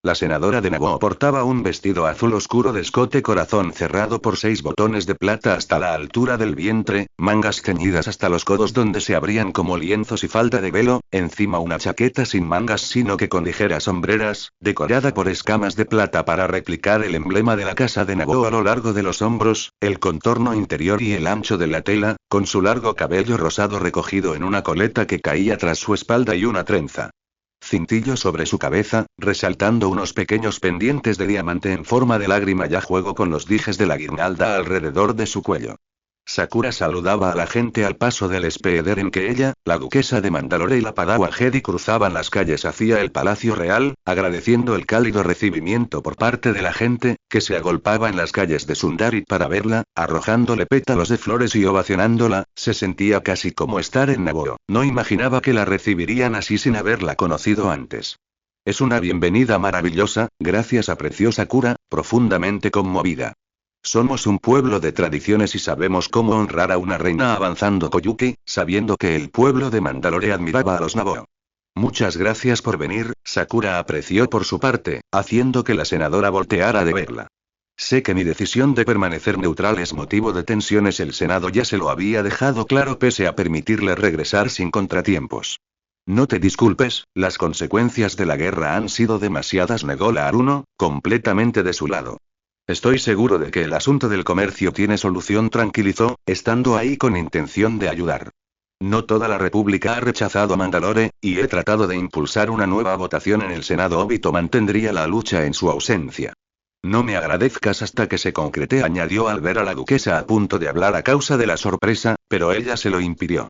La senadora de Naboo portaba un vestido azul oscuro de escote corazón cerrado por 6 botones de plata hasta la altura del vientre, mangas ceñidas hasta los codos donde se abrían como lienzos y falda de velo, encima una chaqueta sin mangas sino que con ligeras hombreras, decorada por escamas de plata para replicar el emblema de la casa de Naboo a lo largo de los hombros, el contorno interior y el ancho de la tela, con su largo cabello rosado recogido en una coleta que caía tras su espalda y una trenza. Cintillo sobre su cabeza, resaltando unos pequeños pendientes de diamante en forma de lágrima y a juego con los dijes de la guirnalda alrededor de su cuello. Sakura saludaba a la gente al paso del speeder en que ella, la duquesa de Mandalore y la Padawan Jedi cruzaban las calles hacia el Palacio Real, agradeciendo el cálido recibimiento por parte de la gente, que se agolpaba en las calles de Sundarit para verla, arrojándole pétalos de flores y ovacionándola. Se sentía casi como estar en Naboo. No imaginaba que la recibirían así sin haberla conocido antes. Es una bienvenida maravillosa, gracias, apreció Sakura, profundamente conmovida. Somos un pueblo de tradiciones y sabemos cómo honrar a una reina, avanzando Koyuki, sabiendo que el pueblo de Mandalore admiraba a los Naboo. Muchas gracias por venir, Sakura apreció por su parte, haciendo que la senadora volteara de verla. Sé que mi decisión de permanecer neutral es motivo de tensiones, el Senado ya se lo había dejado claro pese a permitirle regresar sin contratiempos. No te disculpes, las consecuencias de la guerra han sido demasiadas, negó la Aruno, completamente de su lado. Estoy seguro de que el asunto del comercio tiene solución, tranquilizó, estando ahí con intención de ayudar. No toda la República ha rechazado a Mandalore, y he tratado de impulsar una nueva votación en el Senado. Obito mantendría la lucha en su ausencia. No me agradezcas hasta que se concrete, añadió al ver a la duquesa a punto de hablar a causa de la sorpresa, pero ella se lo impidió.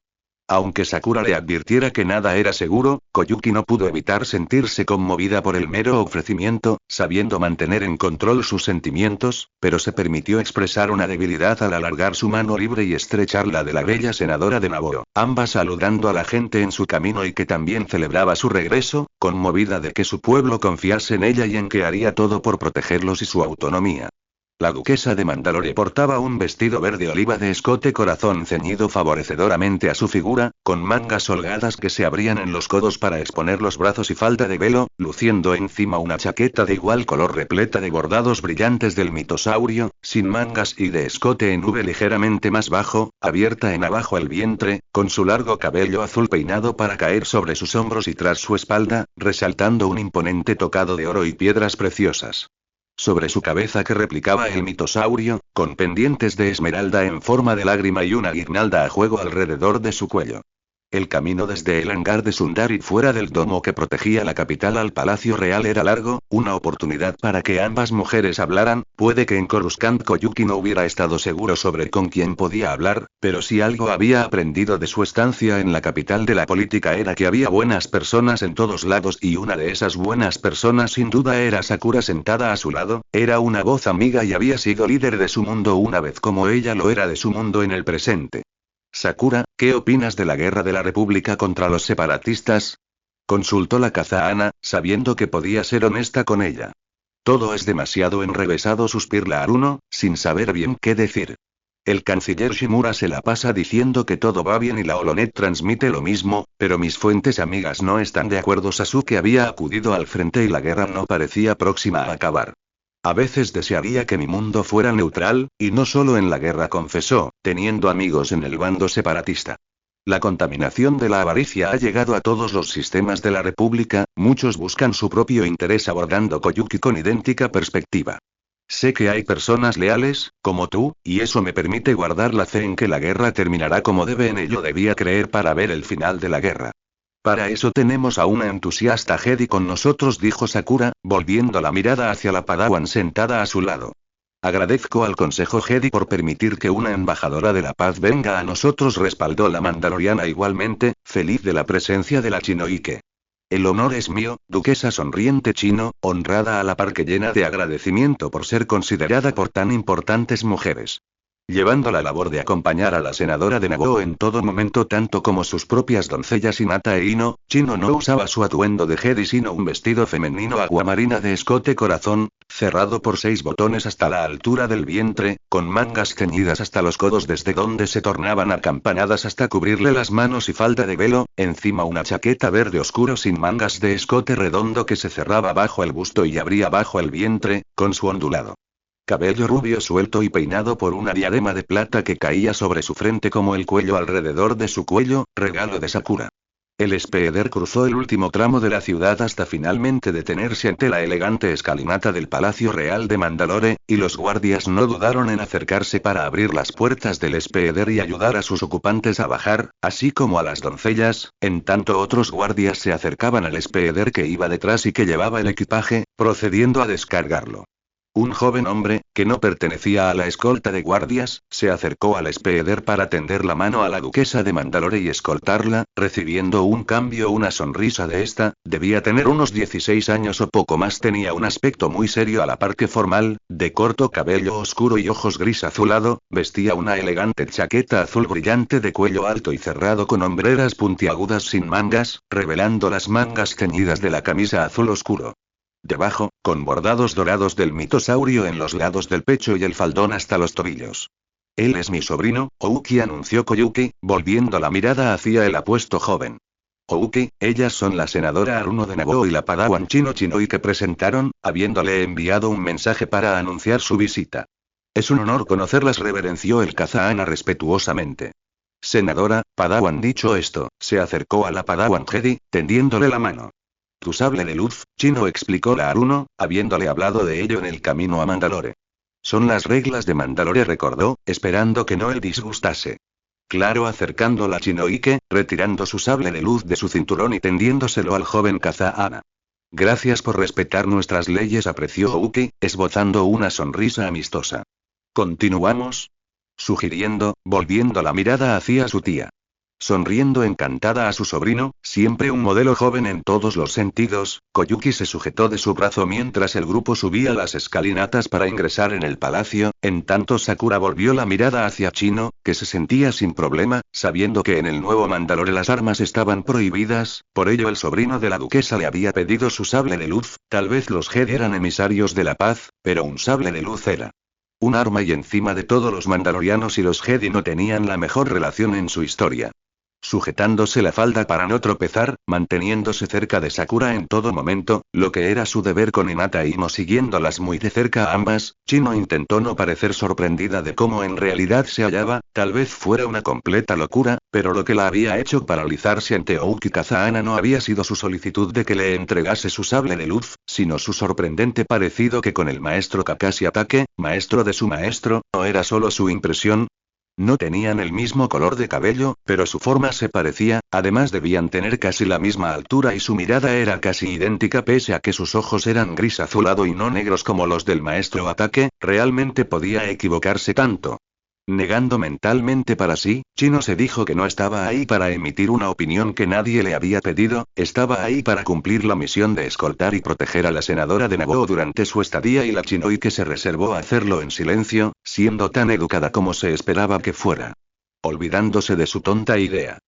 Aunque Sakura le advirtiera que nada era seguro, Koyuki no pudo evitar sentirse conmovida por el mero ofrecimiento, sabiendo mantener en control sus sentimientos, pero se permitió expresar una debilidad al alargar su mano libre y estrechar la de la bella senadora de Naboo, ambas saludando a la gente en su camino y que también celebraba su regreso, conmovida de que su pueblo confiase en ella y en que haría todo por protegerlos y su autonomía. La duquesa de Mandalore portaba un vestido verde oliva de escote corazón ceñido favorecedoramente a su figura, con mangas holgadas que se abrían en los codos para exponer los brazos y falda de velo, luciendo encima una chaqueta de igual color repleta de bordados brillantes del mitosaurio, sin mangas y de escote en V ligeramente más bajo, abierta en abajo el vientre, con su largo cabello azul peinado para caer sobre sus hombros y tras su espalda, resaltando un imponente tocado de oro y piedras preciosas. Sobre su cabeza, que replicaba el mitosaurio, con pendientes de esmeralda en forma de lágrima y una guirnalda a juego alrededor de su cuello. El camino desde el hangar de Sundarit fuera del domo que protegía la capital al Palacio Real era largo, una oportunidad para que ambas mujeres hablaran. Puede que en Coruscant Koyuki no hubiera estado seguro sobre con quién podía hablar, pero si algo había aprendido de su estancia en la capital de la política era que había buenas personas en todos lados, y una de esas buenas personas sin duda era Sakura sentada a su lado. Era una voz amiga y había sido líder de su mundo una vez como ella lo era de su mundo en el presente. Sakura, ¿qué opinas de la guerra de la República contra los separatistas? Consultó la Kazahana, sabiendo que podía ser honesta con ella. Todo es demasiado enrevesado, suspiró la Aruno, sin saber bien qué decir. El canciller Shimura se la pasa diciendo que todo va bien y la Holonet transmite lo mismo, pero mis fuentes amigas no están de acuerdo. Sasuke había acudido al frente y la guerra no parecía próxima a acabar. A veces desearía que mi mundo fuera neutral, y no solo en la guerra, confesó, teniendo amigos en el bando separatista. La contaminación de la avaricia ha llegado a todos los sistemas de la República, muchos buscan su propio interés, abordando Koyuki con idéntica perspectiva. Sé que hay personas leales, como tú, y eso me permite guardar la fe en que la guerra terminará como debe. En ello debía creer para ver el final de la guerra. Para eso tenemos a una entusiasta Jedi con nosotros, dijo Sakura, volviendo la mirada hacia la Padawan sentada a su lado. Agradezco al Consejo Jedi por permitir que una embajadora de la paz venga a nosotros, respaldó la mandaloriana igualmente, feliz de la presencia de la Chinoike. El honor es mío, duquesa, sonriente Chino, honrada a la par que llena de agradecimiento por ser considerada por tan importantes mujeres. Llevando la labor de acompañar a la senadora de Naboo en todo momento tanto como sus propias doncellas Hinata e Ino, Chino no usaba su atuendo de Jedi sino un vestido femenino aguamarina de escote corazón, cerrado por 6 botones hasta la altura del vientre, con mangas ceñidas hasta los codos desde donde se tornaban acampanadas hasta cubrirle las manos y falda de velo, encima una chaqueta verde oscuro sin mangas de escote redondo que se cerraba bajo el busto y abría bajo el vientre, con su ondulado cabello rubio suelto y peinado por una diadema de plata que caía sobre su frente como el cuello alrededor de su cuello, regalo de Sakura. El Speeder cruzó el último tramo de la ciudad hasta finalmente detenerse ante la elegante escalinata del Palacio Real de Mandalore, y los guardias no dudaron en acercarse para abrir las puertas del Speeder y ayudar a sus ocupantes a bajar, así como a las doncellas, en tanto otros guardias se acercaban al Speeder que iba detrás y que llevaba el equipaje, procediendo a descargarlo. Un joven hombre, que no pertenecía a la escolta de guardias, se acercó al Speeder para tender la mano a la duquesa de Mandalore y escoltarla, recibiendo una sonrisa de esta. Debía tener unos 16 años o poco más. Tenía un aspecto muy serio a la par que formal, de corto cabello oscuro y ojos gris azulado, vestía una elegante chaqueta azul brillante de cuello alto y cerrado con hombreras puntiagudas sin mangas, revelando las mangas ceñidas de la camisa azul oscuro. Debajo, con bordados dorados del mitosaurio en los lados del pecho y el faldón hasta los tobillos. Él es mi sobrino, Ouki, anunció Koyuki, volviendo la mirada hacia el apuesto joven. Ouki, ellas son la senadora Aruno de Naboo y la padawan Chino Chinoi que presentaron, habiéndole enviado un mensaje para anunciar su visita. Es un honor conocerlas, reverenció el Kazaana respetuosamente. Senadora, padawan. Dicho esto, se acercó a la padawan Jedi, tendiéndole la mano. Tu sable de luz, Chino, explicó la Aruno, habiéndole hablado de ello en el camino a Mandalore. Son las reglas de Mandalore, recordó, esperando que no le disgustase. Claro, acercando la Chinoike, retirando su sable de luz de su cinturón y tendiéndoselo al joven Kazaana. Gracias por respetar nuestras leyes, apreció Ouki, esbozando una sonrisa amistosa. ¿Continuamos? Sugiriendo, volviendo la mirada hacia su tía. Sonriendo encantada a su sobrino, siempre un modelo joven en todos los sentidos, Koyuki se sujetó de su brazo mientras el grupo subía las escalinatas para ingresar en el palacio. En tanto Sakura volvió la mirada hacia Chino, que se sentía sin problema, sabiendo que en el nuevo Mandalore las armas estaban prohibidas, por ello el sobrino de la duquesa le había pedido su sable de luz. Tal vez los Jedi eran emisarios de la paz, pero un sable de luz era un arma, y encima de todo los mandalorianos y los Jedi no tenían la mejor relación en su historia. Sujetándose la falda para no tropezar, manteniéndose cerca de Sakura en todo momento, lo que era su deber con Hinata y Ino siguiéndolas muy de cerca a ambas, Chino intentó no parecer sorprendida de cómo en realidad se hallaba. Tal vez fuera una completa locura, pero lo que la había hecho paralizarse ante Ouki Kazaana no había sido su solicitud de que le entregase su sable de luz, sino su sorprendente parecido que con el maestro Kakashi Atake, maestro de su maestro. No era solo su impresión. No tenían el mismo color de cabello, pero su forma se parecía, además debían tener casi la misma altura y su mirada era casi idéntica pese a que sus ojos eran gris azulado y no negros como los del maestro Atake. ¿Realmente podía equivocarse tanto? Negando mentalmente para sí, Chino se dijo que no estaba ahí para emitir una opinión que nadie le había pedido, estaba ahí para cumplir la misión de escoltar y proteger a la senadora de Naboo durante su estadía, y la Chinoy que se reservó a hacerlo en silencio, siendo tan educada como se esperaba que fuera. Olvidándose de su tonta idea.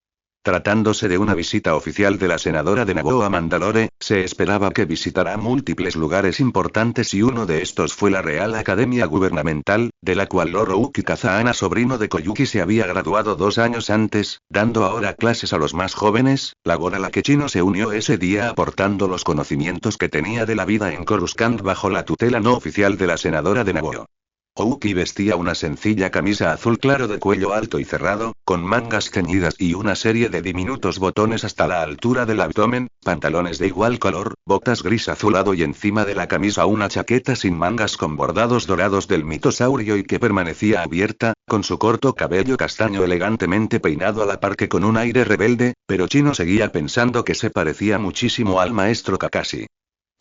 Tratándose de una visita oficial de la senadora de Naboo a Mandalore, se esperaba que visitara múltiples lugares importantes y uno de estos fue la Real Academia Gubernamental, de la cual Lord Ouki Kazaana, sobrino de Koyuki, se había graduado 2 años antes, dando ahora clases a los más jóvenes, labor a la que Chino se unió ese día aportando los conocimientos que tenía de la vida en Coruscant bajo la tutela no oficial de la senadora de Naboo. Ouki vestía una sencilla camisa azul claro de cuello alto y cerrado, con mangas ceñidas y una serie de diminutos botones hasta la altura del abdomen, pantalones de igual color, botas gris azulado y encima de la camisa una chaqueta sin mangas con bordados dorados del mitosaurio y que permanecía abierta, con su corto cabello castaño elegantemente peinado a la par que con un aire rebelde, pero Chino seguía pensando que se parecía muchísimo al maestro Kakashi.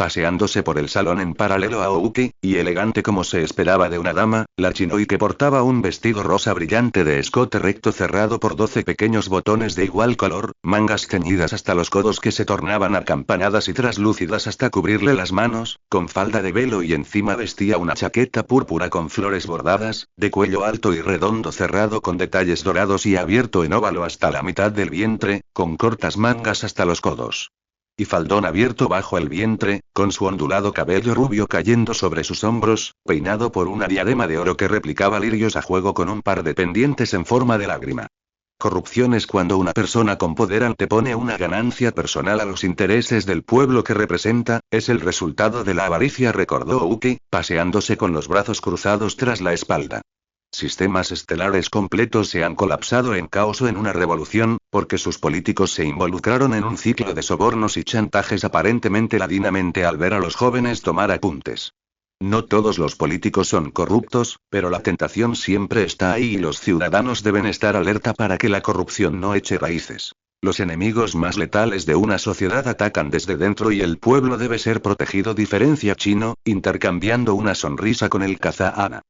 paseándose por el salón en paralelo a Ouki, y elegante como se esperaba de una dama, la Chinoi que portaba un vestido rosa brillante de escote recto cerrado por 12 pequeños botones de igual color, mangas ceñidas hasta los codos que se tornaban acampanadas y traslúcidas hasta cubrirle las manos, con falda de velo y encima vestía una chaqueta púrpura con flores bordadas, de cuello alto y redondo cerrado con detalles dorados y abierto en óvalo hasta la mitad del vientre, con cortas mangas hasta los codos. Y faldón abierto bajo el vientre, con su ondulado cabello rubio cayendo sobre sus hombros, peinado por una diadema de oro que replicaba lirios a juego con un par de pendientes en forma de lágrima. Corrupción es cuando una persona con poder antepone una ganancia personal a los intereses del pueblo que representa, es el resultado de la avaricia, recordó Ouki, paseándose con los brazos cruzados tras la espalda. Sistemas estelares completos se han colapsado en caos o en una revolución, porque sus políticos se involucraron en un ciclo de sobornos y chantajes aparentemente ladinamente al ver a los jóvenes tomar apuntes. No todos los políticos son corruptos, pero la tentación siempre está ahí y los ciudadanos deben estar alerta para que la corrupción no eche raíces. Los enemigos más letales de una sociedad atacan desde dentro y el pueblo debe ser protegido, diferencia Chino, intercambiando una sonrisa con el Kaza-Ana.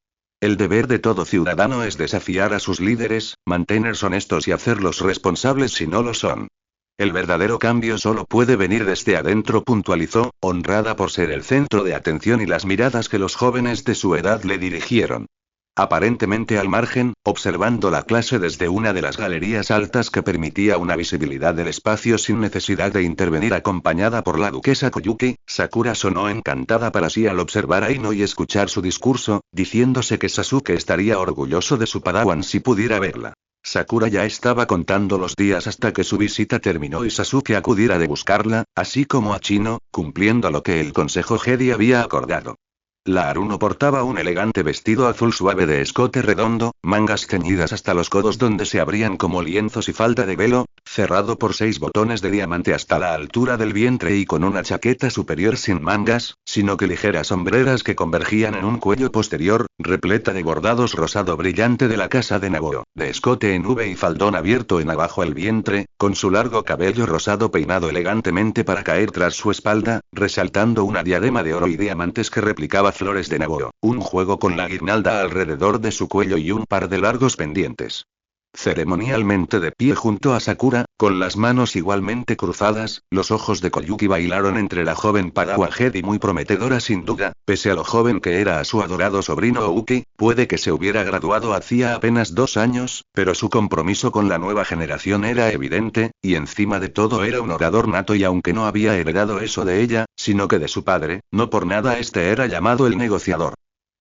El deber de todo ciudadano es desafiar a sus líderes, mantenerlos honestos y hacerlos responsables si no lo son. El verdadero cambio solo puede venir desde adentro, puntualizó, honrada por ser el centro de atención y las miradas que los jóvenes de su edad le dirigieron. Aparentemente al margen, observando la clase desde una de las galerías altas que permitía una visibilidad del espacio sin necesidad de intervenir, acompañada por la duquesa Koyuki, Sakura sonó encantada para sí al observar a Ino y escuchar su discurso, diciéndose que Sasuke estaría orgulloso de su padawan si pudiera verla. Sakura ya estaba contando los días hasta que su visita terminó y Sasuke acudiera de buscarla, así como a Chino, cumpliendo lo que el Consejo Jedi había acordado. La Haruno portaba un elegante vestido azul suave de escote redondo, mangas ceñidas hasta los codos donde se abrían como lienzos y falda de velo, cerrado por 6 botones de diamante hasta la altura del vientre y con una chaqueta superior sin mangas, sino que ligeras hombreras que convergían en un cuello posterior, repleta de bordados rosado brillante de la casa de Naboo, de escote en V y faldón abierto en abajo el vientre, con su largo cabello rosado peinado elegantemente para caer tras su espalda, resaltando una diadema de oro y diamantes que replicaba flores de Naboo, un juego con la guirnalda alrededor de su cuello y un par de largos pendientes. Ceremonialmente de pie junto a Sakura, con las manos igualmente cruzadas, los ojos de Koyuki bailaron entre la joven padawan Jedi muy prometedora sin duda, pese a lo joven que era a su adorado sobrino Ouki, puede que se hubiera graduado hacía apenas 2 años, pero su compromiso con la nueva generación era evidente, y encima de todo era un orador nato y aunque no había heredado eso de ella, sino que de su padre, no por nada este era llamado el negociador.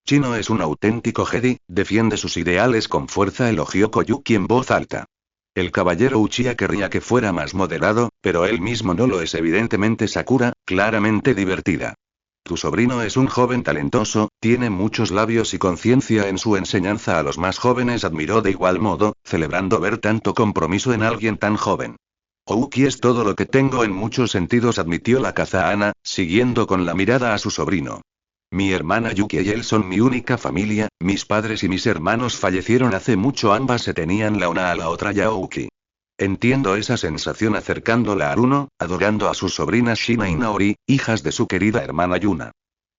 Chino es un auténtico Jedi, defiende sus ideales con fuerza, elogió Koyuki en voz alta. El caballero Uchiha querría que fuera más moderado, pero él mismo no lo es, evidentemente Sakura, claramente divertida. Tu sobrino es un joven talentoso, tiene muchos labios y conciencia en su enseñanza a los más jóvenes, admiró de igual modo, celebrando ver tanto compromiso en alguien tan joven. Ouki es todo lo que tengo en muchos sentidos, admitió la Kaza-Ana, siguiendo con la mirada a su sobrino. Mi hermana Yuki y él son mi única familia, mis padres y mis hermanos fallecieron hace mucho, ambas se tenían la una a la otra ya Ouki. Entiendo esa sensación, acercándola a Haruno, adorando a sus sobrinas Shina y Naori, hijas de su querida hermana Yuna.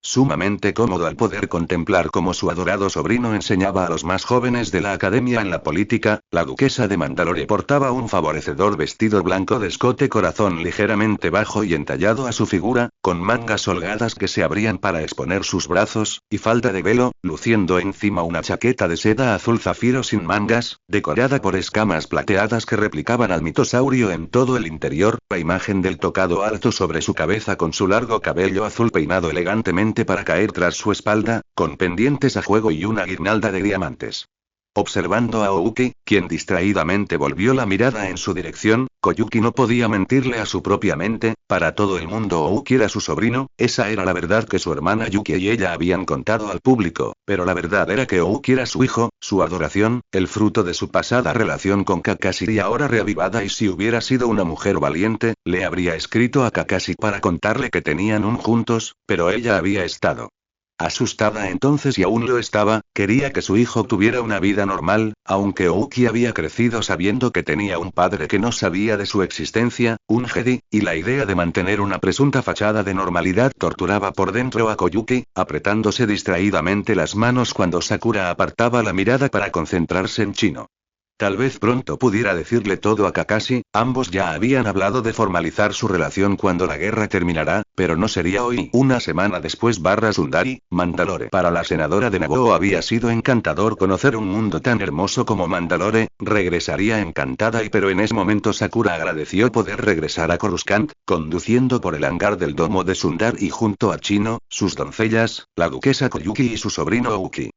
Sumamente cómodo al poder contemplar cómo su adorado sobrino enseñaba a los más jóvenes de la academia en la política, la duquesa de Mandalore portaba un favorecedor vestido blanco de escote corazón ligeramente bajo y entallado a su figura, con mangas holgadas que se abrían para exponer sus brazos, y falda de velo, luciendo encima una chaqueta de seda azul zafiro sin mangas, decorada por escamas plateadas que replicaban al mitosaurio en todo el interior, la imagen del tocado alto sobre su cabeza con su largo cabello azul peinado elegantemente para caer tras su espalda, con pendientes a juego y una guirnalda de diamantes. Observando a Ouki, quien distraídamente volvió la mirada en su dirección, Koyuki no podía mentirle a su propia mente, para todo el mundo Ouki era su sobrino, esa era la verdad que su hermana Yuki y ella habían contado al público, pero la verdad era que Ouki era su hijo, su adoración, el fruto de su pasada relación con Kakashi y ahora reavivada, y si hubiera sido una mujer valiente, le habría escrito a Kakashi para contarle que tenían un juntos, pero ella había estado Asustada entonces y aún lo estaba, quería que su hijo tuviera una vida normal, aunque Ouki había crecido sabiendo que tenía un padre que no sabía de su existencia, un Jedi, y la idea de mantener una presunta fachada de normalidad torturaba por dentro a Koyuki, apretándose distraídamente las manos cuando Sakura apartaba la mirada para concentrarse en Chino. Tal vez pronto pudiera decirle todo a Kakashi, ambos ya habían hablado de formalizar su relación cuando la guerra terminará, pero no sería hoy. Una semana después Sundari, Mandalore. Para la senadora de Naboo había sido encantador conocer un mundo tan hermoso como Mandalore, regresaría encantada pero en ese momento Sakura agradeció poder regresar a Coruscant, conduciendo por el hangar del domo de Sundar y junto a Chino, sus doncellas, la duquesa Koyuki y su sobrino Ouki.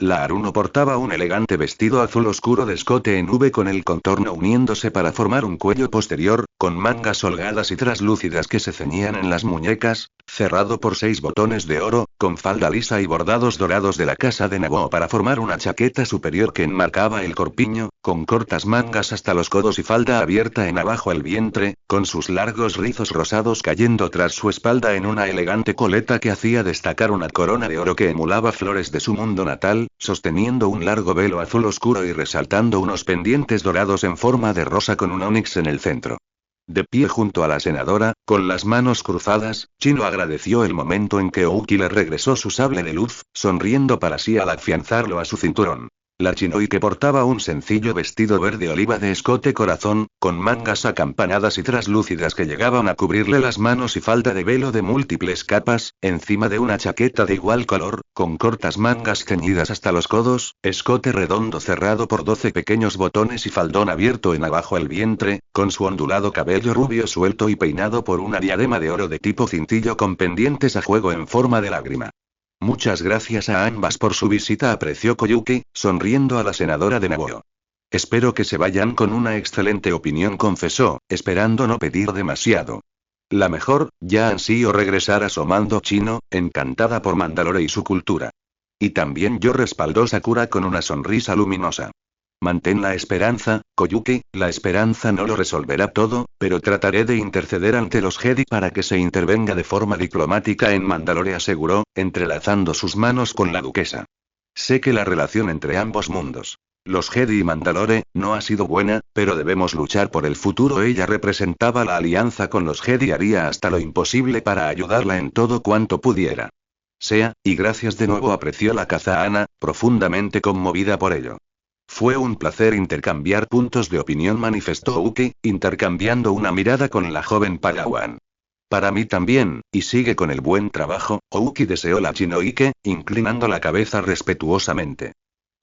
La Aruno portaba un elegante vestido azul oscuro de escote en V con el contorno uniéndose para formar un cuello posterior, con mangas holgadas y traslúcidas que se ceñían en las muñecas, cerrado por 6 botones de oro, con falda lisa y bordados dorados de la casa de Naboo para formar una chaqueta superior que enmarcaba el corpiño, con cortas mangas hasta los codos y falda abierta en abajo el vientre, con sus largos rizos rosados cayendo tras su espalda en una elegante coleta que hacía destacar una corona de oro que emulaba flores de su mundo natal, sosteniendo un largo velo azul oscuro y resaltando unos pendientes dorados en forma de rosa con un onix en el centro. De pie junto a la senadora, con las manos cruzadas, Chino agradeció el momento en que Ouki le regresó su sable de luz, sonriendo para sí al afianzarlo a su cinturón. La Chinoi que portaba un sencillo vestido verde oliva de escote corazón, con mangas acampanadas y traslúcidas que llegaban a cubrirle las manos y falda de velo de múltiples capas, encima de una chaqueta de igual color, con cortas mangas ceñidas hasta los codos, escote redondo cerrado por 12 pequeños botones y faldón abierto en abajo el vientre, con su ondulado cabello rubio suelto y peinado por una diadema de oro de tipo cintillo con pendientes a juego en forma de lágrima. Muchas gracias a ambas por su visita, apreció Koyuki, sonriendo a la senadora de Naboo. Espero que se vayan con una excelente opinión, confesó, esperando no pedir demasiado. La mejor, ya ansío regresar asomando Chino, encantada por Mandalore y su cultura. Y también yo, respaldó Sakura con una sonrisa luminosa. Mantén la esperanza, Koyuki, la esperanza no lo resolverá todo, pero trataré de interceder ante los Jedi para que se intervenga de forma diplomática en Mandalore, aseguró, entrelazando sus manos con la duquesa. Sé que la relación entre ambos mundos, los Jedi y Mandalore, no ha sido buena, pero debemos luchar por el futuro. Ella representaba la alianza con los Jedi y haría hasta lo imposible para ayudarla en todo cuanto pudiera. Y gracias de nuevo, apreció la Kazahana, profundamente conmovida por ello. Fue un placer intercambiar puntos de opinión, manifestó Ouki, intercambiando una mirada con la joven Padawan. Para mí también, y sigue con el buen trabajo, Ouki deseó la Chinoike, inclinando la cabeza respetuosamente.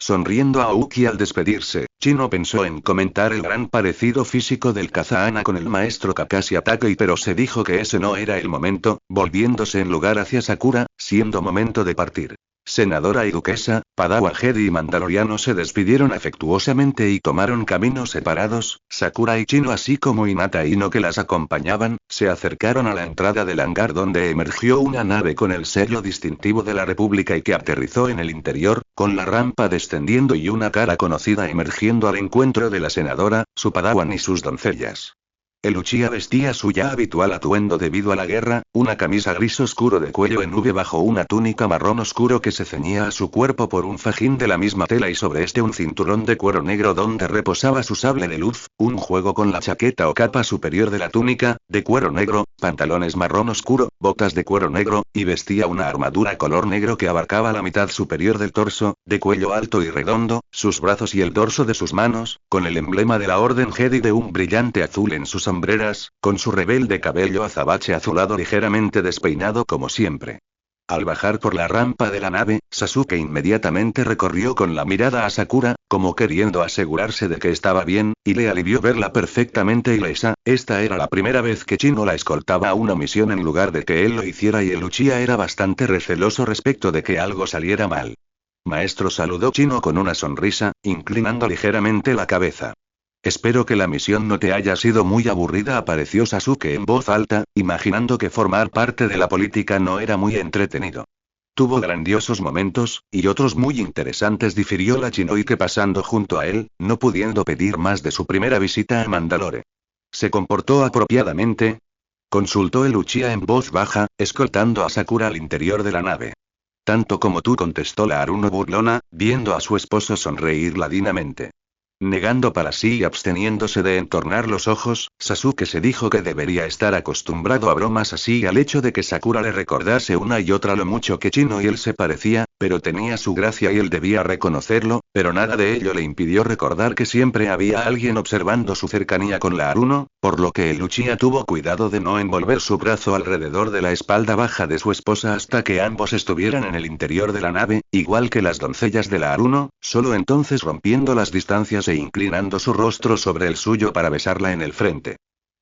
Sonriendo a Ouki al despedirse, Chino pensó en comentar el gran parecido físico del Kazahana con el maestro Kakashi Takei, pero se dijo que ese no era el momento, volviéndose en lugar hacia Sakura, siendo momento de partir. Senadora y duquesa, Padawan Jedi y mandaloriano se despidieron afectuosamente y tomaron caminos separados. Sakura y Chino, así como Hinata y Ino que las acompañaban, se acercaron a la entrada del hangar donde emergió una nave con el sello distintivo de la República y que aterrizó en el interior, con la rampa descendiendo y una cara conocida emergiendo al encuentro de la senadora, su Padawan y sus doncellas. El Uchiha vestía su ya habitual atuendo debido a la guerra, una camisa gris oscuro de cuello en V bajo una túnica marrón oscuro que se ceñía a su cuerpo por un fajín de la misma tela y sobre este un cinturón de cuero negro donde reposaba su sable de luz, un juego con la chaqueta o capa superior de la túnica, de cuero negro, pantalones marrón oscuro, botas de cuero negro, y vestía una armadura color negro que abarcaba la mitad superior del torso, de cuello alto y redondo, sus brazos y el dorso de sus manos, con el emblema de la Orden Jedi de un brillante azul en sus sombreras, con su rebelde cabello azabache azulado ligeramente despeinado como siempre. Al bajar por la rampa de la nave, Sasuke inmediatamente recorrió con la mirada a Sakura, como queriendo asegurarse de que estaba bien, y le alivió verla perfectamente ilesa. Esta era la primera vez que Chino la escoltaba a una misión en lugar de que él lo hiciera, y el Uchiha era bastante receloso respecto de que algo saliera mal. Maestro, saludó Chino con una sonrisa, inclinando ligeramente la cabeza. Espero que la misión no te haya sido muy aburrida, apareció Sasuke en voz alta, imaginando que formar parte de la política no era muy entretenido. Tuvo grandiosos momentos, y otros muy interesantes, difirió la Chinoike pasando junto a él, no pudiendo pedir más de su primera visita a Mandalore. ¿Se comportó apropiadamente?, consultó el Uchiha en voz baja, escoltando a Sakura al interior de la nave. Tanto como tú, contestó la Haruno burlona, viendo a su esposo sonreír ladinamente. Negando para sí y absteniéndose de entornar los ojos, Sasuke se dijo que debería estar acostumbrado a bromas así y al hecho de que Sakura le recordase una y otra lo mucho que Chino y él se parecía, pero tenía su gracia y él debía reconocerlo, pero nada de ello le impidió recordar que siempre había alguien observando su cercanía con la Haruno, por lo que el Uchiha tuvo cuidado de no envolver su brazo alrededor de la espalda baja de su esposa hasta que ambos estuvieran en el interior de la nave, igual que las doncellas de la Haruno, solo entonces rompiendo las distancias e inclinando su rostro sobre el suyo para besarla en el frente.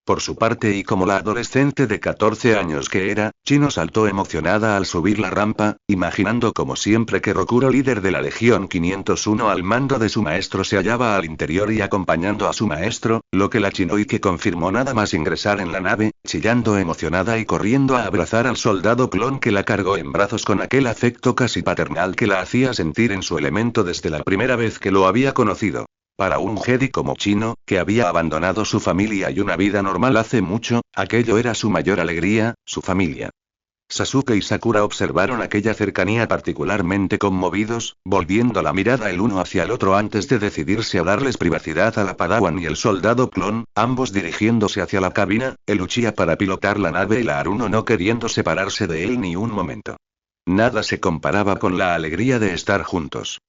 Por su parte y como la adolescente de 14 años que era, Chino saltó emocionada al subir la rampa, imaginando como siempre que Rokuro, líder de la Legión 501 al mando de su maestro, se hallaba al interior y acompañando a su maestro, lo que la Chinoike confirmó nada más ingresar en la nave, chillando emocionada y corriendo a abrazar al soldado clon que la cargó en brazos con aquel afecto casi paternal que la hacía sentir en su elemento desde la primera vez que lo había conocido. Para un Jedi como Chino, que había abandonado su familia y una vida normal hace mucho, aquello era su mayor alegría, su familia. Sasuke y Sakura observaron aquella cercanía particularmente conmovidos, volviendo la mirada el uno hacia el otro antes de decidirse a darles privacidad a la Padawan y el soldado clon, ambos dirigiéndose hacia la cabina, el Uchiha para pilotar la nave y la Haruno no queriendo separarse de él ni un momento. Nada se comparaba con la alegría de estar juntos.